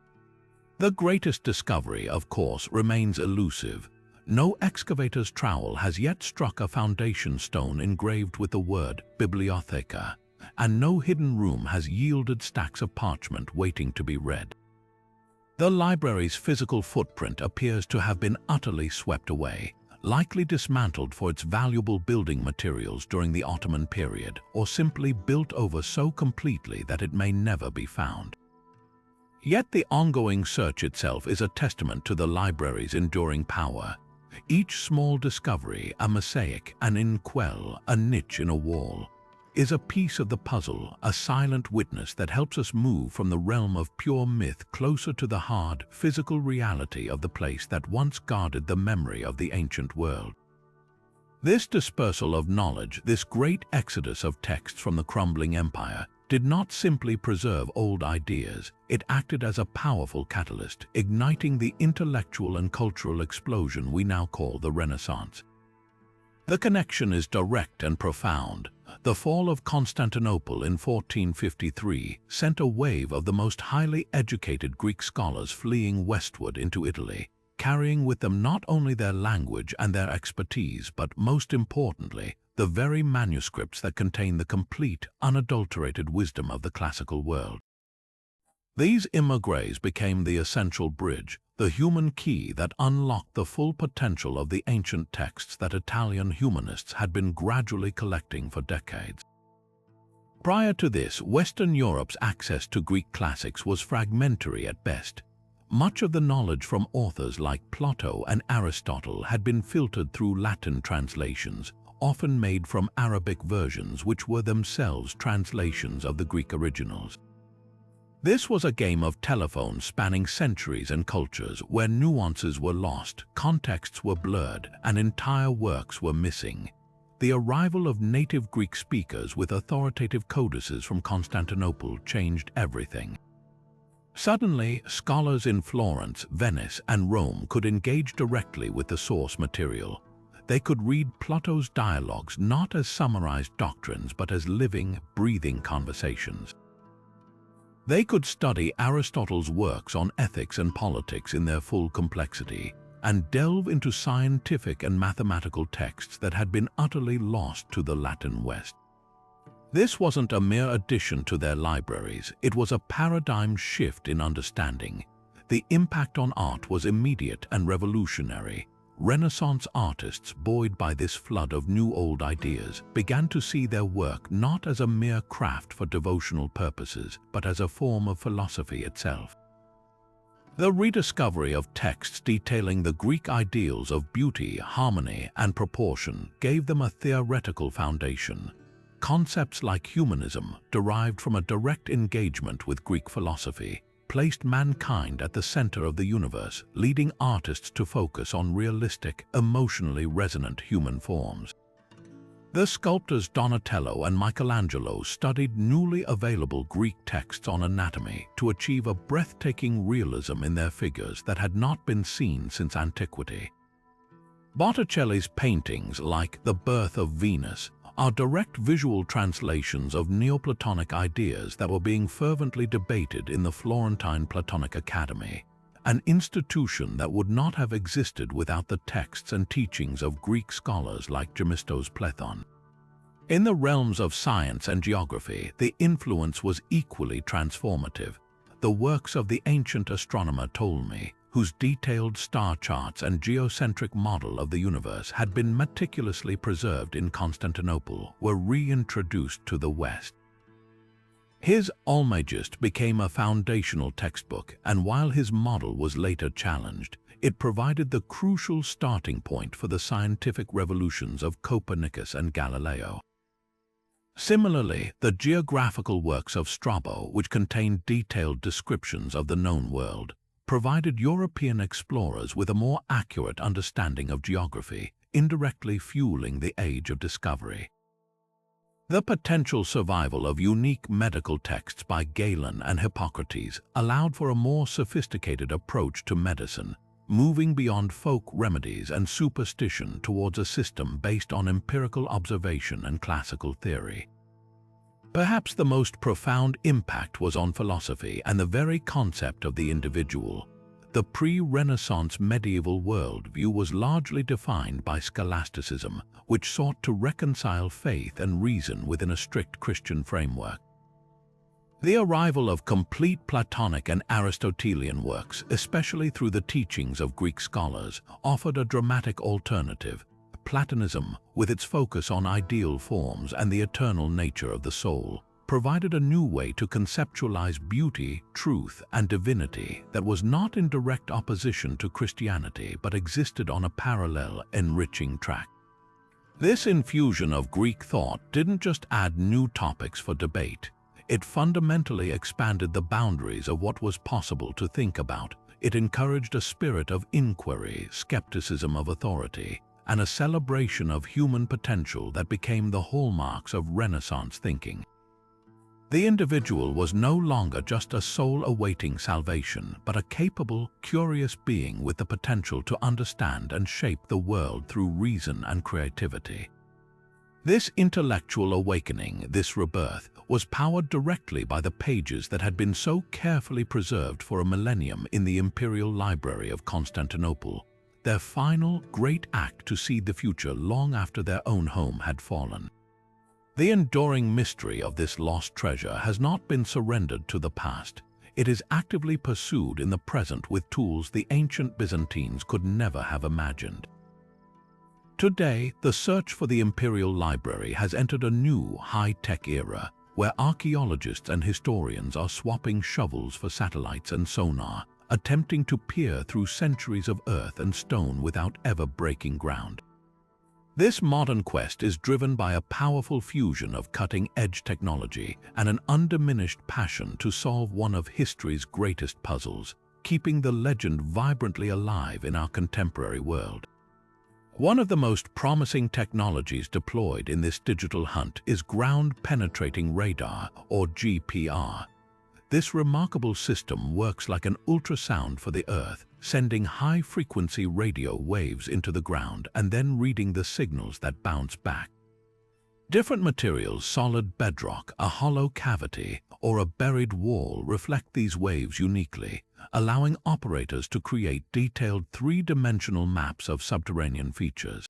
A: The greatest discovery, of course, remains elusive. No excavator's trowel has yet struck a foundation stone engraved with the word Bibliotheca, and no hidden room has yielded stacks of parchment waiting to be read. The library's physical footprint appears to have been utterly swept away, likely dismantled for its valuable building materials during the Ottoman period, or simply built over so completely that it may never be found. Yet the ongoing search itself is a testament to the library's enduring power. Each small discovery, a mosaic, an inkwell, a niche in a wall, is a piece of the puzzle, a silent witness that helps us move from the realm of pure myth closer to the hard, physical reality of the place that once guarded the memory of the ancient world. This dispersal of knowledge, this great exodus of texts from the crumbling empire, did not simply preserve old ideas, it acted as a powerful catalyst, igniting the intellectual and cultural explosion we now call the Renaissance. The connection is direct and profound. The fall of Constantinople in 1453 sent a wave of the most highly educated Greek scholars fleeing westward into Italy, carrying with them not only their language and their expertise, but most importantly, the very manuscripts that contain the complete, unadulterated wisdom of the classical world. These immigrants became the essential bridge, the human key that unlocked the full potential of the ancient texts that Italian humanists had been gradually collecting for decades. Prior to this, Western Europe's access to Greek classics was fragmentary at best. Much of the knowledge from authors like Plato and Aristotle had been filtered through Latin translations, often made from Arabic versions which were themselves translations of the Greek originals. This was a game of telephone spanning centuries and cultures where nuances were lost, contexts were blurred, and entire works were missing. The arrival of native Greek speakers with authoritative codices from Constantinople changed everything. Suddenly, scholars in Florence, Venice, and Rome could engage directly with the source material. They could read Plato's dialogues not as summarized doctrines but as living, breathing conversations. They could study Aristotle's works on ethics and politics in their full complexity, and delve into scientific and mathematical texts that had been utterly lost to the Latin West. This wasn't a mere addition to their libraries, it was a paradigm shift in understanding. The impact on art was immediate and revolutionary. Renaissance artists, buoyed by this flood of new-old ideas, began to see their work not as a mere craft for devotional purposes, but as a form of philosophy itself. The rediscovery of texts detailing the Greek ideals of beauty, harmony, and proportion gave them a theoretical foundation. Concepts like humanism, derived from a direct engagement with Greek philosophy, placed mankind at the center of the universe, leading artists to focus on realistic, emotionally resonant human forms. The sculptors Donatello and Michelangelo studied newly available Greek texts on anatomy to achieve a breathtaking realism in their figures that had not been seen since antiquity. Botticelli's paintings, like The Birth of Venus, are direct visual translations of Neoplatonic ideas that were being fervently debated in the Florentine Platonic Academy, an institution that would not have existed without the texts and teachings of Greek scholars like Gemistos Plethon. In the realms of science and geography, the influence was equally transformative. The works of the ancient astronomer Ptolemy, whose detailed star charts and geocentric model of the universe had been meticulously preserved in Constantinople, were reintroduced to the West. His Almagest became a foundational textbook, and while his model was later challenged, it provided the crucial starting point for the scientific revolutions of Copernicus and Galileo. Similarly, the geographical works of Strabo, which contained detailed descriptions of the known world, provided European explorers with a more accurate understanding of geography, indirectly fueling the age of discovery. The potential survival of unique medical texts by Galen and Hippocrates allowed for a more sophisticated approach to medicine, moving beyond folk remedies and superstition towards a system based on empirical observation and classical theory. Perhaps the most profound impact was on philosophy and the very concept of the individual. The pre-Renaissance medieval worldview was largely defined by scholasticism, which sought to reconcile faith and reason within a strict Christian framework. The arrival of complete Platonic and Aristotelian works, especially through the teachings of Greek scholars, offered a dramatic alternative. Platonism, with its focus on ideal forms and the eternal nature of the soul, provided a new way to conceptualize beauty, truth, and divinity that was not in direct opposition to Christianity but existed on a parallel, enriching track. This infusion of Greek thought didn't just add new topics for debate. It fundamentally expanded the boundaries of what was possible to think about. It encouraged a spirit of inquiry, skepticism of authority, and a celebration of human potential that became the hallmarks of Renaissance thinking. The individual was no longer just a soul awaiting salvation, but a capable, curious being with the potential to understand and shape the world through reason and creativity. This intellectual awakening, this rebirth, was powered directly by the pages that had been so carefully preserved for a millennium in the Imperial Library of Constantinople, their final great act to seed the future long after their own home had fallen. The enduring mystery of this lost treasure has not been surrendered to the past. It is actively pursued in the present with tools the ancient Byzantines could never have imagined. Today, the search for the Imperial Library has entered a new high-tech era, where archaeologists and historians are swapping shovels for satellites and sonar, attempting to peer through centuries of earth and stone without ever breaking ground. This modern quest is driven by a powerful fusion of cutting-edge technology and an undiminished passion to solve one of history's greatest puzzles, keeping the legend vibrantly alive in our contemporary world. One of the most promising technologies deployed in this digital hunt is ground-penetrating radar, or GPR. This remarkable system works like an ultrasound for the Earth, sending high-frequency radio waves into the ground and then reading the signals that bounce back. Different materials, solid bedrock, a hollow cavity, or a buried wall reflect these waves uniquely, allowing operators to create detailed three-dimensional maps of subterranean features.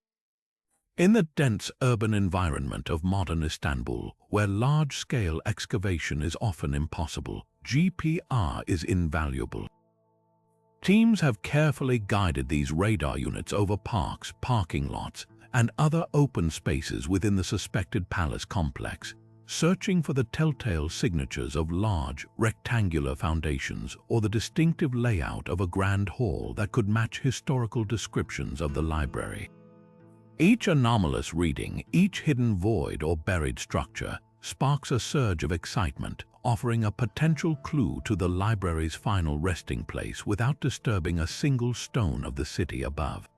A: In the dense urban environment of modern Istanbul, where large-scale excavation is often impossible, GPR is invaluable. Teams have carefully guided these radar units over parks, parking lots, and other open spaces within the suspected palace complex, searching for the telltale signatures of large, rectangular foundations or the distinctive layout of a grand hall that could match historical descriptions of the library. Each anomalous reading, each hidden void or buried structure, sparks a surge of excitement, offering a potential clue to the library's final resting place without disturbing a single stone of the city above.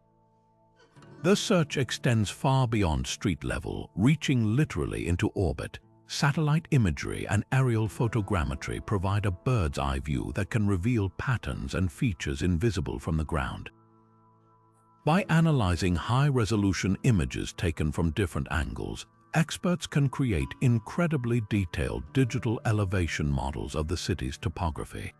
A: The search extends far beyond street level, reaching literally into orbit. Satellite imagery and aerial photogrammetry provide a bird's-eye view that can reveal patterns and features invisible from the ground. By analyzing high-resolution images taken from different angles, experts can create incredibly detailed digital elevation models of the city's topography.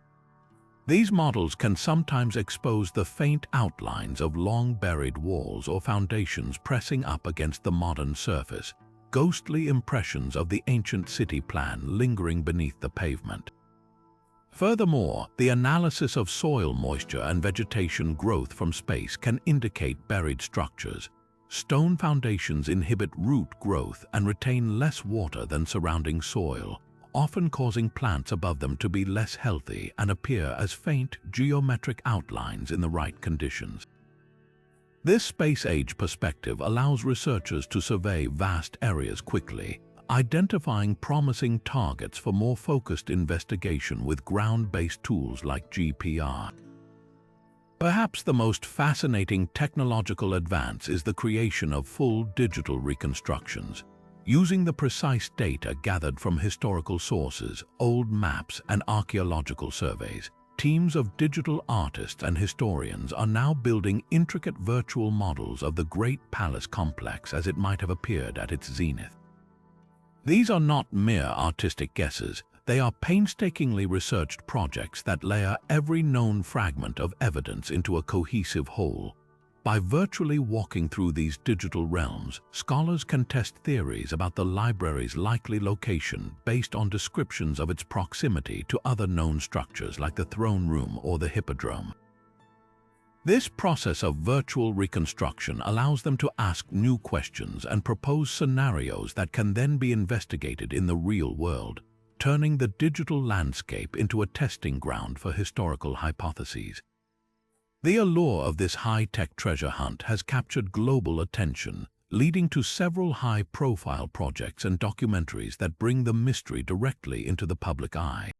A: These models can sometimes expose the faint outlines of long-buried walls or foundations pressing up against the modern surface, ghostly impressions of the ancient city plan lingering beneath the pavement. Furthermore, the analysis of soil moisture and vegetation growth from space can indicate buried structures. Stone foundations inhibit root growth and retain less water than surrounding soil, often causing plants above them to be less healthy and appear as faint geometric outlines in the right conditions. This space-age perspective allows researchers to survey vast areas quickly, identifying promising targets for more focused investigation with ground-based tools like GPR. Perhaps the most fascinating technological advance is the creation of full digital reconstructions. Using the precise data gathered from historical sources, old maps, and archaeological surveys, teams of digital artists and historians are now building intricate virtual models of the great palace complex as it might have appeared at its zenith. These are not mere artistic guesses, they are painstakingly researched projects that layer every known fragment of evidence into a cohesive whole. By virtually walking through these digital realms, scholars can test theories about the library's likely location based on descriptions of its proximity to other known structures like the throne room or the hippodrome. This process of virtual reconstruction allows them to ask new questions and propose scenarios that can then be investigated in the real world, turning the digital landscape into a testing ground for historical hypotheses. The allure of this high-tech treasure hunt has captured global attention, leading to several high-profile projects and documentaries that bring the mystery directly into the public eye.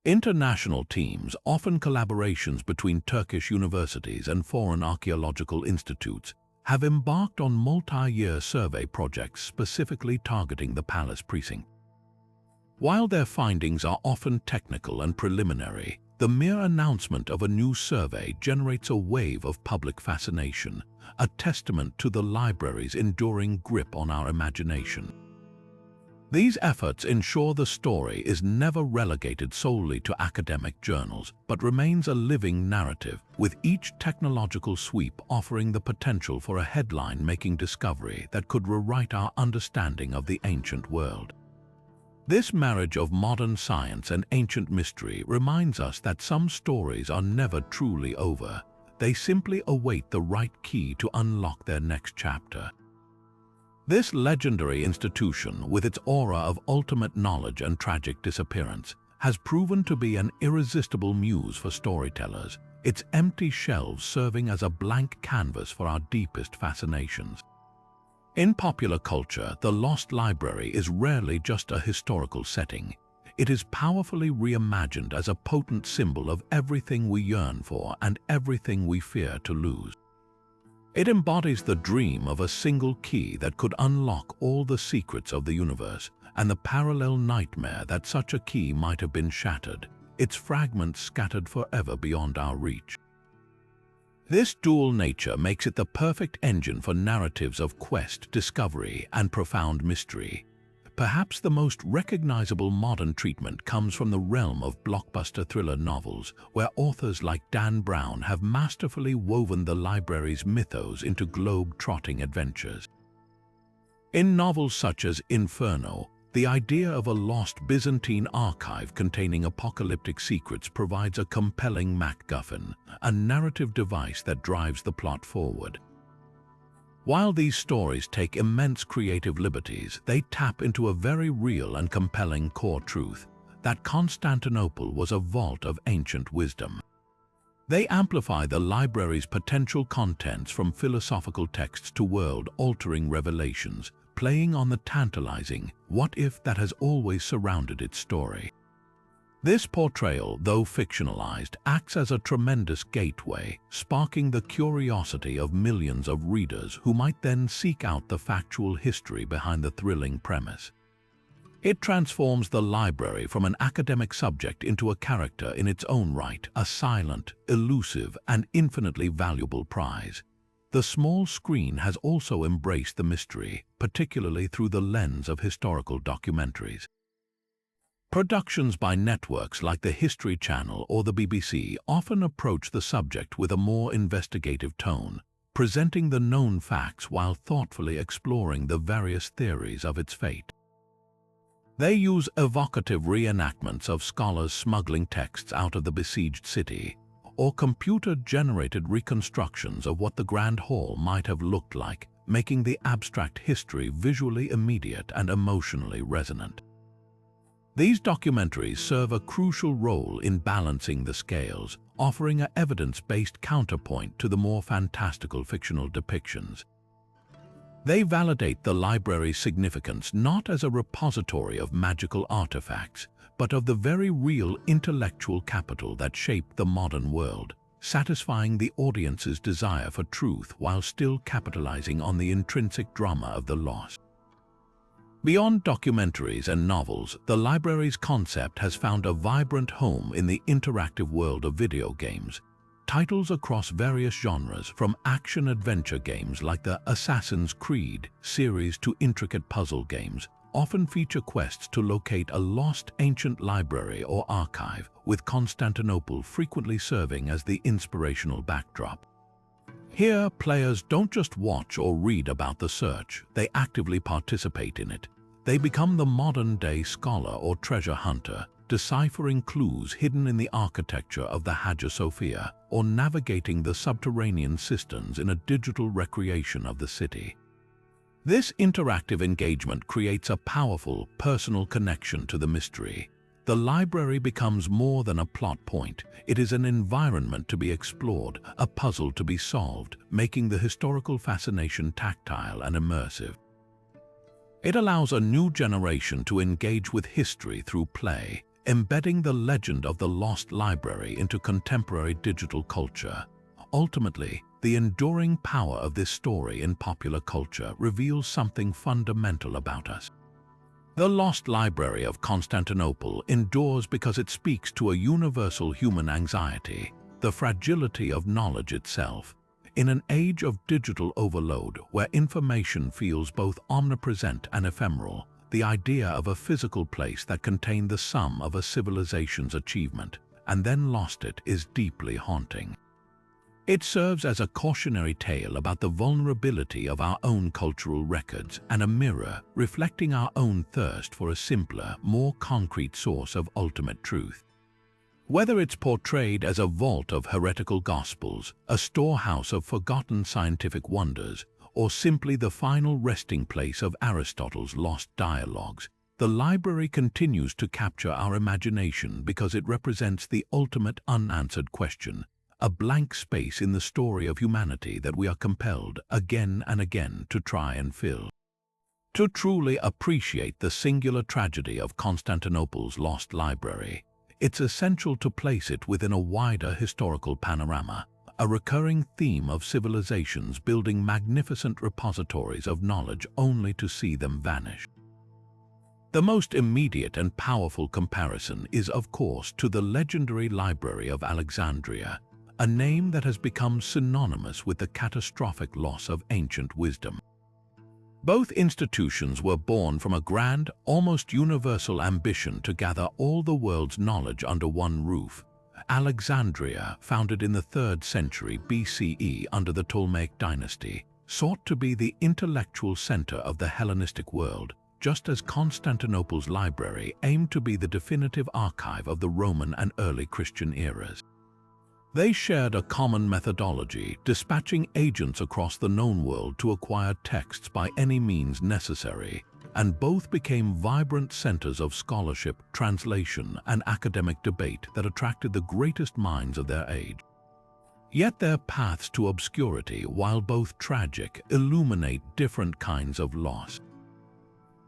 A: International teams, often collaborations between Turkish universities and foreign archaeological institutes, have embarked on multi-year survey projects specifically targeting the palace precinct. While their findings are often technical and preliminary, the mere announcement of a new survey generates a wave of public fascination, a testament to the library's enduring grip on our imagination. These efforts ensure the story is never relegated solely to academic journals, but remains a living narrative, with each technological sweep offering the potential for a headline-making discovery that could rewrite our understanding of the ancient world. This marriage of modern science and ancient mystery reminds us that some stories are never truly over. They simply await the right key to unlock their next chapter. This legendary institution, with its aura of ultimate knowledge and tragic disappearance, has proven to be an irresistible muse for storytellers, its empty shelves serving as a blank canvas for our deepest fascinations. In popular culture, the Lost Library is rarely just a historical setting. It is powerfully reimagined as a potent symbol of everything we yearn for and everything we fear to lose. It embodies the dream of a single key that could unlock all the secrets of the universe, and the parallel nightmare that such a key might have been shattered, its fragments scattered forever beyond our reach. This dual nature makes it the perfect engine for narratives of quest, discovery, and profound mystery. Perhaps the most recognizable modern treatment comes from the realm of blockbuster thriller novels, where authors like Dan Brown have masterfully woven the library's mythos into globe-trotting adventures. In novels such as Inferno, the idea of a lost Byzantine archive containing apocalyptic secrets provides a compelling MacGuffin, a narrative device that drives the plot forward. While these stories take immense creative liberties, they tap into a very real and compelling core truth, that Constantinople was a vault of ancient wisdom. They amplify the library's potential contents from philosophical texts to world-altering revelations, playing on the tantalizing what-if that has always surrounded its story. This portrayal, though fictionalized, acts as a tremendous gateway, sparking the curiosity of millions of readers who might then seek out the factual history behind the thrilling premise. It transforms the library from an academic subject into a character in its own right, a silent, elusive, and infinitely valuable prize. The small screen has also embraced the mystery, particularly through the lens of historical documentaries. Productions by networks like the History Channel or the BBC often approach the subject with a more investigative tone, presenting the known facts while thoughtfully exploring the various theories of its fate. They use evocative reenactments of scholars smuggling texts out of the besieged city, or computer-generated reconstructions of what the Grand Hall might have looked like, making the abstract history visually immediate and emotionally resonant. These documentaries serve a crucial role in balancing the scales, offering an evidence-based counterpoint to the more fantastical fictional depictions. They validate the library's significance not as a repository of magical artifacts, but of the very real intellectual capital that shaped the modern world, satisfying the audience's desire for truth while still capitalizing on the intrinsic drama of the lost. Beyond documentaries and novels, the library's concept has found a vibrant home in the interactive world of video games. Titles across various genres, from action-adventure games like the Assassin's Creed series to intricate puzzle games, often feature quests to locate a lost ancient library or archive, with Constantinople frequently serving as the inspirational backdrop. Here, players don't just watch or read about the search, they actively participate in it. They become the modern-day scholar or treasure hunter, deciphering clues hidden in the architecture of the Hagia Sophia, or navigating the subterranean cisterns in a digital recreation of the city. This interactive engagement creates a powerful, personal connection to the mystery. The library becomes more than a plot point. It is an environment to be explored, a puzzle to be solved, making the historical fascination tactile and immersive. It allows a new generation to engage with history through play, embedding the legend of the Lost Library into contemporary digital culture. Ultimately, the enduring power of this story in popular culture reveals something fundamental about us. The Lost Library of Constantinople endures because it speaks to a universal human anxiety, the fragility of knowledge itself. In an age of digital overload, where information feels both omnipresent and ephemeral, the idea of a physical place that contained the sum of a civilization's achievement and then lost it is deeply haunting. It serves as a cautionary tale about the vulnerability of our own cultural records and a mirror reflecting our own thirst for a simpler, more concrete source of ultimate truth. Whether it's portrayed as a vault of heretical gospels, a storehouse of forgotten scientific wonders, or simply the final resting place of Aristotle's lost dialogues, the library continues to capture our imagination because it represents the ultimate unanswered question, a blank space in the story of humanity that we are compelled again and again to try and fill. To truly appreciate the singular tragedy of Constantinople's lost library, it's essential to place it within a wider historical panorama, a recurring theme of civilizations building magnificent repositories of knowledge only to see them vanish. The most immediate and powerful comparison is, of course, to the legendary Library of Alexandria, a name that has become synonymous with the catastrophic loss of ancient wisdom. Both institutions were born from a grand, almost universal ambition to gather all the world's knowledge under one roof. Alexandria, founded in the 3rd century BCE under the Ptolemaic dynasty, sought to be the intellectual center of the Hellenistic world, just as Constantinople's library aimed to be the definitive archive of the Roman and early Christian eras. They shared a common methodology, dispatching agents across the known world to acquire texts by any means necessary, and both became vibrant centers of scholarship, translation, and academic debate that attracted the greatest minds of their age. Yet their paths to obscurity, while both tragic, illuminate different kinds of loss.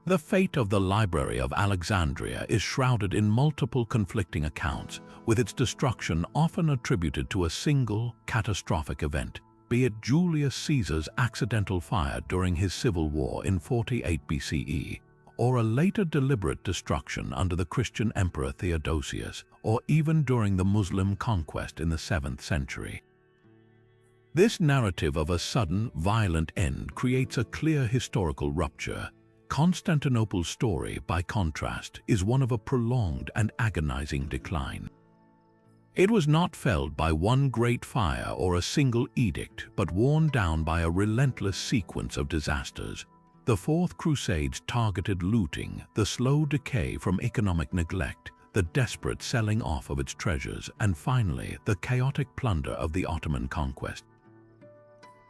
A: The fate of the Library of Alexandria is shrouded in multiple conflicting accounts, with its destruction often attributed to a single, catastrophic event, be it Julius Caesar's accidental fire during his civil war in 48 BCE, or a later deliberate destruction under the Christian Emperor Theodosius, or even during the Muslim conquest in the 7th century. This narrative of a sudden, violent end creates a clear historical rupture. Constantinople's story, by contrast, is one of a prolonged and agonizing decline. It was not felled by one great fire or a single edict, but worn down by a relentless sequence of disasters. The Fourth Crusade's targeted looting, the slow decay from economic neglect, the desperate selling off of its treasures, and finally, the chaotic plunder of the Ottoman conquest.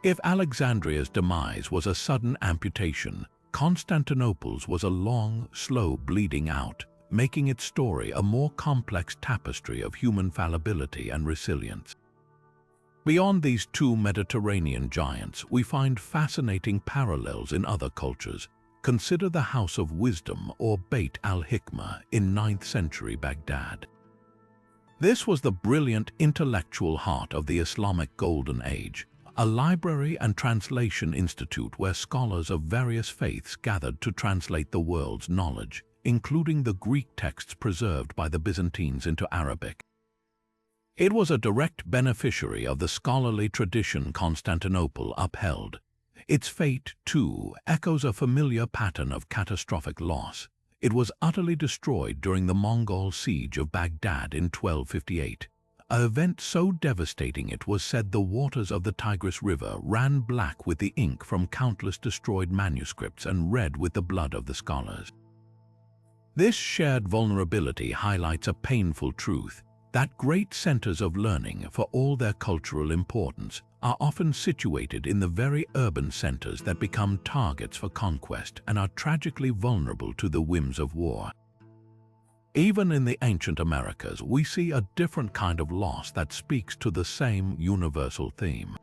A: If Alexandria's demise was a sudden amputation, Constantinople's was a long, slow bleeding out, making its story a more complex tapestry of human fallibility and resilience. Beyond these two Mediterranean giants, we find fascinating parallels in other cultures. Consider the House of Wisdom, or Beit al-Hikmah, in 9th century Baghdad. This was the brilliant intellectual heart of the Islamic Golden Age, a library and translation institute where scholars of various faiths gathered to translate the world's knowledge, including the Greek texts preserved by the Byzantines into Arabic. It was a direct beneficiary of the scholarly tradition Constantinople upheld. Its fate, too, echoes a familiar pattern of catastrophic loss. It was utterly destroyed during the Mongol siege of Baghdad in 1258. An event so devastating it was said the waters of the Tigris River ran black with the ink from countless destroyed manuscripts and red with the blood of the scholars. This shared vulnerability highlights a painful truth, that great centers of learning, for all their cultural importance, are often situated in the very urban centers that become targets for conquest and are tragically vulnerable to the whims of war. Even in the ancient Americas, we see a different kind of loss that speaks to the same universal theme.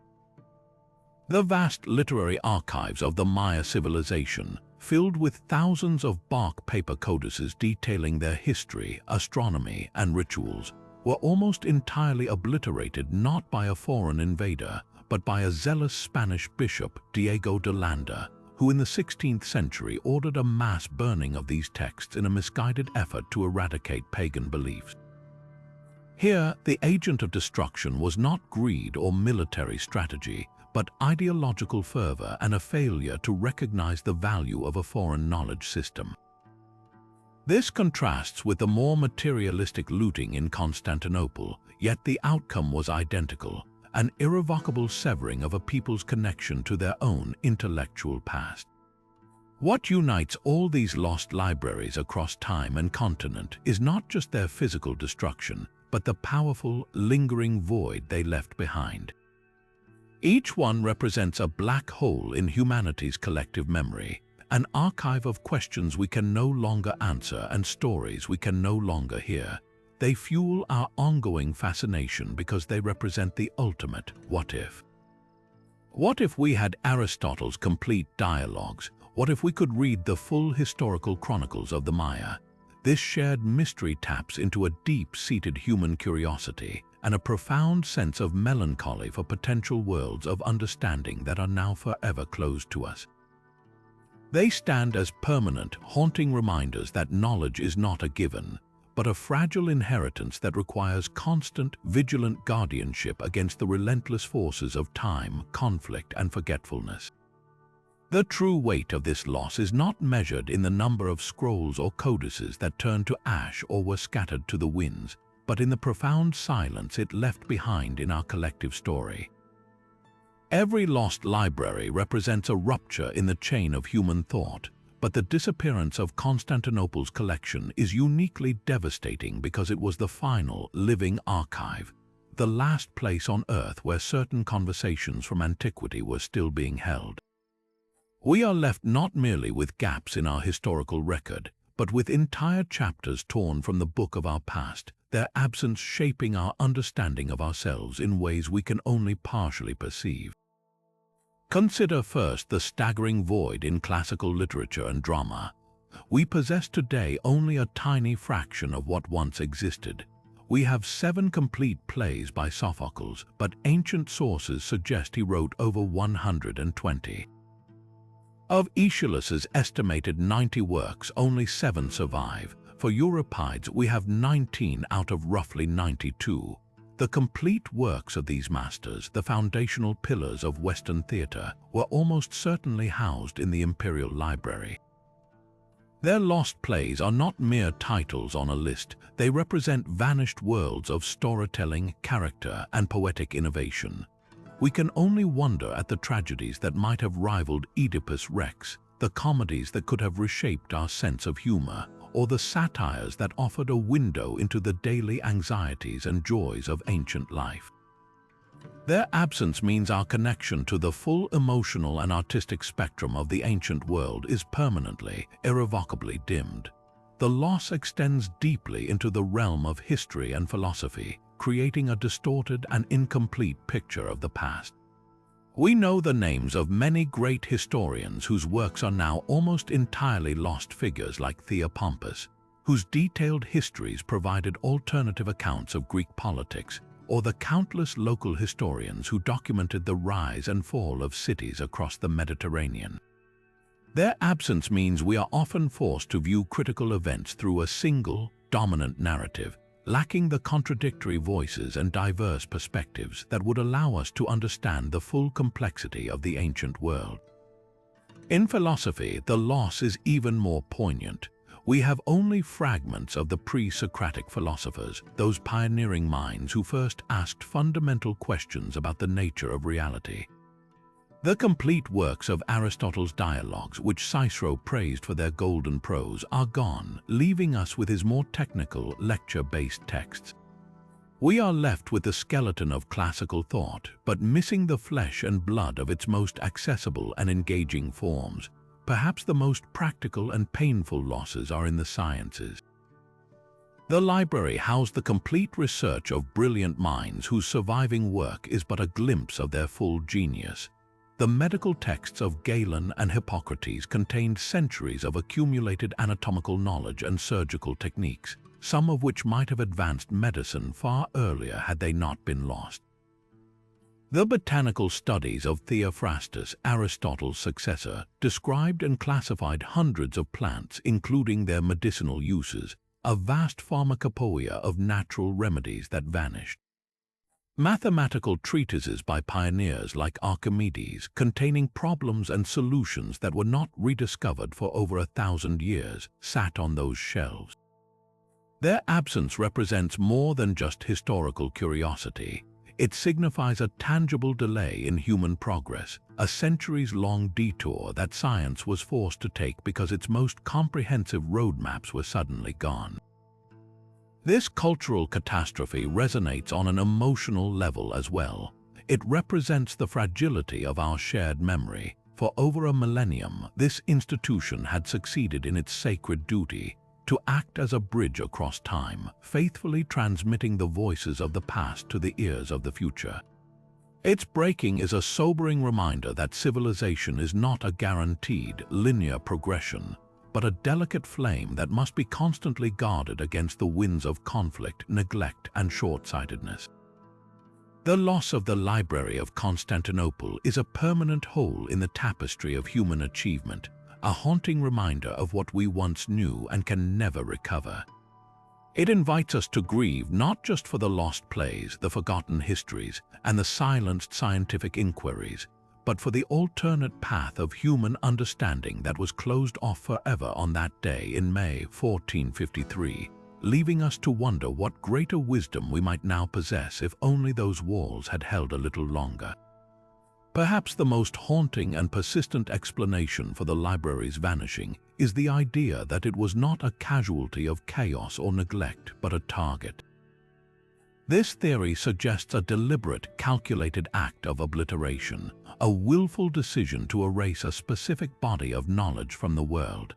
A: The vast literary archives of the Maya civilization, filled with thousands of bark paper codices detailing their history, astronomy, and rituals, were almost entirely obliterated not by a foreign invader, but by a zealous Spanish bishop, Diego de Landa, who in the 16th century ordered a mass burning of these texts in a misguided effort to eradicate pagan beliefs. Here, the agent of destruction was not greed or military strategy, but ideological fervor and a failure to recognize the value of a foreign knowledge system. This contrasts with the more materialistic looting in Constantinople, yet the outcome was identical, an irrevocable severing of a people's connection to their own intellectual past. What unites all these lost libraries across time and continent is not just their physical destruction, but the powerful, lingering void they left behind. Each one represents a black hole in humanity's collective memory, an archive of questions we can no longer answer and stories we can no longer hear. They fuel our ongoing fascination because they represent the ultimate what if. What if we had Aristotle's complete dialogues? What if we could read the full historical chronicles of the Maya? This shared mystery taps into a deep-seated human curiosity and a profound sense of melancholy for potential worlds of understanding that are now forever closed to us. They stand as permanent, haunting reminders that knowledge is not a given, but a fragile inheritance that requires constant, vigilant guardianship against the relentless forces of time, conflict, and forgetfulness. The true weight of this loss is not measured in the number of scrolls or codices that turned to ash or were scattered to the winds, but in the profound silence it left behind in our collective story. Every lost library represents a rupture in the chain of human thought, But the disappearance of Constantinople's collection is uniquely devastating because it was the final living archive, the last place on Earth where certain conversations from antiquity were still being held. We are left not merely with gaps in our historical record, but with entire chapters torn from the book of our past, their absence shaping our understanding of ourselves in ways we can only partially perceive. Consider first the staggering void in classical literature and drama. We possess today only a tiny fraction of what once existed. We have 7 complete plays by Sophocles, but ancient sources suggest he wrote over 120. Of Aeschylus's estimated 90 works, only 7 survive. For Euripides, we have 19 out of roughly 92. The complete works of these masters, the foundational pillars of Western theatre, were almost certainly housed in the imperial library. Their lost plays are not mere titles on a list. They represent vanished worlds of storytelling, character, and poetic innovation. We can only wonder at the tragedies that might have rivaled Oedipus Rex, the comedies that could have reshaped our sense of humor, or the satires that offered a window into the daily anxieties and joys of ancient life. Their absence means our connection to the full emotional and artistic spectrum of the ancient world is permanently, irrevocably dimmed. The loss extends deeply into the realm of history and philosophy, creating a distorted and incomplete picture of the past. We know the names of many great historians whose works are now almost entirely lost, figures like Theopompus, whose detailed histories provided alternative accounts of Greek politics, or the countless local historians who documented the rise and fall of cities across the Mediterranean. Their absence means we are often forced to view critical events through a single, dominant narrative, lacking the contradictory voices and diverse perspectives that would allow us to understand the full complexity of the ancient world. In philosophy, the loss is even more poignant. We have only fragments of the pre-Socratic philosophers, those pioneering minds who first asked fundamental questions about the nature of reality. The complete works of Aristotle's dialogues, which Cicero praised for their golden prose, are gone, leaving us with his more technical, lecture-based texts. We are left with the skeleton of classical thought, but missing the flesh and blood of its most accessible and engaging forms. Perhaps the most practical and painful losses are in the sciences. The library housed the complete research of brilliant minds whose surviving work is but a glimpse of their full genius. The medical texts of Galen and Hippocrates contained centuries of accumulated anatomical knowledge and surgical techniques, some of which might have advanced medicine far earlier had they not been lost. The botanical studies of Theophrastus, Aristotle's successor, described and classified hundreds of plants, including their medicinal uses, a vast pharmacopoeia of natural remedies that vanished. Mathematical treatises by pioneers like Archimedes, containing problems and solutions that were not rediscovered for over 1,000 years, sat on those shelves. Their absence represents more than just historical curiosity. It signifies a tangible delay in human progress, a centuries-long detour that science was forced to take because its most comprehensive roadmaps were suddenly gone. This cultural catastrophe resonates on an emotional level as well. It represents the fragility of our shared memory. For over a millennium, this institution had succeeded in its sacred duty to act as a bridge across time, faithfully transmitting the voices of the past to the ears of the future. Its breaking is a sobering reminder that civilization is not a guaranteed, linear progression, but a delicate flame that must be constantly guarded against the winds of conflict, neglect, and short-sightedness. The loss of the Library of Constantinople is a permanent hole in the tapestry of human achievement, a haunting reminder of what we once knew and can never recover. It invites us to grieve not just for the lost plays, the forgotten histories, and the silenced scientific inquiries, but for the alternate path of human understanding that was closed off forever on that day in May 1453, leaving us to wonder what greater wisdom we might now possess if only those walls had held a little longer. Perhaps the most haunting and persistent explanation for the library's vanishing is the idea that it was not a casualty of chaos or neglect, but a target. This theory suggests a deliberate, calculated act of obliteration, a willful decision to erase a specific body of knowledge from the world.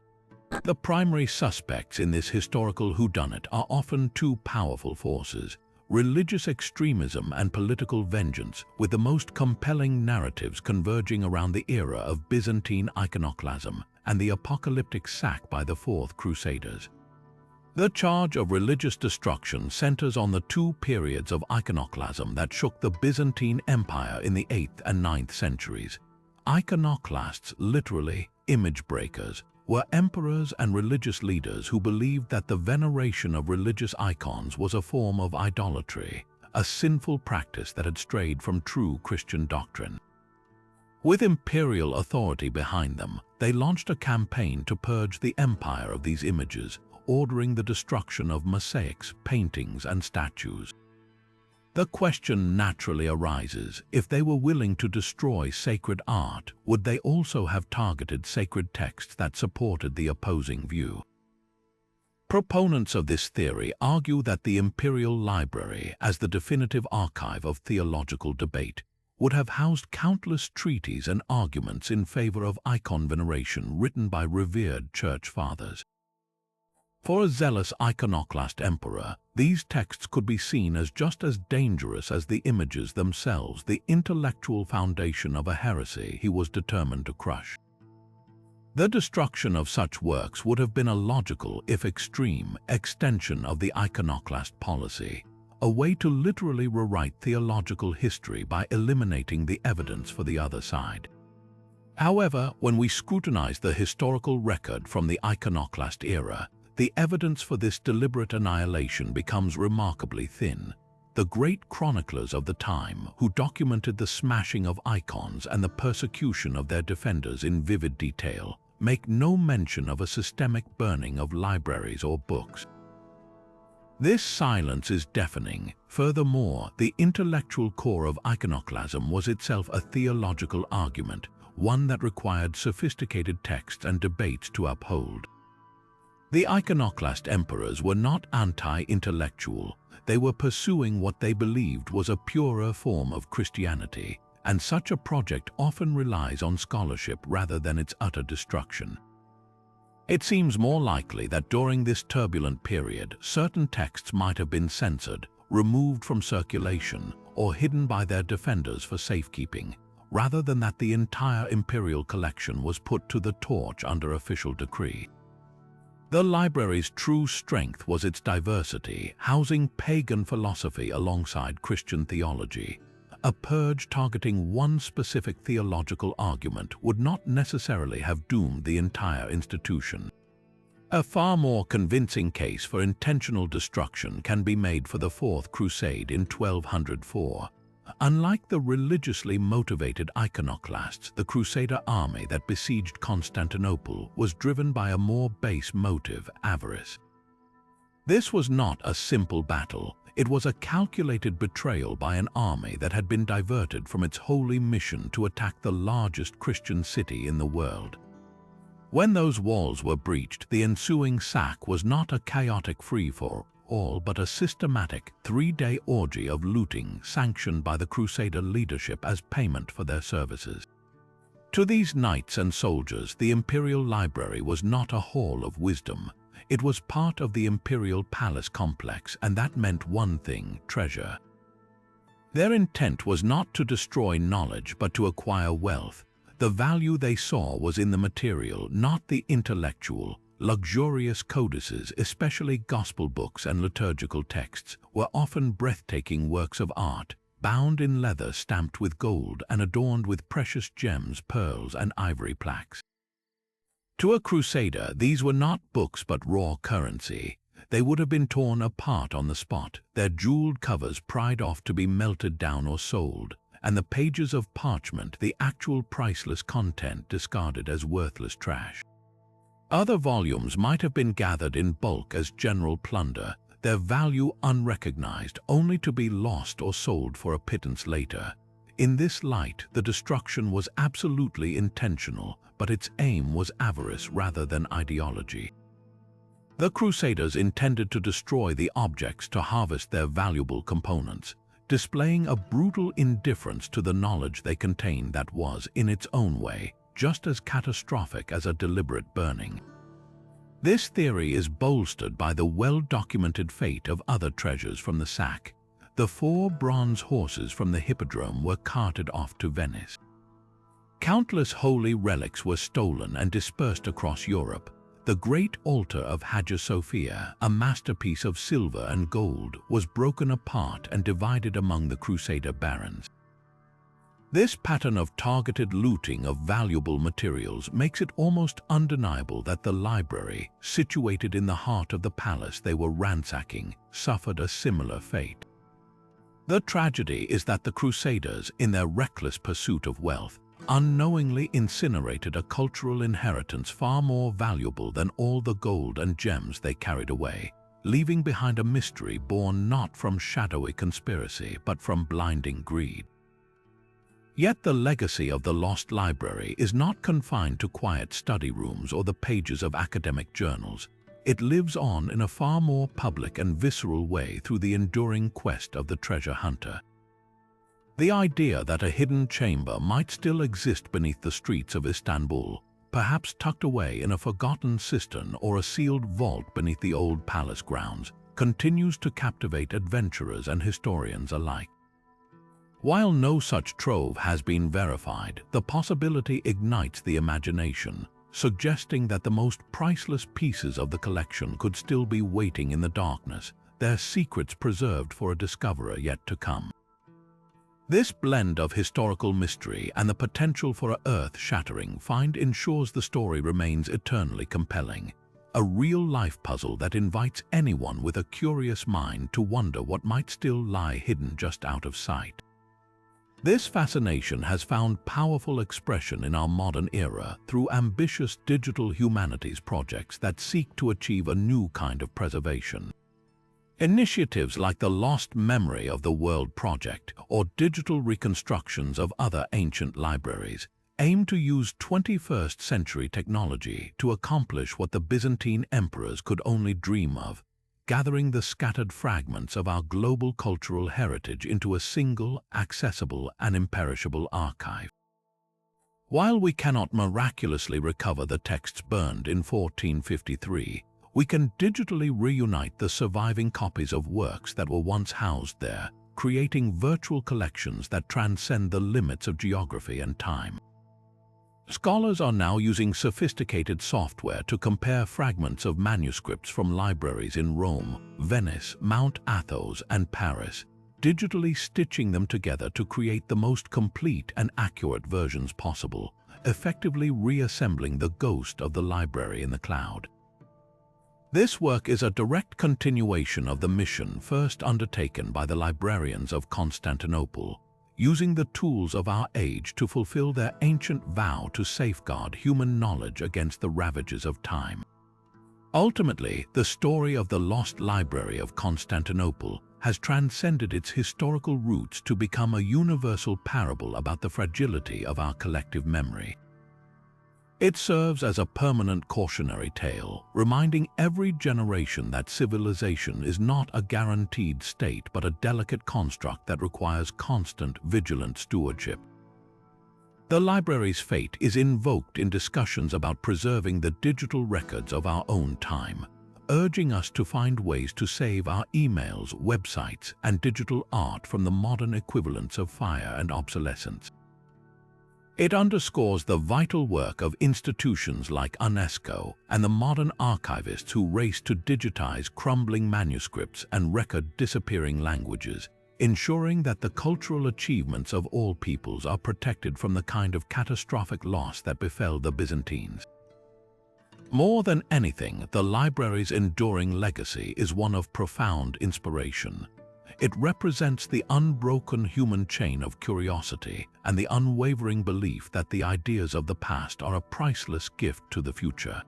A: The primary suspects in this historical whodunit are often two powerful forces: religious extremism and political vengeance, with the most compelling narratives converging around the era of Byzantine iconoclasm and the apocalyptic sack by the Fourth Crusaders. The charge of religious destruction centers on the two periods of iconoclasm that shook the Byzantine Empire in the 8th and 9th centuries. Iconoclasts, literally image breakers, were emperors and religious leaders who believed that the veneration of religious icons was a form of idolatry, a sinful practice that had strayed from true Christian doctrine. With imperial authority behind them, they launched a campaign to purge the empire of these images, ordering the destruction of mosaics, paintings, and statues. The question naturally arises: if they were willing to destroy sacred art, would they also have targeted sacred texts that supported the opposing view? Proponents of this theory argue that the imperial library, as the definitive archive of theological debate, would have housed countless treatises and arguments in favor of icon veneration written by revered church fathers. For a zealous iconoclast emperor, these texts could be seen as just as dangerous as the images themselves, the intellectual foundation of a heresy he was determined to crush. The destruction of such works would have been a logical, if extreme, extension of the iconoclast policy, a way to literally rewrite theological history by eliminating the evidence for the other side. However, when we scrutinize the historical record from the iconoclast era, the evidence for this deliberate annihilation becomes remarkably thin. The great chroniclers of the time, who documented the smashing of icons and the persecution of their defenders in vivid detail, make no mention of a systemic burning of libraries or books. This silence is deafening. Furthermore, the intellectual core of iconoclasm was itself a theological argument, one that required sophisticated texts and debates to uphold. The iconoclast emperors were not anti-intellectual. They were pursuing what they believed was a purer form of Christianity, and such a project often relies on scholarship rather than its utter destruction. It seems more likely that during this turbulent period, certain texts might have been censored, removed from circulation, or hidden by their defenders for safekeeping, rather than that the entire imperial collection was put to the torch under official decree. The library's true strength was its diversity, housing pagan philosophy alongside Christian theology. A purge targeting one specific theological argument would not necessarily have doomed the entire institution. A far more convincing case for intentional destruction can be made for the Fourth Crusade in 1204. Unlike the religiously motivated iconoclasts, the Crusader army that besieged Constantinople was driven by a more base motive: avarice. This was not a simple battle. It was a calculated betrayal by an army that had been diverted from its holy mission to attack the largest Christian city in the world. When those walls were breached, the ensuing sack was not a chaotic free-for-all, but a systematic three-day orgy of looting sanctioned by the Crusader leadership as payment for their services. To these knights and soldiers, the imperial library was not a hall of wisdom. It was part of the imperial palace complex, and that meant one thing: treasure. Their intent was not to destroy knowledge, but to acquire wealth. The value they saw was in the material, not the intellectual. Luxurious codices, especially gospel books and liturgical texts, were often breathtaking works of art, bound in leather stamped with gold and adorned with precious gems, pearls, and ivory plaques. To a crusader, these were not books but raw currency. They would have been torn apart on the spot, their jeweled covers pried off to be melted down or sold, and the pages of parchment, the actual priceless content, discarded as worthless trash. Other volumes might have been gathered in bulk as general plunder, their value unrecognized, only to be lost or sold for a pittance later. In this light, the destruction was absolutely intentional, but its aim was avarice rather than ideology. The Crusaders intended to destroy the objects to harvest their valuable components, displaying a brutal indifference to the knowledge they contained that was, in its own way, just as catastrophic as a deliberate burning. This theory is bolstered by the well-documented fate of other treasures from the sack. The 4 bronze horses from the hippodrome were carted off to Venice. Countless holy relics were stolen and dispersed across Europe. The great altar of Hagia Sophia, a masterpiece of silver and gold, was broken apart and divided among the Crusader barons. This pattern of targeted looting of valuable materials makes it almost undeniable that the library, situated in the heart of the palace they were ransacking, suffered a similar fate. The tragedy is that the Crusaders, in their reckless pursuit of wealth, unknowingly incinerated a cultural inheritance far more valuable than all the gold and gems they carried away, leaving behind a mystery born not from shadowy conspiracy but from blinding greed. Yet the legacy of the Lost Library is not confined to quiet study rooms or the pages of academic journals. It lives on in a far more public and visceral way through the enduring quest of the treasure hunter. The idea that a hidden chamber might still exist beneath the streets of Istanbul, perhaps tucked away in a forgotten cistern or a sealed vault beneath the old palace grounds, continues to captivate adventurers and historians alike. While no such trove has been verified, the possibility ignites the imagination, suggesting that the most priceless pieces of the collection could still be waiting in the darkness, their secrets preserved for a discoverer yet to come. This blend of historical mystery and the potential for an earth-shattering find ensures the story remains eternally compelling, a real-life puzzle that invites anyone with a curious mind to wonder what might still lie hidden just out of sight. This fascination has found powerful expression in our modern era through ambitious digital humanities projects that seek to achieve a new kind of preservation. Initiatives like the Lost Memory of the World project or digital reconstructions of other ancient libraries aim to use 21st century technology to accomplish what the Byzantine emperors could only dream of, gathering the scattered fragments of our global cultural heritage into a single, accessible, and imperishable archive. While we cannot miraculously recover the texts burned in 1453, we can digitally reunite the surviving copies of works that were once housed there, creating virtual collections that transcend the limits of geography and time. Scholars are now using sophisticated software to compare fragments of manuscripts from libraries in Rome, Venice, Mount Athos, and Paris, digitally stitching them together to create the most complete and accurate versions possible, effectively reassembling the ghost of the library in the cloud. This work is a direct continuation of the mission first undertaken by the librarians of Constantinople, using the tools of our age to fulfill their ancient vow to safeguard human knowledge against the ravages of time. Ultimately, the story of the Lost Library of Constantinople has transcended its historical roots to become a universal parable about the fragility of our collective memory. It serves as a permanent cautionary tale, reminding every generation that civilization is not a guaranteed state but a delicate construct that requires constant, vigilant stewardship. The library's fate is invoked in discussions about preserving the digital records of our own time, urging us to find ways to save our emails, websites, and digital art from the modern equivalents of fire and obsolescence. It underscores the vital work of institutions like UNESCO and the modern archivists who race to digitize crumbling manuscripts and record disappearing languages, ensuring that the cultural achievements of all peoples are protected from the kind of catastrophic loss that befell the Byzantines. More than anything, the library's enduring legacy is one of profound inspiration. It represents the unbroken human chain of curiosity and the unwavering belief that the ideas of the past are a priceless gift to the future.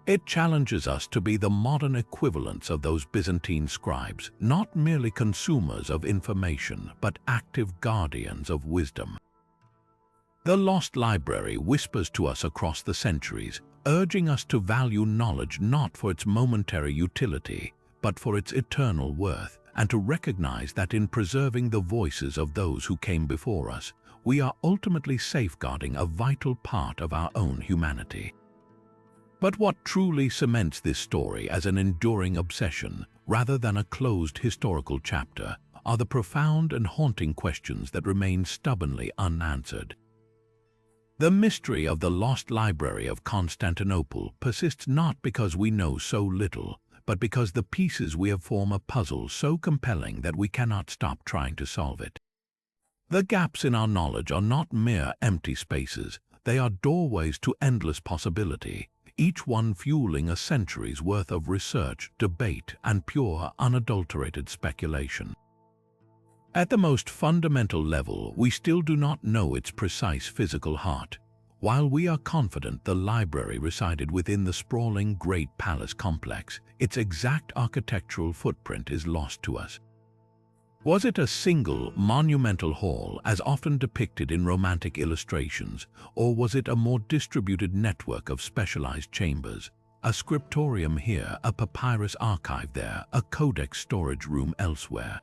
A: It challenges us to be the modern equivalents of those Byzantine scribes, not merely consumers of information, but active guardians of wisdom. The Lost Library whispers to us across the centuries, urging us to value knowledge not for its momentary utility, but for its eternal worth, and to recognize that in preserving the voices of those who came before us, we are ultimately safeguarding a vital part of our own humanity. But what truly cements this story as an enduring obsession, rather than a closed historical chapter, are the profound and haunting questions that remain stubbornly unanswered. The mystery of the Lost Library of Constantinople persists not because we know so little, but because the pieces we have form a puzzle so compelling that we cannot stop trying to solve it. The gaps in our knowledge are not mere empty spaces, they are doorways to endless possibility, each one fueling a century's worth of research, debate, and pure, unadulterated speculation. At the most fundamental level, we still do not know its precise physical heart. While we are confident the library resided within the sprawling Great Palace complex, its exact architectural footprint is lost to us. Was it a single, monumental hall, as often depicted in romantic illustrations, or was it a more distributed network of specialized chambers? A scriptorium here, a papyrus archive there, a codex storage room elsewhere.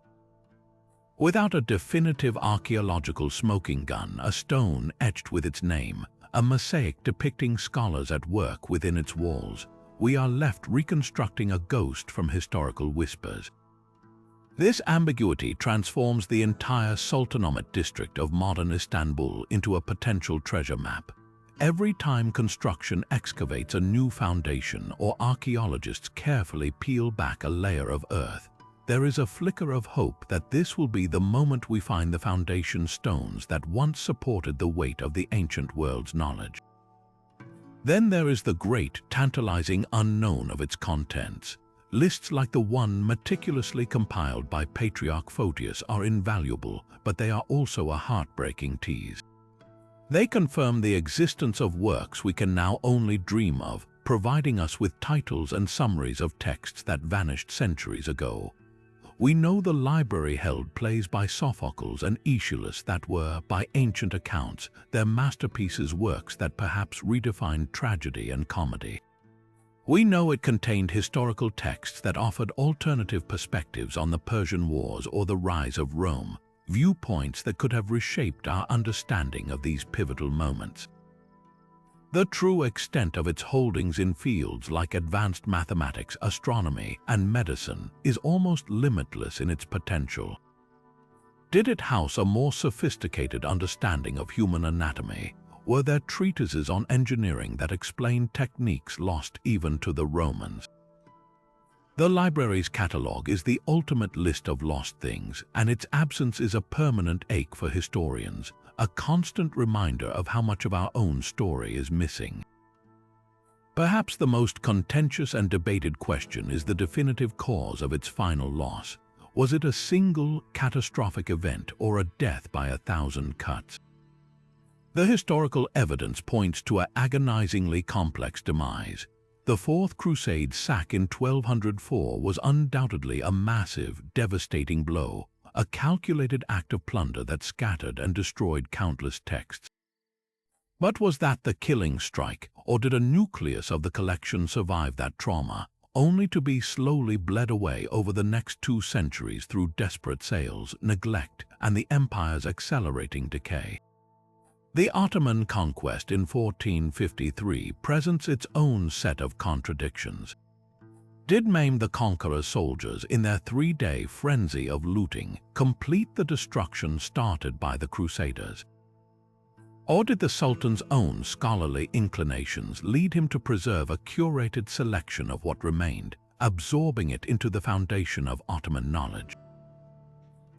A: Without a definitive archaeological smoking gun, a stone etched with its name, a mosaic depicting scholars at work within its walls, we are left reconstructing a ghost from historical whispers. This ambiguity transforms the entire Sultanate district of modern Istanbul into a potential treasure map. Every time construction excavates a new foundation or archaeologists carefully peel back a layer of earth, there is a flicker of hope that this will be the moment we find the foundation stones that once supported the weight of the ancient world's knowledge. Then there is the great, tantalizing unknown of its contents. Lists like the one meticulously compiled by Patriarch Photius are invaluable, but they are also a heartbreaking tease. They confirm the existence of works we can now only dream of, providing us with titles and summaries of texts that vanished centuries ago. We know the library held plays by Sophocles and Aeschylus that were, by ancient accounts, their masterpieces, works that perhaps redefined tragedy and comedy. We know it contained historical texts that offered alternative perspectives on the Persian Wars or the rise of Rome, viewpoints that could have reshaped our understanding of these pivotal moments. The true extent of its holdings in fields like advanced mathematics, astronomy, and medicine is almost limitless in its potential. Did it house a more sophisticated understanding of human anatomy? Were there treatises on engineering that explained techniques lost even to the Romans? The library's catalogue is the ultimate list of lost things, and its absence is a permanent ache for historians, a constant reminder of how much of our own story is missing. Perhaps the most contentious and debated question is the definitive cause of its final loss. Was it a single, catastrophic event or a death by 1,000 cuts? The historical evidence points to an agonizingly complex demise. The Fourth Crusade's sack in 1204 was undoubtedly a massive, devastating blow, a calculated act of plunder that scattered and destroyed countless texts. But was that the killing strike, or did a nucleus of the collection survive that trauma, only to be slowly bled away over the next 2 centuries through desperate sales, neglect, and the empire's accelerating decay? The Ottoman conquest in 1453 presents its own set of contradictions. Did Mehmed the Conqueror's soldiers, in their 3-day frenzy of looting, complete the destruction started by the Crusaders? Or did the Sultan's own scholarly inclinations lead him to preserve a curated selection of what remained, absorbing it into the foundation of Ottoman knowledge?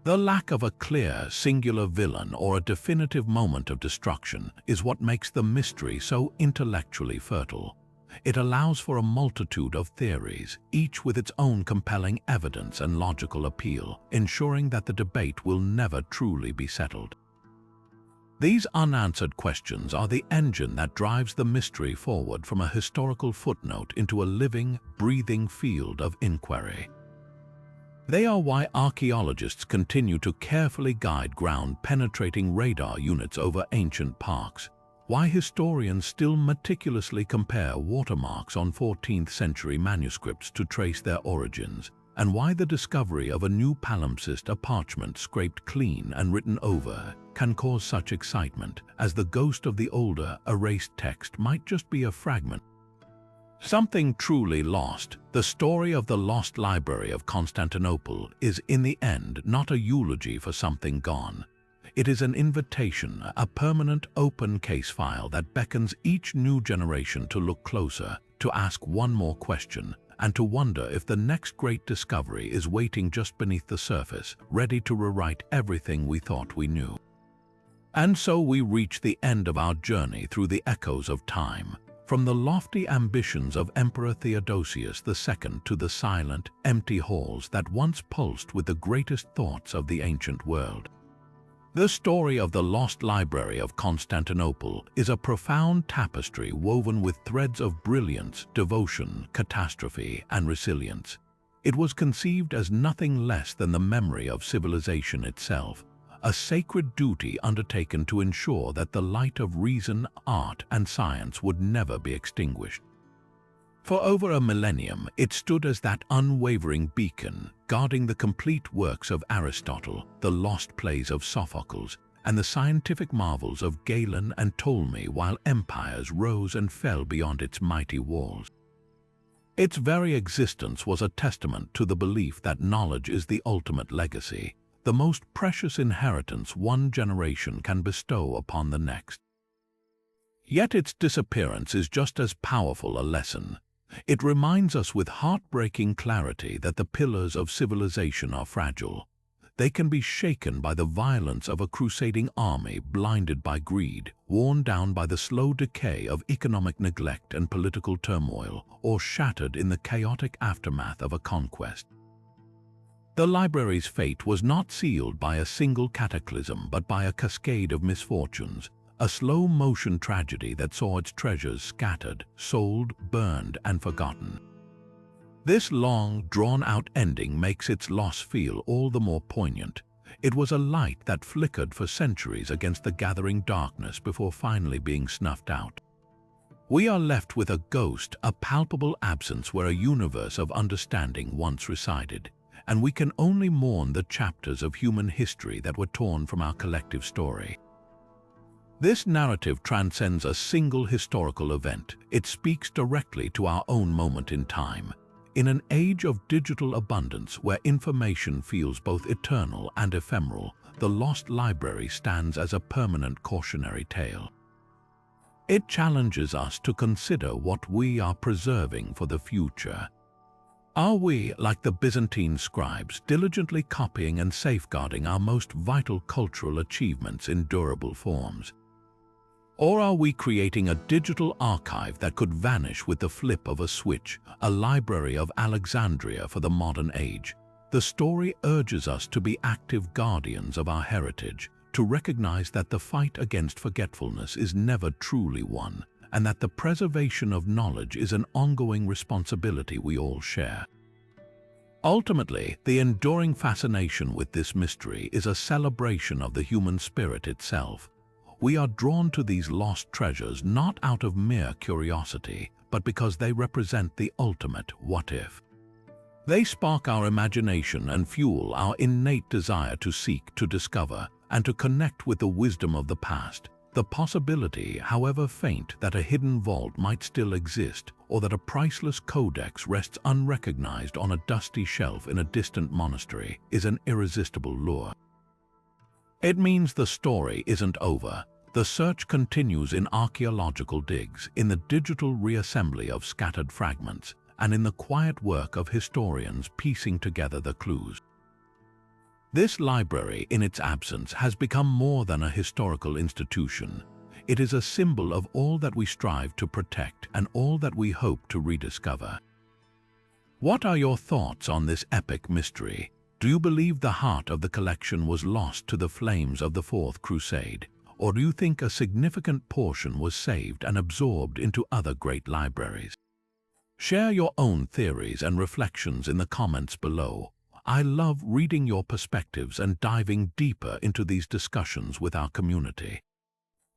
A: The lack of a clear, singular villain or a definitive moment of destruction is what makes the mystery so intellectually fertile. It allows for a multitude of theories, each with its own compelling evidence and logical appeal, ensuring that the debate will never truly be settled. These unanswered questions are the engine that drives the mystery forward from a historical footnote into a living, breathing field of inquiry. They are why archaeologists continue to carefully guide ground-penetrating radar units over ancient parks, why historians still meticulously compare watermarks on 14th-century manuscripts to trace their origins, and why the discovery of a new palimpsest, a parchment scraped clean and written over, can cause such excitement, as the ghost of the older, erased text might just be a fragment. Something truly lost. The story of the Lost Library of Constantinople is, in the end, not a eulogy for something gone. It is an invitation, a permanent open case file that beckons each new generation to look closer, to ask one more question, and to wonder if the next great discovery is waiting just beneath the surface, ready to rewrite everything we thought we knew. And so we reach the end of our journey through the echoes of time, from the lofty ambitions of Emperor Theodosius II to the silent, empty halls that once pulsed with the greatest thoughts of the ancient world. The story of the Lost Library of Constantinople is a profound tapestry woven with threads of brilliance, devotion, catastrophe, and resilience. It was conceived as nothing less than the memory of civilization itself, a sacred duty undertaken to ensure that the light of reason, art, and science would never be extinguished. For over a millennium, it stood as that unwavering beacon, guarding the complete works of Aristotle, the lost plays of Sophocles, and the scientific marvels of Galen and Ptolemy, while empires rose and fell beyond its mighty walls. Its very existence was a testament to the belief that knowledge is the ultimate legacy, the most precious inheritance one generation can bestow upon the next. Yet its disappearance is just as powerful a lesson. It reminds us with heartbreaking clarity that the pillars of civilization are fragile. They can be shaken by the violence of a crusading army, blinded by greed, worn down by the slow decay of economic neglect and political turmoil, or shattered in the chaotic aftermath of a conquest. The library's fate was not sealed by a single cataclysm, but by a cascade of misfortunes, a slow-motion tragedy that saw its treasures scattered, sold, burned, and forgotten. This long, drawn-out ending makes its loss feel all the more poignant. It was a light that flickered for centuries against the gathering darkness before finally being snuffed out. We are left with a ghost, a palpable absence where a universe of understanding once resided, and we can only mourn the chapters of human history that were torn from our collective story. This narrative transcends a single historical event. It speaks directly to our own moment in time. In an age of digital abundance where information feels both eternal and ephemeral, the Lost Library stands as a permanent cautionary tale. It challenges us to consider what we are preserving for the future. Are we, like the Byzantine scribes, diligently copying and safeguarding our most vital cultural achievements in durable forms? Or are we creating a digital archive that could vanish with the flip of a switch, a library of Alexandria for the modern age? The story urges us to be active guardians of our heritage, to recognize that the fight against forgetfulness is never truly won, and that the preservation of knowledge is an ongoing responsibility we all share. Ultimately, the enduring fascination with this mystery is a celebration of the human spirit itself. We are drawn to these lost treasures not out of mere curiosity, but because they represent the ultimate what-if. They spark our imagination and fuel our innate desire to seek, to discover, and to connect with the wisdom of the past. The possibility, however faint, that a hidden vault might still exist, or that a priceless codex rests unrecognized on a dusty shelf in a distant monastery, is an irresistible lure. It means the story isn't over. The search continues in archaeological digs, in the digital reassembly of scattered fragments, and in the quiet work of historians piecing together the clues. This library, in its absence, has become more than a historical institution. It is a symbol of all that we strive to protect and all that we hope to rediscover. What are your thoughts on this epic mystery? Do you believe the heart of the collection was lost to the flames of the Fourth Crusade? Or do you think a significant portion was saved and absorbed into other great libraries? Share your own theories and reflections in the comments below. I love reading your perspectives and diving deeper into these discussions with our community.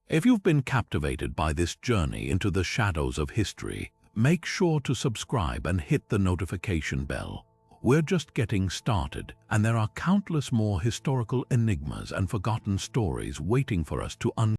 A: If you've been captivated by this journey into the shadows of history, make sure to subscribe and hit the notification bell. We're just getting started, and there are countless more historical enigmas and forgotten stories waiting for us to uncover.